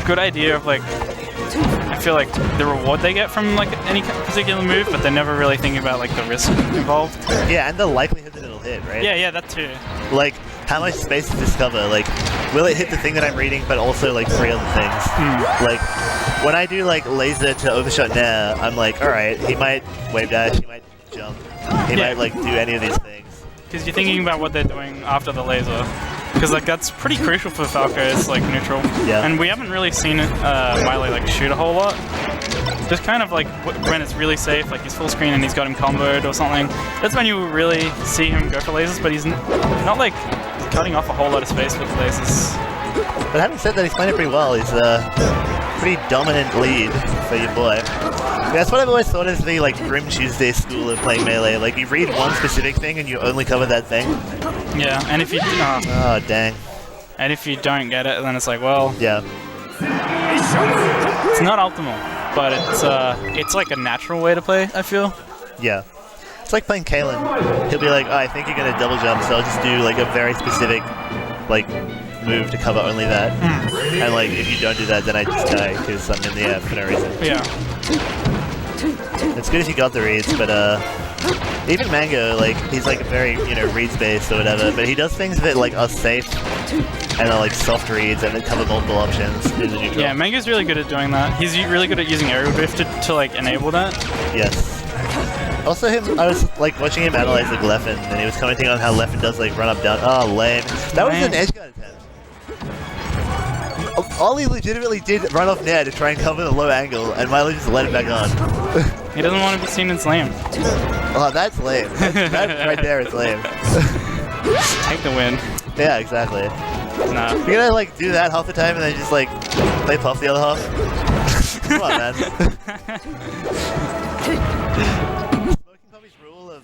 good idea of like, I feel like the reward they get from like any particular move, but they're never really thinking about like the risk involved. Yeah, and the likelihood that it'll hit, right? Yeah, that too. Like, how much space does this cover? Like, will it hit the thing that I'm reading, but also like 3 other things? Like, when I do like laser to overshot Nair, I'm like, alright, he might wave dash, he might jump, he might like do any of these things. Because you're thinking about what they're doing after the laser. Because like that's pretty crucial for Falco, it's like neutral. Yeah. And we haven't really seen Miley like shoot a whole lot. Just kind of like when it's really safe, like he's full screen and he's got him comboed or something. That's when you really see him go for lasers, but he's not like cutting off a whole lot of space with lasers. But having said that, he's playing it pretty well. He's a pretty dominant lead for your boy. Yeah, that's what I've always thought is the like Grim Tuesday school of playing melee. Like you read one specific thing and you only cover that thing. Yeah, and if you oh dang. And if you don't get it, then it's like, well, yeah, it's not optimal, but it's like a natural way to play, I feel. Yeah. It's like playing Kalen. He'll be like, oh, I think you're gonna double jump, so I'll just do like a very specific like move to cover only that. And like if you don't do that, then I just die because I'm in the air for no reason. Yeah. It's good if you got the reads, but even Mango, like he's like very reads based or whatever, but he does things that like are safe and are like soft reads and that cover multiple options. Yeah, Mango's really good at doing that. He's really good at using aerial drift to like enable that. Yes. Also I was like watching him analyze like Leffen, and he was commenting on how Leffen does like run up down. Oh, lame. That was an edge guard attempt. Ollie legitimately did run off Nair to try and cover the low angle, and Milo just let it back on. He doesn't want to be seen as lame. Oh, that's lame. That right there is lame. Take the win. Yeah, exactly. Nah. You're gonna like do that half the time and then just like play Puff the other half? Come on, man. Smoking Puppy's rule of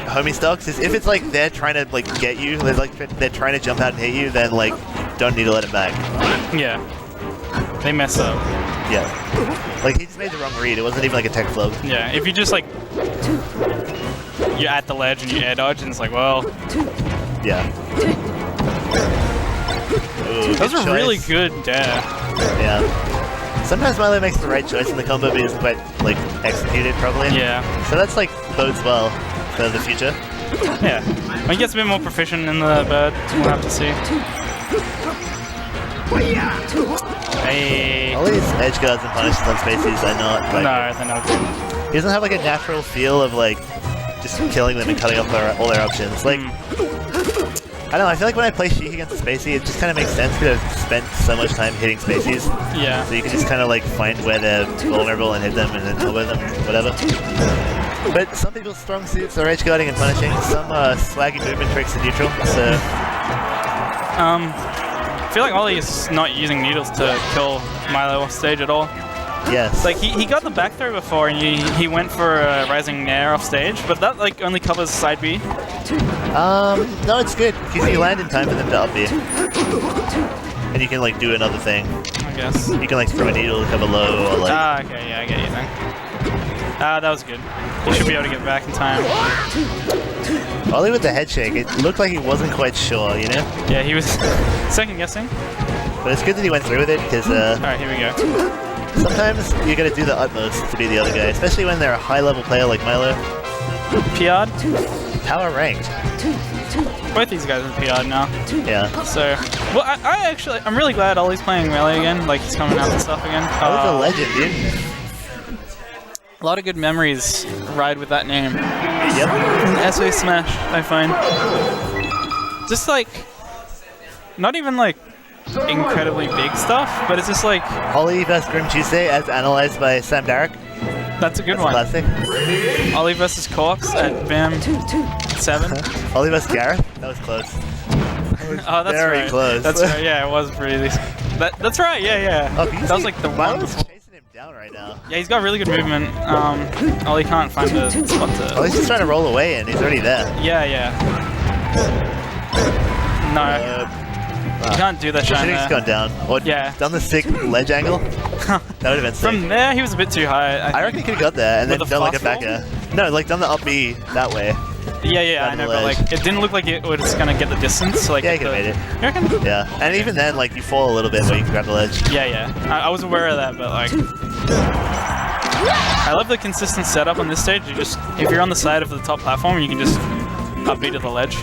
homie stocks is if it's like they're trying to like get you, they're trying to jump out and hit you, then like don't need to let it back. Yeah. They mess up. Yeah. Like he just made the wrong read. It wasn't even like a tech flub. Yeah, if you just like you're at the ledge and you air dodge and it's like, well, yeah. Ooh, those are really good dare. Yeah. Sometimes Milo makes the right choice in the combo, but he doesn't quite like execute it properly. Yeah. So that's like bodes well for the future. Yeah. When he gets a bit more proficient in the bird, we'll have to see. Hey. All these edge guards and punishes on spaces are not like... No, they're not good. He doesn't have like a natural feel of like just killing them and cutting off all their options. Like, I don't know, I feel like when I play Sheik against a Spacey, it just kind of makes sense because I've spent so much time hitting Spaceys. Yeah. So you can just kind of like find where they're vulnerable and hit them and then elbow them, whatever. But some people's strong suits are edge guarding and punishing, some are swaggy movement tricks in neutral, so... I feel like Ollie is not using needles to kill Milo off stage at all. Yes. Like he got the back throw before and he went for a rising nair off stage, but that like only covers side B. No, it's good because you land in time for them to up B, and you can like do another thing. I guess. You can like throw a needle to cover low or like. Ah, okay, yeah, I get you then. Ah, that was good. You should be able to get back in time. Ollie with the head shake, it looked like he wasn't quite sure, you know? Yeah, he was second guessing. But it's good that he went through with it because. Alright, here we go. Sometimes you gotta do the utmost to be the other guy, especially when they're a high-level player like Milo. PR'd? Power ranked. both these guys are PR'd now. Yeah. So, well, I'm really glad Ollie's playing melee again. Like he's coming out and stuff again. That was a legend, dude. A lot of good memories ride with that name. Yep. SA Smash, I find. Just like, not even like incredibly big stuff, but it's just like Ollie vs Grim Tuesday as analyzed by Sam Darrick. that's a good one. Classic. Ollie versus Corpse at BAM 7. Ollie vs Gareth. That was close. Oh, that's Very right. close. That's right. Yeah, it was pretty. That's right. Yeah. Oh, That was like the one Milo's before. chasing him down right now. Yeah, he's got really good movement. Ollie can't find a spot to. Oh, he's just trying to roll away and he's already there. Yeah. No, you can't do that Should shine have there. gone down. Or Yeah. done the sick ledge angle. That would have been sick. From there, he was a bit too high. I reckon he could have got there and then With a done like a fast back air. No, like done the up B that way. Yeah, I down know, the but ledge. like it didn't look like it was gonna get the distance. Like Yeah, he at could have made it. You reckon? Yeah, and even then, like you fall a little bit when you can grab the ledge. Yeah. I was aware of that, but like, I love the consistent setup on this stage. You just, if you're on the side of the top platform, you can just up B to the ledge.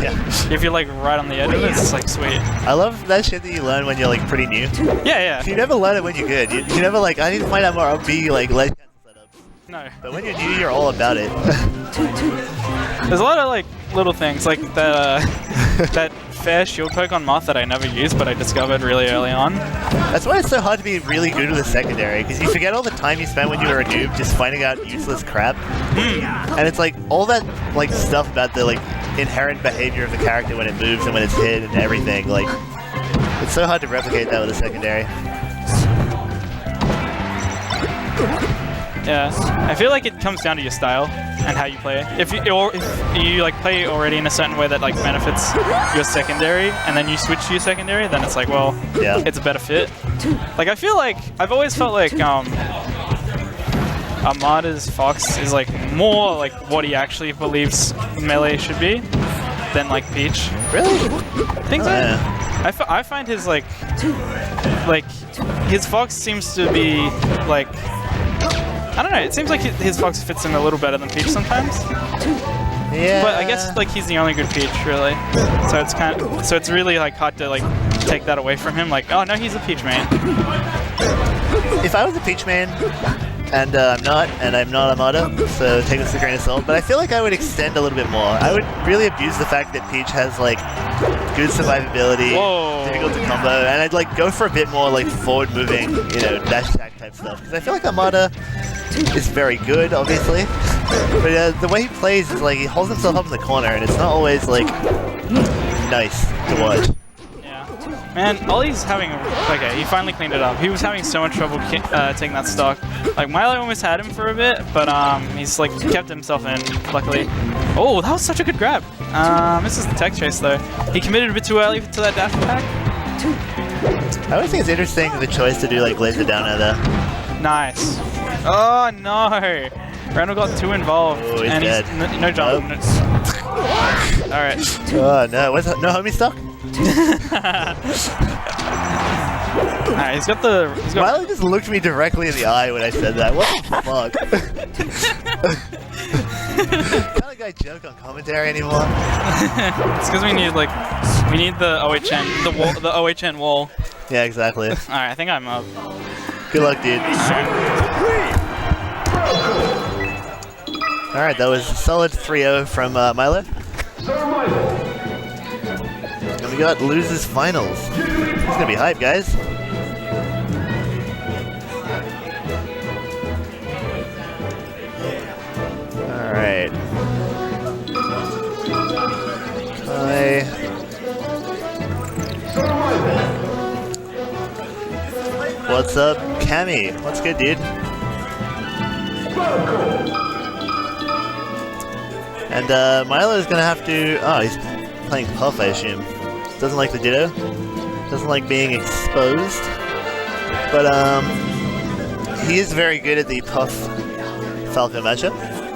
Yeah. If you're like right on the edge of it, it's like sweet. I love that shit that you learn when you're like pretty new. Yeah. You never learn it when you're good. You never like, I need to find out more up B like ledge setups. No. But when you're new, you're all about it. There's a lot of like little things like that that fair shield poke on Moth that I never used, but I discovered really early on. That's why it's so hard to be really good with a secondary, because you forget all the time you spent when you were a noob just finding out useless crap. And it's like all that like stuff about the like inherent behavior of the character when it moves and when it's hit and everything. Like it's so hard to replicate that with a secondary. Yeah, I feel like it comes down to your style and how you play. If you like play already in a certain way that like benefits your secondary, and then you switch to your secondary, then it's like, well, Yeah. it's a better fit. Like I feel like I've always felt like Armada's Fox is like more like what he actually believes melee should be than like Peach. Really? I think so. Yeah. I find his like his Fox seems to be like. I don't know, it seems like his Fox fits in a little better than Peach sometimes. Yeah. But I guess like he's the only good Peach really. So it's really like hard to like take that away from him. Like, oh no, he's a Peach main. If I was a Peach main, and I'm not Armada, so take this with a grain of salt, but I feel like I would extend a little bit more. I would really abuse the fact that Peach has like good survivability, Whoa. difficult to combo, and I'd like go for a bit more like forward moving, dash attack type stuff, because I feel like Armada is very good, obviously, but the way he plays is like he holds himself up in the corner, and it's not always like nice to watch. Man, Ollie's having okay, he finally cleaned it up. He was having so much trouble taking that stock. Like Milo almost had him for a bit, but he's like kept himself in, luckily. Oh, that was such a good grab. This is the tech chase though. He committed a bit too early to that dash attack. I always think it's interesting the choice to do like laser down air there. Nice. Oh no! Randall got too involved, Oh, he's and dead. he's no jump. Nope. All right. Oh no, what's that? No homie stock? Alright, he's got. Riley just looked me directly in the eye when I said that. What the fuck? Can't a guy joke on commentary anymore? It's because we need the OHN, the OHN wall. Yeah, exactly. Alright, I think I'm up. Good luck, dude. Alright, that was a solid 3-0 from Milo. And we got losers finals. It's gonna be hype, guys. Alright. Hi. What's up, Cammy? What's good, dude? And Milo's gonna have to. Oh, he's playing Puff, I assume. Doesn't like the Ditto. Doesn't like being exposed. But he is very good at the Puff Falcon matchup.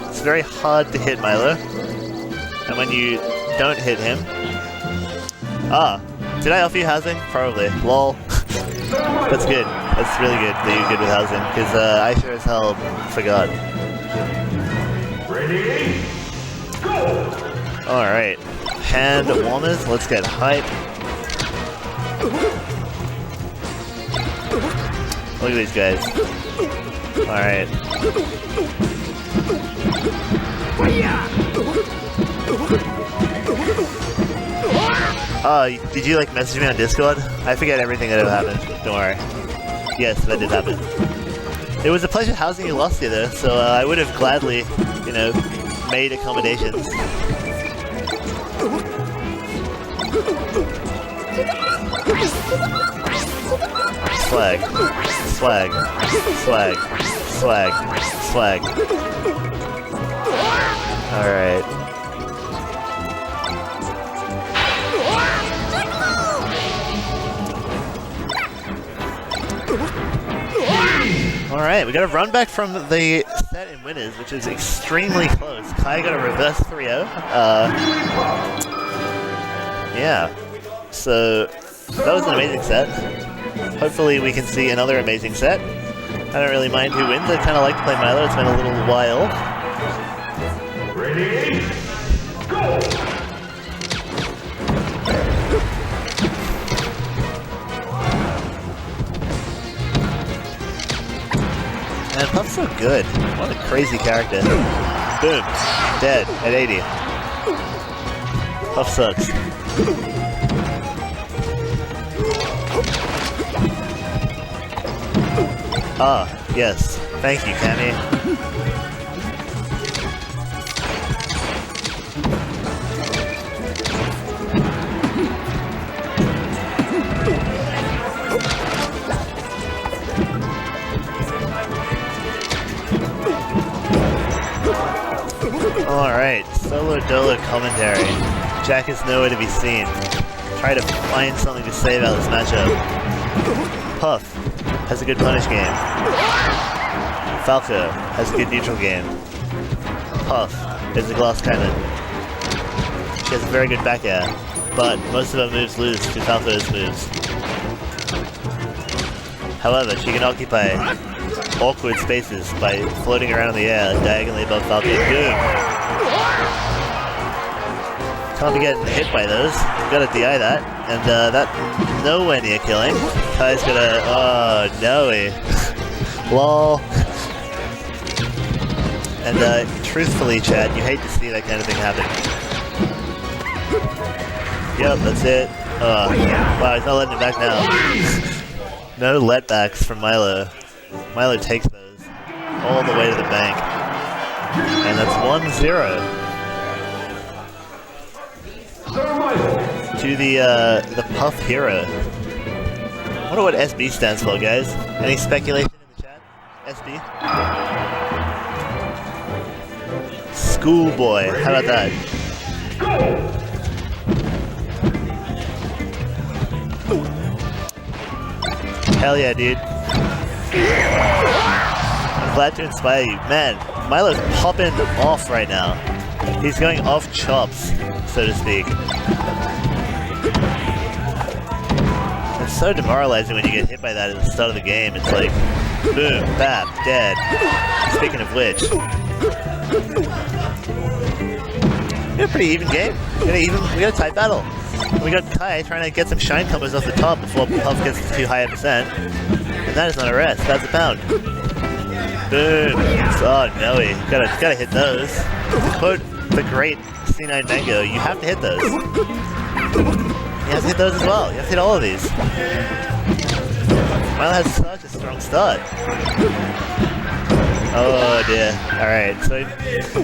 It's very hard to hit Milo. And when you don't hit him. Ah, did I offer you housing? Probably. Lol. That's good. That's really good that you're good with housing, because I sure as hell forgot. Ready? Go! Alright. hand warmers. Let's get hype. Look at these guys. Alright. Oh, did you like message me on Discord? I forget everything that ever happened. Don't worry. Yes, that did happen. It was a pleasure housing you last year though, so I would have gladly, you know, made accommodations. Swag. Swag. Swag. Swag. Swag. Alright. Alright, we got a run back from the set in winners, which is extremely close. Kai got a reverse 3-0. Yeah. So, that was an amazing set. Hopefully we can see another amazing set. I don't really mind who wins. I kind of like to play Milo. It's been a little while. Ready? Go! Man, Puff's so good. What a crazy character. Boom. Dead at 80. Puff sucks. Ah, yes. Thank you, Cammy. Alright, solo dolo commentary. Jack is nowhere to be seen. Try to find something to say about this matchup. Puff has a good punish game. Falco has a good neutral game. Puff is a glass cannon. She has a very good back air, but most of her moves lose to Falco's moves. However, she can occupy awkward spaces by floating around in the air diagonally above Falco. Boom! Can't be getting hit by those. Gotta DI that. And that nowhere near killing. Kai's gonna... Oh, no way. Lol. And truthfully, Chad, you hate to see that kind of thing happen. Yep, that's it. Wow, he's not letting it back now. No letbacks from Milo. Milo takes those all the way to the bank. And that's 1-0. To the Puff hero. I wonder what SB stands for, guys. Any speculation in the chat? SB? Schoolboy. How about that? Hell yeah, dude. I'm glad to inspire you. Man, Milo's popping off right now. He's going off chops, so to speak. It's so demoralizing when you get hit by that at the start of the game. It's like, boom, bap, dead. Speaking of which, we got a pretty even game. We got a tight battle. We got Kai trying to get some shine combos off the top before Puff gets too high a percent. And that is not a rest, that's a pound. Boom. Oh no, gotta hit those. To quote the great C9 Mango, you have to hit those. You have to hit those as well. You have to hit all of these. Milo has such a strong start. Oh dear. Alright, so he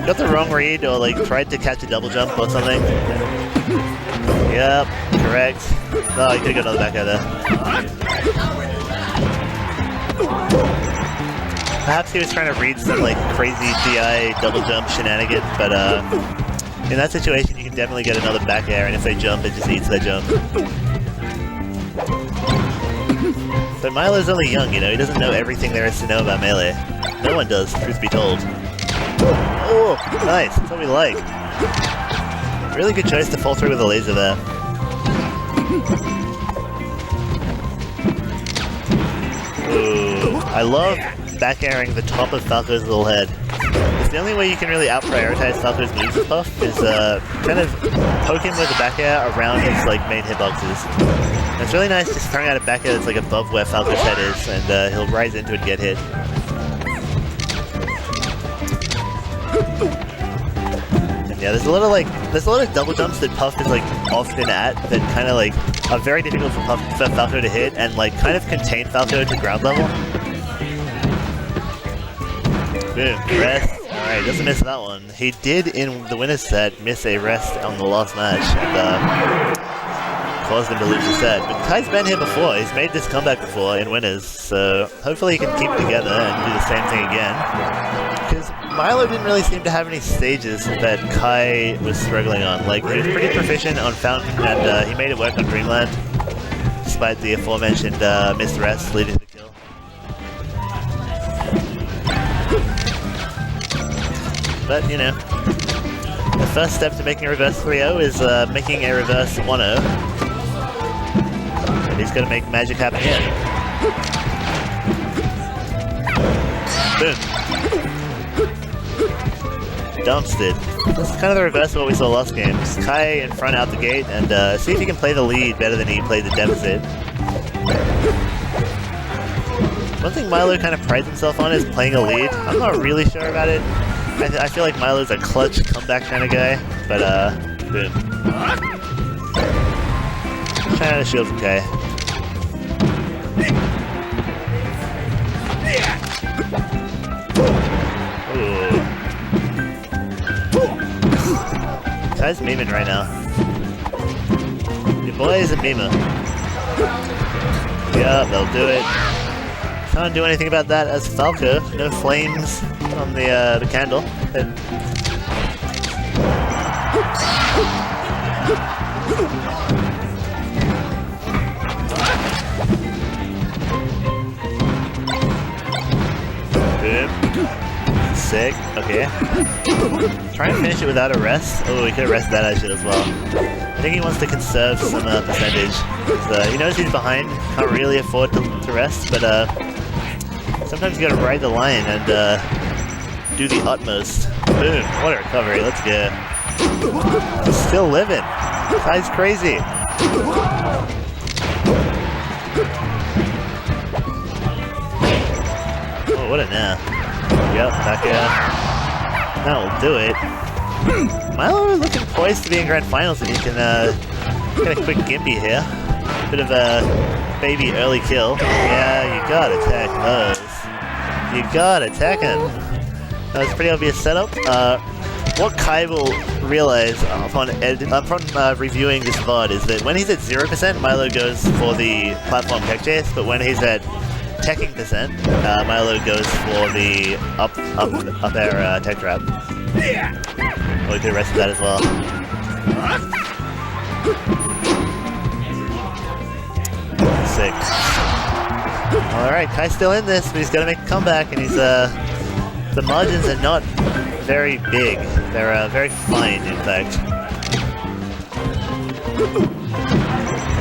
got the wrong read or like tried to catch a double jump or something. Yep, correct. Oh, he could have got another back out there. Perhaps he was trying to read some like crazy DI double jump shenanigans, but in that situation you can definitely get another back air, and if they jump, it just eats their jump. But Milo's only young, you know, he doesn't know everything there is to know about Melee. No one does, truth be told. Oh, nice, that's what we like. Really good choice to fall through with a laser there. Ooh, I love back airing the top of Falco's little head. The only way you can really out-prioritize Falco's moves with Puff is kind of poke him with a back air around his like main hitboxes. And it's really nice just throwing out a back air that's like above where Falco's head is, and he'll rise into it and get hit. And yeah, there's a lot of double jumps that Puff is like often at that kind of like are very difficult for Falco to hit and like kind of contain Falco to ground level. Boom, rest. Alright, doesn't miss that one. He did in the winner's set miss a rest on the last match and caused him to lose the set. But Kai's been here before, he's made this comeback before in winners, so hopefully he can keep it together and do the same thing again. Because Milo didn't really seem to have any stages that Kai was struggling on. Like, he was pretty proficient on Fountain and he made it work on Dreamland, despite the aforementioned missed rest leading to the kill. But, you know, the first step to making a reverse 3-0 is making a reverse 1-0. And he's going to make magic happen here. Boom. Dumped it. This is kind of the reverse of what we saw last game. Just Kai in front out the gate and see if he can play the lead better than he played the deficit. One thing Milo kind of prides himself on is playing a lead. I'm not really sure about it. I feel like Milo's a clutch comeback kind of guy, but boom. Trying out a shield from Kai. Ooh. Kai's memeing right now. Your boy is a memer. Yeah, they'll do it. Can't do anything about that as Falco. No flames on the candle. Boom. Sick. Okay. Try and finish it without a rest. Oh, we could have rested that actually as well. I think he wants to conserve some percentage. He knows he's behind. Can't really afford to rest, but sometimes you gotta ride the line and do the utmost. Boom, what a recovery, let's go. He's still living. Kai's crazy. Oh, what a nah. Yep, back air. That will do it. Milo looking poised to be in grand finals if he can get a quick gimpy here. Bit of a baby early kill. Yeah, you gotta attack those. You gotta attack him. That was a pretty obvious setup. What Kai will realize upon reviewing this VOD is that when he's at 0%, Milo goes for the platform tech chase, but when he's at teching percent, Milo goes for the up air tech trap. Well, we could have rested that as well. Sick. Alright, Kai's still in this, but he's got to make a comeback, and he's, the margins are not very big. They're, very fine, in fact.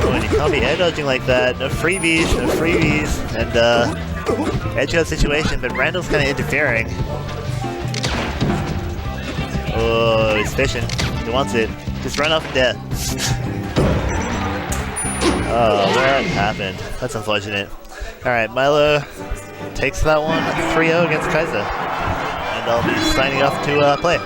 Oh, and you can't be air dodging like that. No freebies, and, edge guard situation, but Randall's kind of interfering. Oh, he's fishing. He wants it. Just run off and death. Oh, what happened? That's unfortunate. Alright, Milo takes that one 3-0 against Kaiser. And I'll be signing off to play.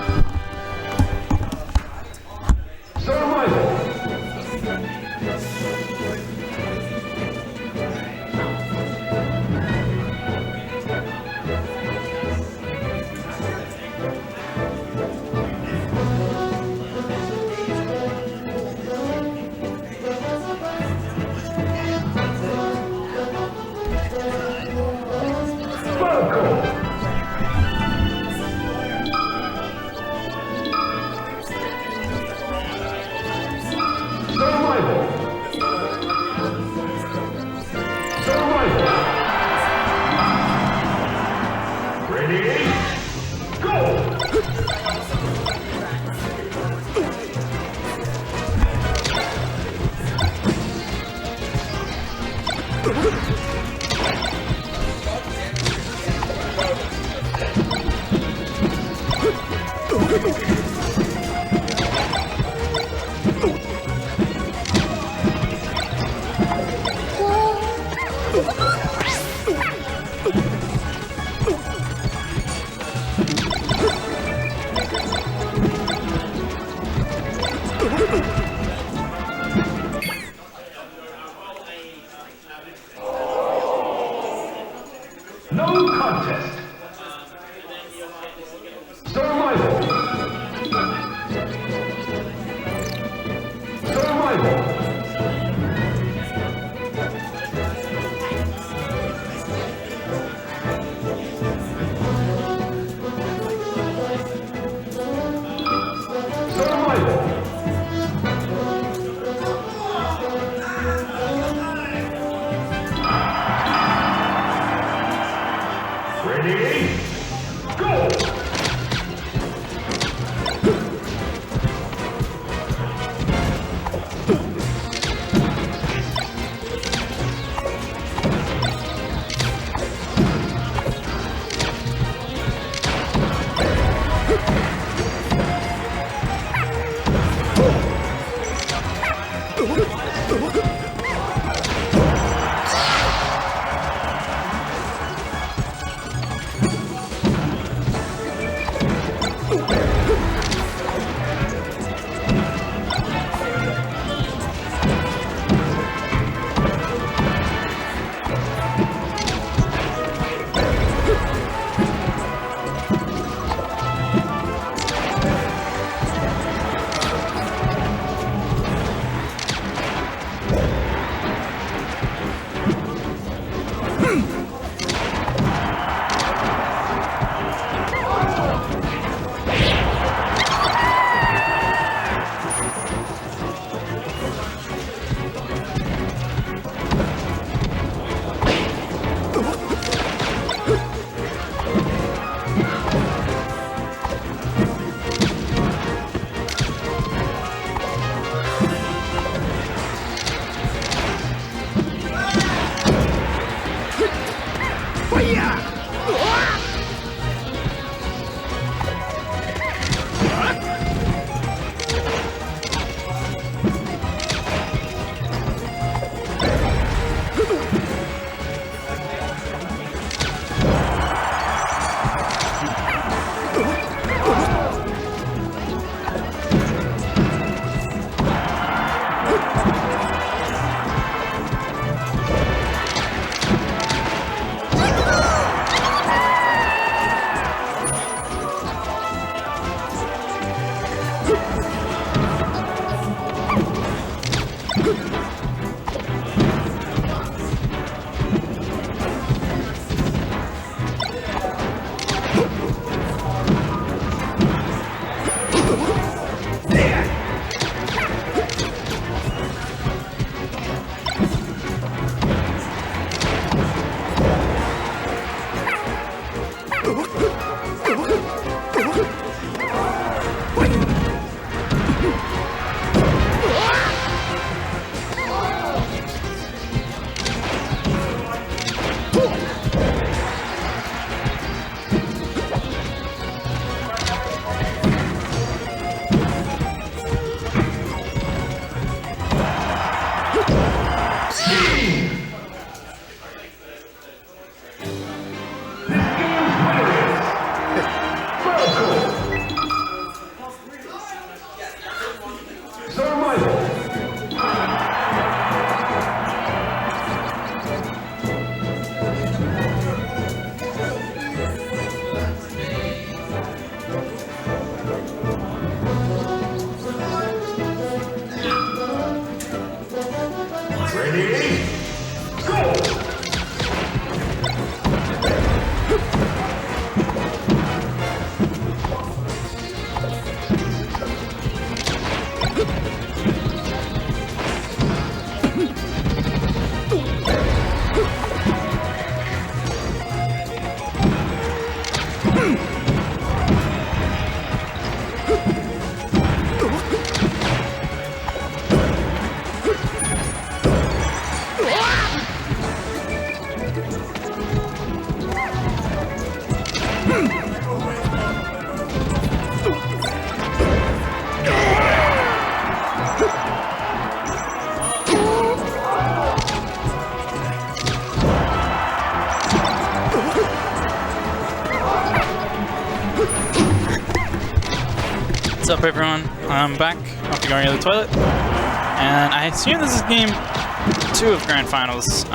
No contest. Survival. Survival. Survival. Ready? Go! What's up, everyone? I'm back after going to the toilet, and I assume this is game 2 of Grand Finals.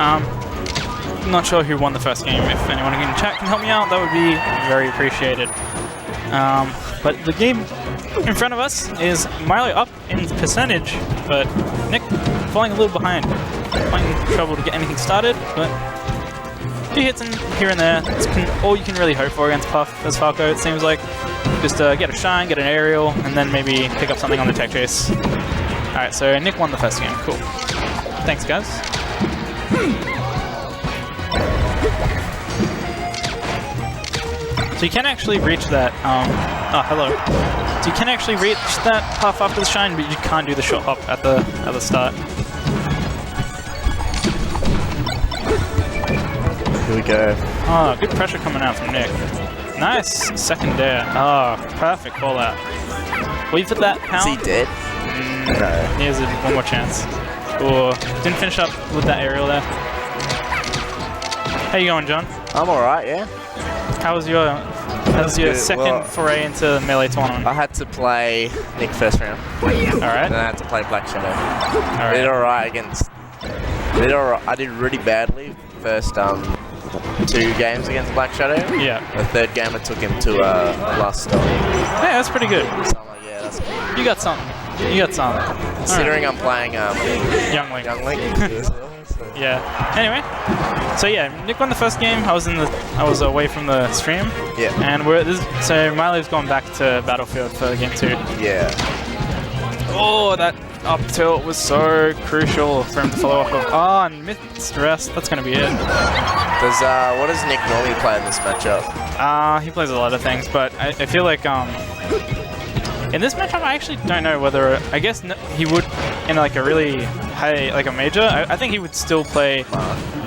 not sure who won the first game. If anyone in chat can help me out, that would be very appreciated. But the game in front of us is Milo up in percentage, but Nick falling a little behind. Finding trouble to get anything started, but a few hits in here and there. It's all you can really hope for against Puff as Falco, it seems like. Just get a shine, get an aerial, and then maybe pick up something on the tech chase. Alright, so Nick won the first game. Cool. Thanks, guys. So you can actually reach that, oh, hello. So you can actually reach that Puff after the shine, but you can't do the short hop at the start. Here we go. Oh, good pressure coming out from Nick. Nice second dare. Oh, perfect call out. Wait for that pound. Is he dead? No. Here's one more chance. Oh, didn't finish up with that aerial there. How you going, John? I'm alright, yeah. How was your second foray into the Melee tournament? I had to play Nick first round. Alright. And then I had to play Black Shadow. Alright. Did alright against... I did really badly first 2 games against Black Shadow. Yeah. The third game I took him to a last stop. Hey, that's pretty good. So I'm like, yeah, that's good. You got something. You got something. Considering I'm playing Young Link. Young Link. Yeah. Anyway, so yeah, Nick won the first game. I was away from the stream. Yeah. And so Milo's gone back to Battlefield for game 2. Yeah. Oh, that up tilt was so crucial for him to follow up of. Oh, and missed rest. That's gonna be it. What does Nick normally play in this matchup? He plays a lot of things, but I feel like in this matchup I actually don't know whether I guess he would in like a really high like a major. I think he would still play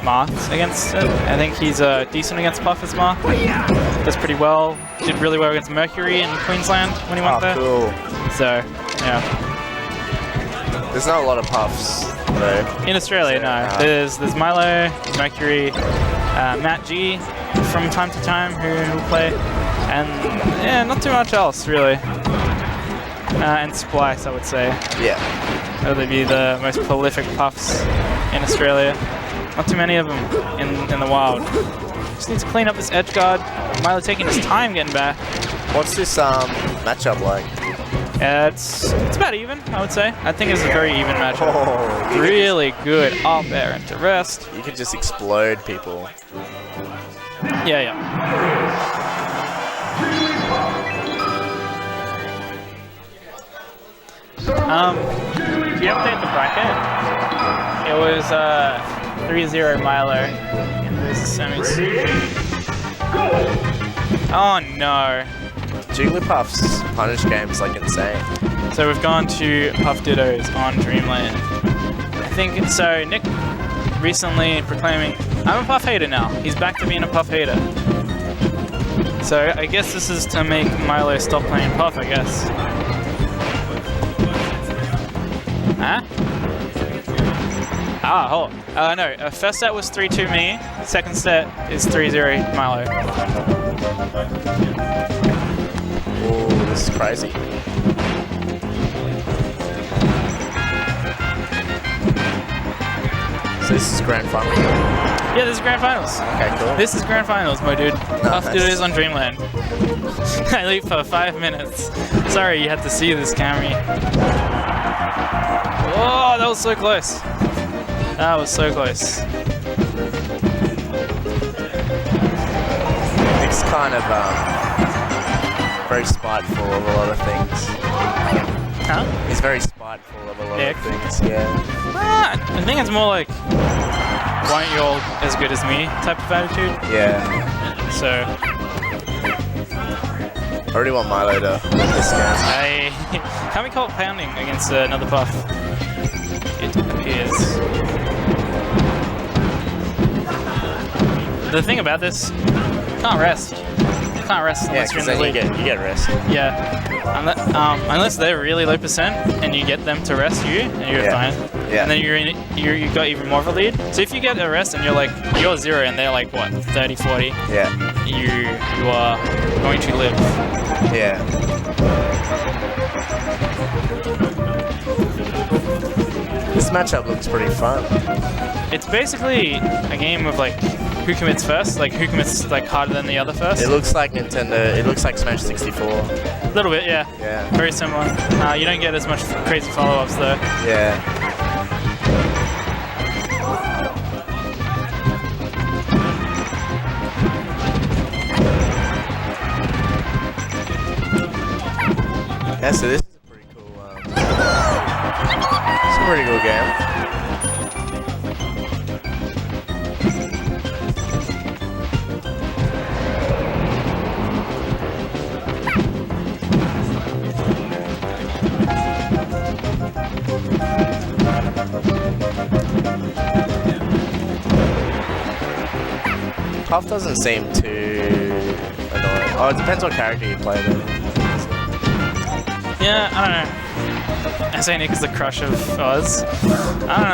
Marth against it. I think he's decent against Puff as Marth. Does pretty well. Did really well against Mercury in Queensland when he went there. Cool. So yeah. There's not a lot of Puffs though. In Australia, no. There's Milo, Mercury, Matt G from time to time who will play, and yeah, not too much else really. And Splice, I would say. Yeah. That would be the most prolific Puffs in Australia. Not too many of them in the wild. Just needs to clean up this edge guard. Milo taking his time getting back. What's this matchup like? It's about even, I would say. I think it's a very even matchup. Oh, Really good up air into rest. You can just explode people. Yeah. To update the bracket, it was 3-0 Milo in the semis. Oh no. Jigglypuff's punish game is like insane. So we've gone to Puff Dittos on Dreamland. I think so. Nick recently proclaiming, I'm a Puff hater now. He's back to being a Puff hater. So I guess this is to make Milo stop playing Puff, I guess. Huh? Hold on. No, first set was 3-2 me. Second set is 3-0 Milo. Oh, this is crazy. So this is grand final? Yeah, this is grand finals. Okay, cool. This is grand finals, my dude. Puff Dittos on Dreamland. I leave for 5 minutes. Sorry you had to see this, Cammy. Oh, that was so close. That was so close. Nick's kind of very spiteful of a lot of things. Huh? He's very spiteful of a lot Nick? of things, yeah. I think it's more like, why aren't you all as good as me type of attitude. Yeah. So, I already want Milo to win this game. can we call it pounding against another Puff? It appears. The thing about this, can't rest. Can't rest Yeah, unless you're because in the then lead. you get rest. Yeah. Unless they're really low percent and you get them to rest you, and you're fine. Yeah. And then you've got even more of a lead. So if you get a rest and you're 0 and they're like what, 30, 40, Yeah. you are going to live. Yeah. This matchup looks pretty fun. It's basically a game of like who commits first, like who commits like harder than the other first. It looks like Nintendo. It looks like Smash 64. A little bit, yeah. Yeah. Very similar. You don't get as much crazy follow-ups though. Yeah. Yeah, so this is a pretty cool. It's a pretty cool game. Puff doesn't seem too annoying. Oh, it depends what character you play though. Yeah, I don't know. I say Nick is the crush of Oz. I don't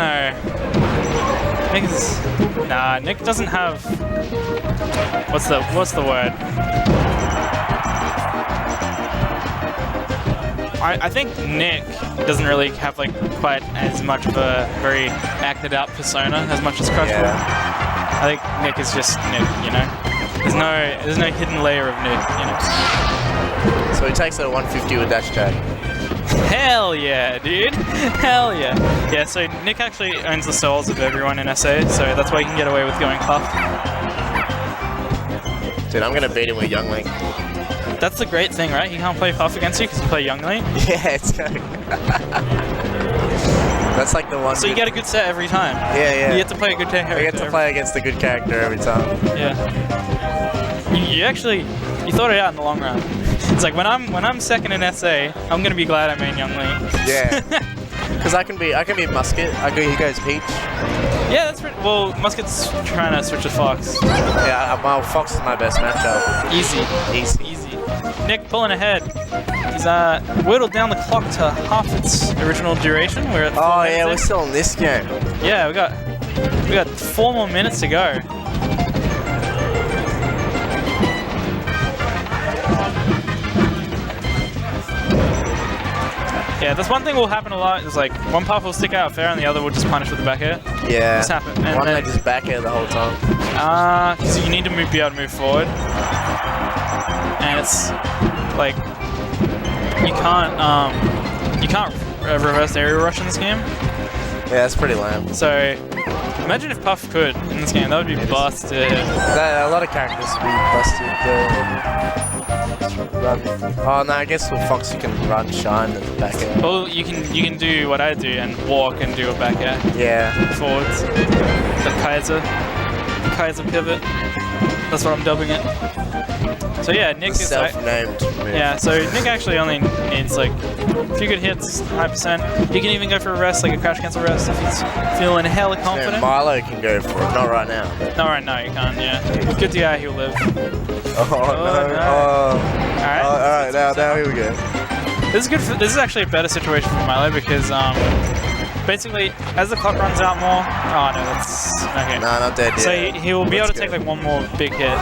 know. Nick is... Nah, Nick doesn't have... What's the word? I think Nick doesn't really have like quite as much of a very acted out persona as much as Crush would. I think Nick is just Nick, you know? There's no hidden layer of Nick, you know? So he takes a 150 with dash attack. Hell yeah, dude. Hell yeah. Yeah, so Nick actually owns the souls of everyone in SA, so that's why he can get away with going Puff. Dude, I'm gonna beat him with Young Link. That's the great thing, right? He can't play Puff against you because you play Young Link. Yeah, it's that's like the one. So you get a good set every time. Yeah, yeah. You get to play a good character. You get to play against a good character every time. Yeah. You actually thought it out in the long run. It's like when I'm second in SA, I'm gonna be glad I made Young Link. Yeah. Because I can be Musket. He goes Peach. Yeah, that's pretty. Well, Musket's trying to switch to Fox. Yeah, well, Fox is my best matchup. Easy. Nick pulling ahead. He's whittled down the clock to half its original duration. We're at 4 minutes in. We're still in this game. Yeah, we got 4 more minutes to go. Yeah, that's one thing will happen a lot. Is like one puff will stick out fair and the other will just punish with the back air. Yeah. This happened. And one then, that just back air the whole time. Because you need to be able to move forward, and it's like you can't reverse area rush in this game. Yeah, that's pretty lame. So imagine if Puff could in this game. That would be busted. A lot of characters would be busted. Oh no, I guess with Fox you can run, shine, and back air. Well, you can do what I do and walk and do a back air. Yeah. Forwards. The Kaiser pivot. That's what I'm dubbing it. So yeah, Nick is self-named move. Yeah, so Nick actually only needs like a few good hits, high percent. He can even go for a rest, like a crash cancel rest, if he's feeling hella confident. Yeah, Milo can go for it, not right now. Not right now, you can't. Yeah, good DI, he'll live. Oh no! Alright. Alright, now here we go. This is good. This is actually a better situation for Milo because basically as the clock runs out more. Oh no, that's okay. No, not dead yet. So he will be able to take like one more big hit.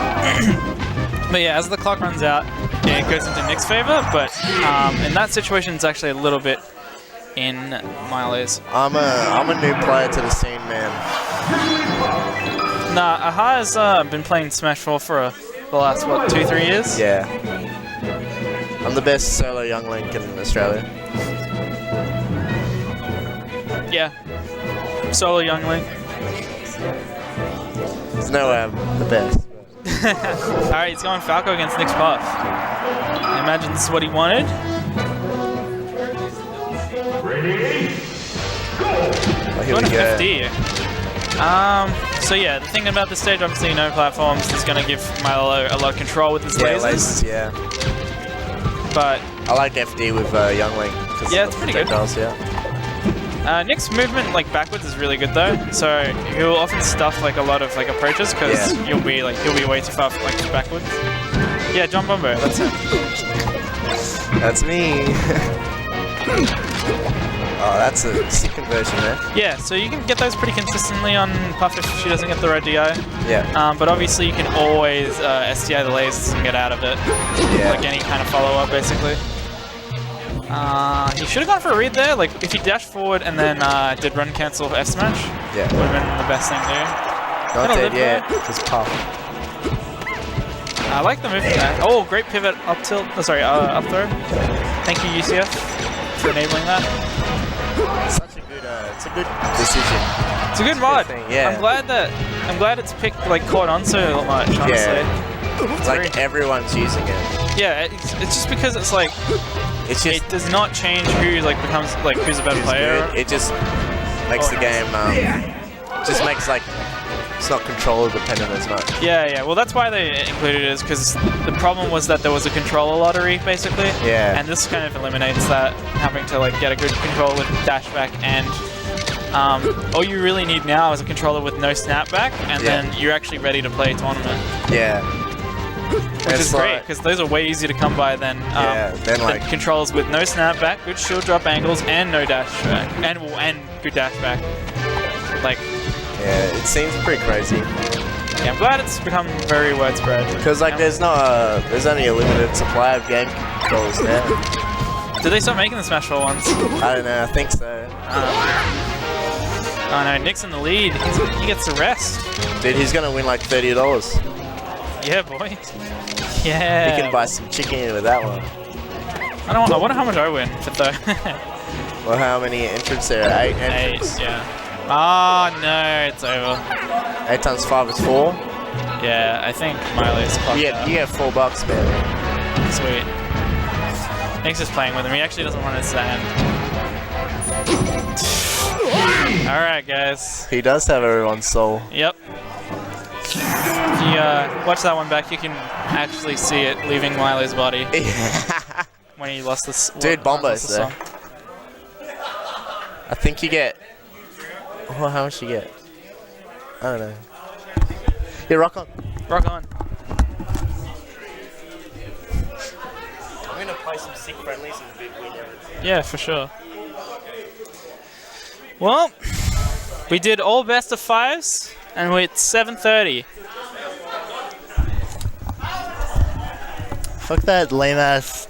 But yeah, as the clock runs out, yeah, it goes into Nick's favor. But in that situation, it's actually a little bit in Milo's. I'm a new player to the scene, man. Nah, Aha has been playing Smash 4 for the last what 2-3 years. Yeah. I'm the best solo Young Link in Australia. Yeah. Solo Young Link. There's no way I'm the best. Alright, he's going Falco against Nick's Puff. I imagine this is what he wanted. Ready? Go! Oh, here Going we to go. 50. So yeah, the thing about this stage, obviously no platforms, is going to give Milo a lot of control with his lasers. Yeah. But I like FD with Young Link. Yeah, it's pretty good. Yeah. Nick's movement like backwards is really good though, so he'll often stuff like a lot of like approaches because he'll be way too far from, like backwards. Yeah, John Bombo, that's him. That's me. Oh, that's a sick conversion there. Yeah, so you can get those pretty consistently on Puff if she doesn't get the right DI. Yeah. But obviously you can always SDI the lasers and get out of it. Yeah. Like any kind of follow-up basically. He should have gone for a read there. Like, if he dashed forward and then did run cancel F smash, Yeah. would have been the best thing to do. Not Gonna dead live yet. there. Just puff. I like the move there. Oh, great pivot up tilt. Oh, sorry, up throw. Thank you, UCF, for enabling that. Such a good, it's a good decision. It's a good mod. thing, yeah. I'm glad it's picked, like, caught on so much, honestly. It's like everyone's using it. Yeah, it's just because it's like, It's just it does not change who, like, becomes, like, who's a better player. good. It just makes the game, just makes like, it's not controller dependent as much. Yeah, well, that's why they included it, is because the problem was that there was a controller lottery, basically. Yeah. And this kind of eliminates that, having to, like, get a good controller with dashback, and all you really need now is a controller with no snapback, and then you're actually ready to play a tournament. Yeah. Which is great, because those are way easier to come by than like controllers with no snapback, good shield drop angles, and no dashback, and good dashback. Like, yeah, it seems pretty crazy. yeah, I'm glad it's become very widespread. Because like, there's only a limited supply of game controllers now. Did they start making the Smash 4 ones? I don't know. I think so. Oh no, Nick's in the lead. He gets the rest. Dude, he's gonna win like $30. Yeah, boy. Yeah. He can buy some chicken with that one. I wonder how much I win for though. Well, how many entrants there are? 8 entrants. 8, yeah. Oh no, it's over. 8 times 5 is 4. Yeah, I think Miley's clocked You out. get $4, man. Sweet. Nick's just playing with him. He actually doesn't want to stand. Alright, guys. He does have everyone's soul. Yep. If you watch that one back, you can actually see it leaving Miley's body when he lost this. Dude, Bombo's lost the there. song. I think you get. Oh, how much you get? I don't know. Yeah, rock on. Rock on. I'm gonna play some sick friendlies in a bit. Yeah, for sure. Well, we did all best of 5s, and we're at 7:30. Fuck that lame ass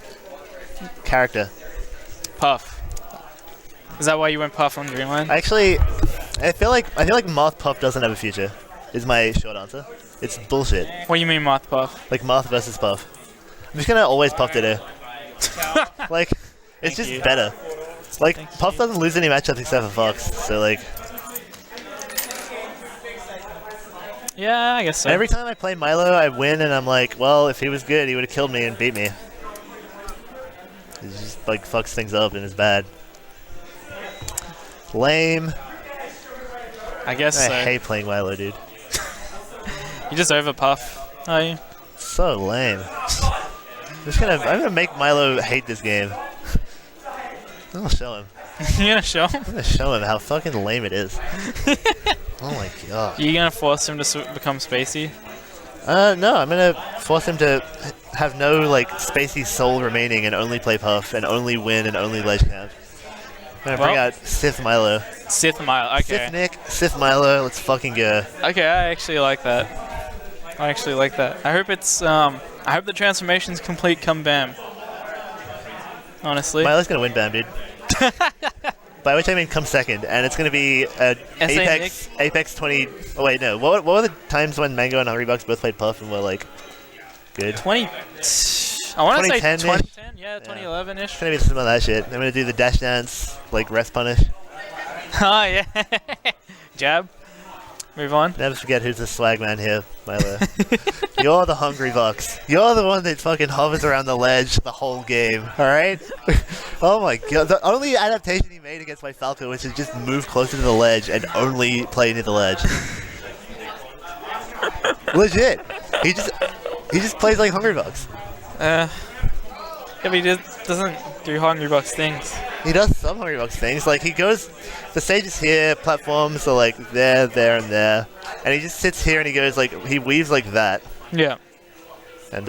character. Puff. Is that why you went Puff on Dreamland? Actually, I feel like Moth Puff doesn't have a future. Is my short answer. It's bullshit. What do you mean Moth Puff? Like Moth versus Puff. I'm just gonna always Puff Ditto. Like, it's Thank just you. better. Like, Thank Puff you. doesn't lose any matchups except for Fox, so like. Yeah, I guess so. Every time I play Milo, I win, and I'm like, well, if he was good, he would have killed me and beat me. He just like fucks things up and is bad. Lame. I guess I so. hate playing Milo, dude. You just over Puff, are you? So lame. I'm gonna make Milo hate this game. I'll show him. You gonna show him? I'm gonna show him how fucking lame it is. Oh my god. You gonna force him to become spacey? No, I'm gonna force him to have no like spacey soul remaining and only play Puff and only win and only ledge camp. I'm gonna bring Well- out Sith Milo. Sith Mile, okay. Sith Nick, Sith Milo, let's fucking go. Okay, I actually like that. I actually like that. I hope it's, I hope the transformation's complete come Bam. Honestly. Milo's gonna win Bam, dude. By which I mean come second, and it's gonna be Apex 20. Oh wait, no. What were the times when Mango and Hungry Bucks both played Puff and were like good? 20. I want to say 2010-ish? 2010, yeah, 2011-ish. It's gonna be some of that shit. I'm gonna do the dash dance, like rest punish. Oh, yeah. Jab. Move on. Never forget who's the swag man here, Milo. You're the Hungry Bucks. You're the one that fucking hovers around the ledge the whole game, alright? Oh my god. The only adaptation he made against my Falco was to just move closer to the ledge and only play near the ledge. Legit. He just plays like Hungry Bucks. Yeah, but he doesn't do Hungry Bucks things. He does some Hungry Bucks things. Like, he goes, the stage is here, platforms are like there, and there. And he just sits here and he goes like, he weaves like that. Yeah. And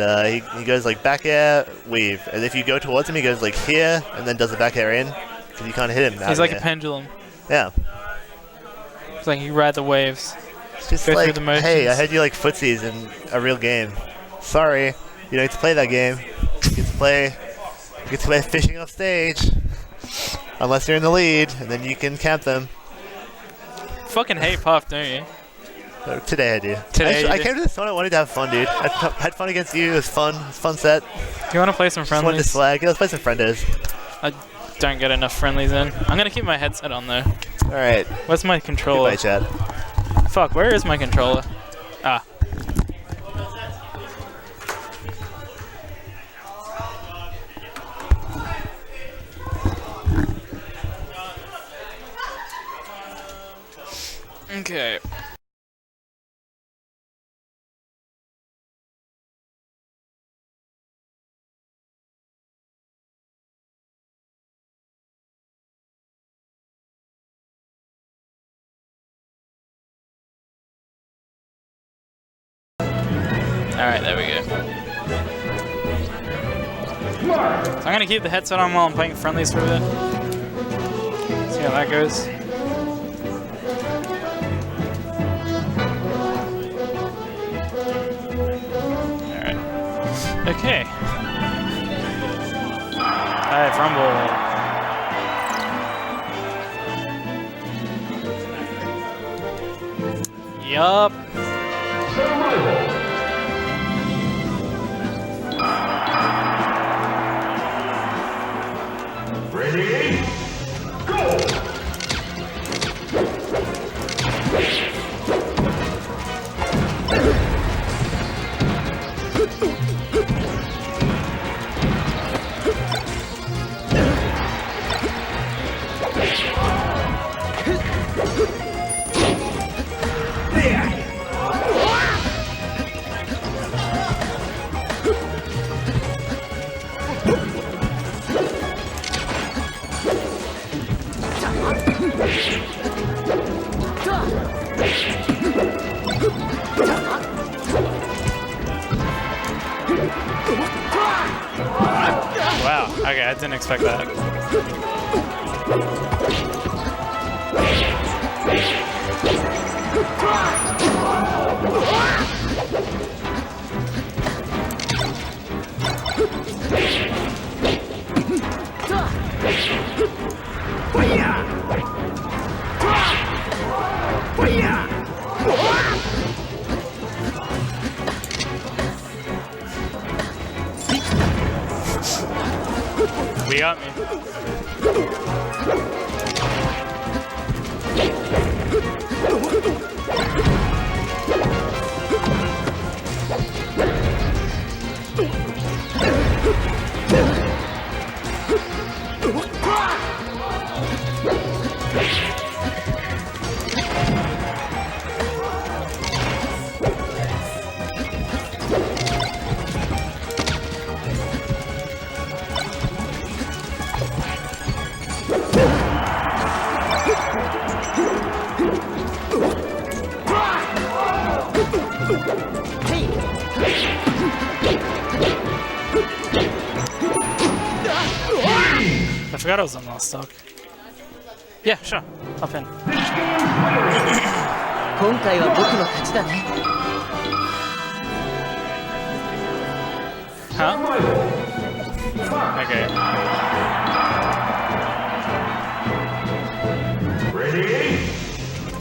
he goes like back air, weave. And if you go towards him, he goes like here and then does the back air in. Because you can't hit him. He's like a pendulum. Yeah. It's like you ride the waves. It's just Go through like, the motions. hey, I heard you like footsies in a real game. Sorry, you don't get to play that game. You get to play You get to play fishing off stage. Unless you're in the lead, and then you can camp them. Fucking hate Puff, don't you? Today I do. Today I you came to this tournament wanting to have fun, dude. I had fun against you. It was fun. It was a fun set. Do you want to play some Just wanted to friendlies? swag. Yeah, let's play some friendos. I don't get enough friendlies in. I'm gonna keep my headset on though. All right. Where's my controller? Goodbye, chat. Fuck, where is my controller? Ah. Okay. Alright, there we go. So I'm gonna keep the headset on while I'm playing friendlies for a bit. See how that goes. Alright. Okay. Alright, Rumble. Yup. Ready? Go! Wow, okay, I didn't expect that. We got me. I forgot I was on last stock. Yeah, sure. Hop in. 今回は僕の勝ちだね。 Huh? Okay. Ready?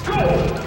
Go!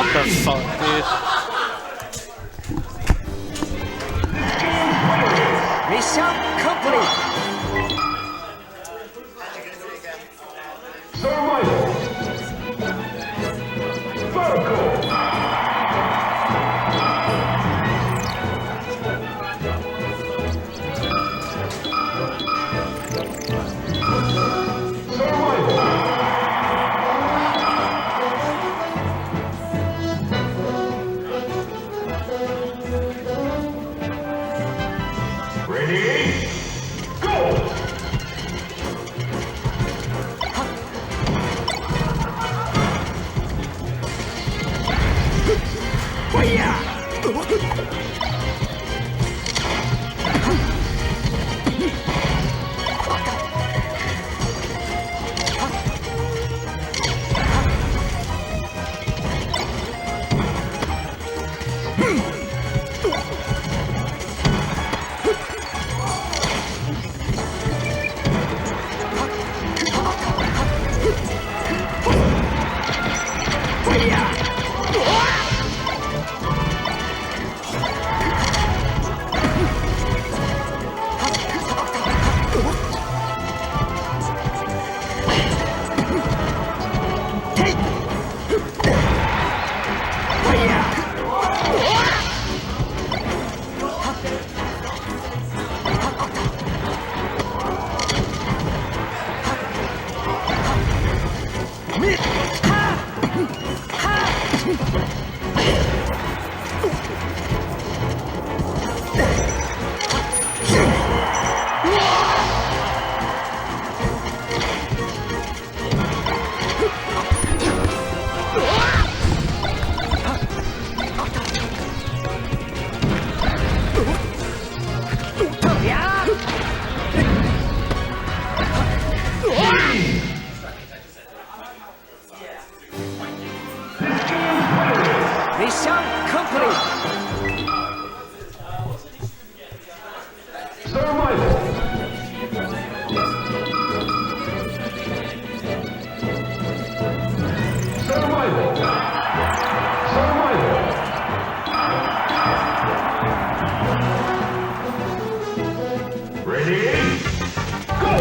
What the fuck, dude? Mission complete. Survival. Vertical. Ready? Go! Mission complete. Survival. Survival. Survival. Ready? Go!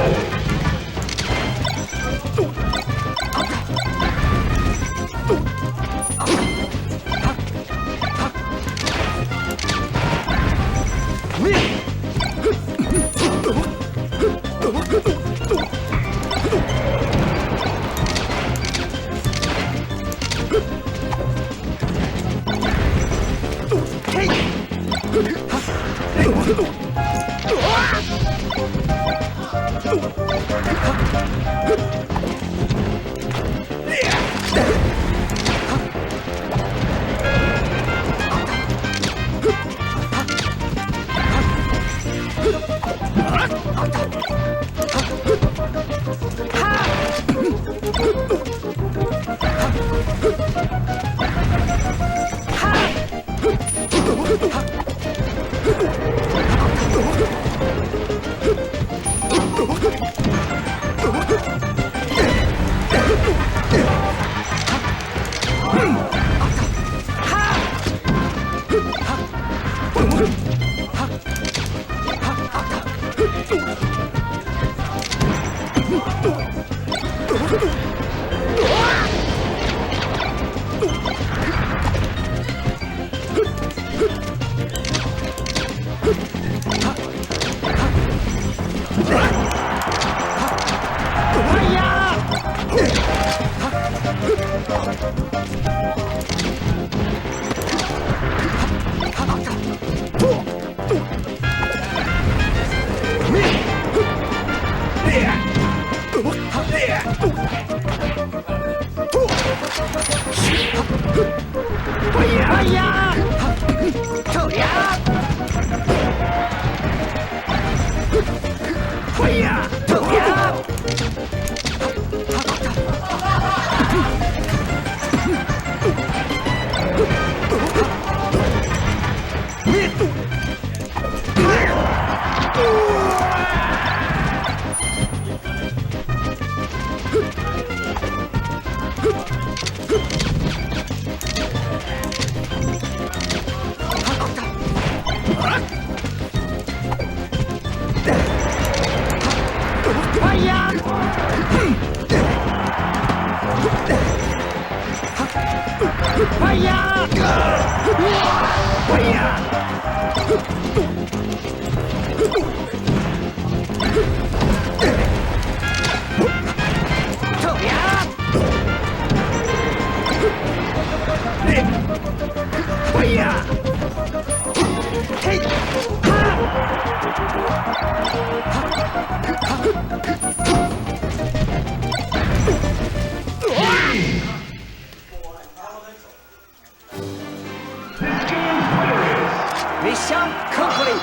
Mission complete.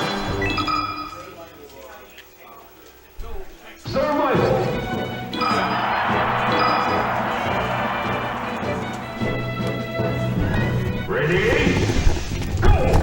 Survival. Ready? Go!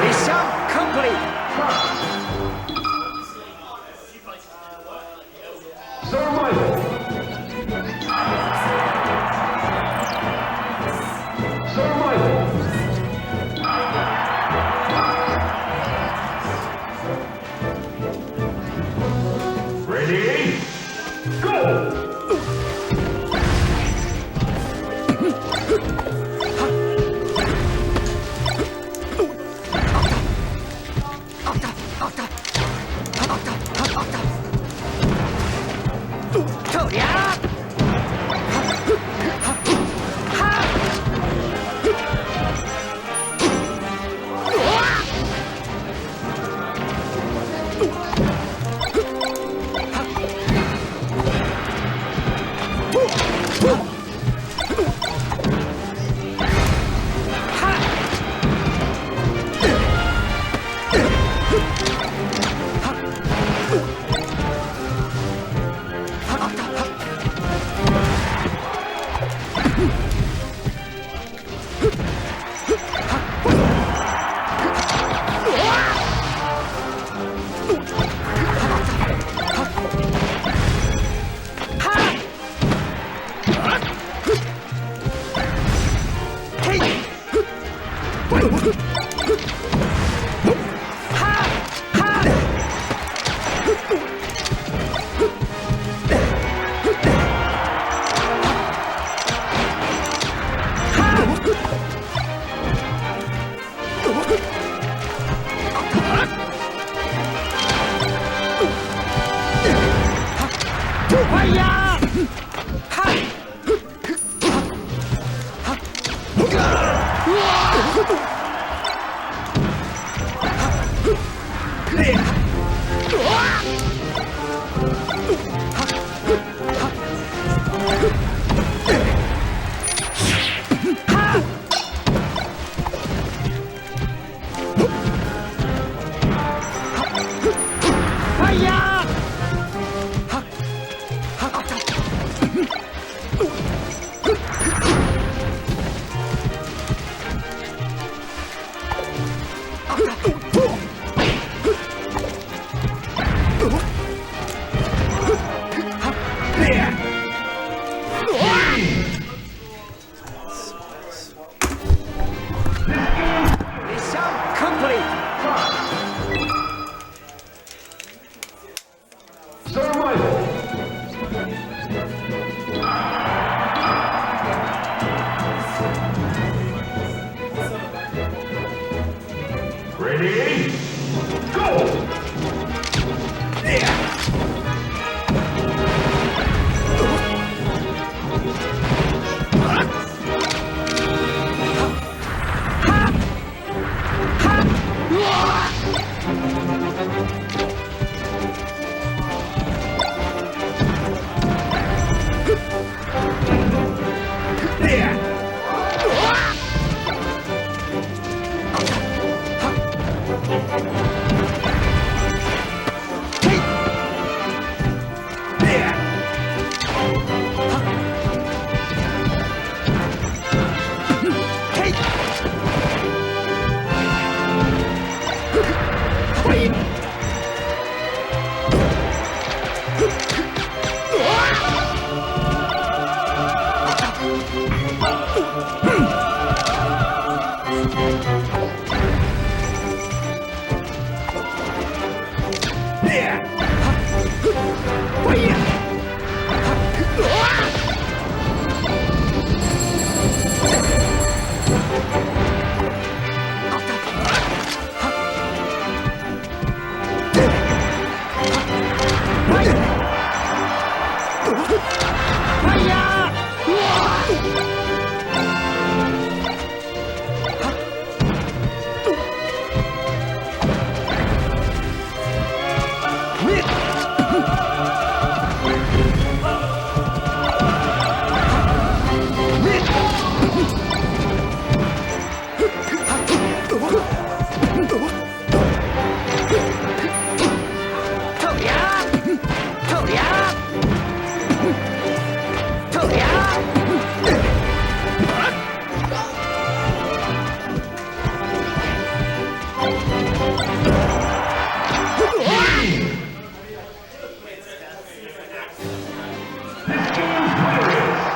Mission complete. Survival. Survival. Ready? Go! Mission complete. Survival. Ready? Go!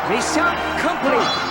Mission complete.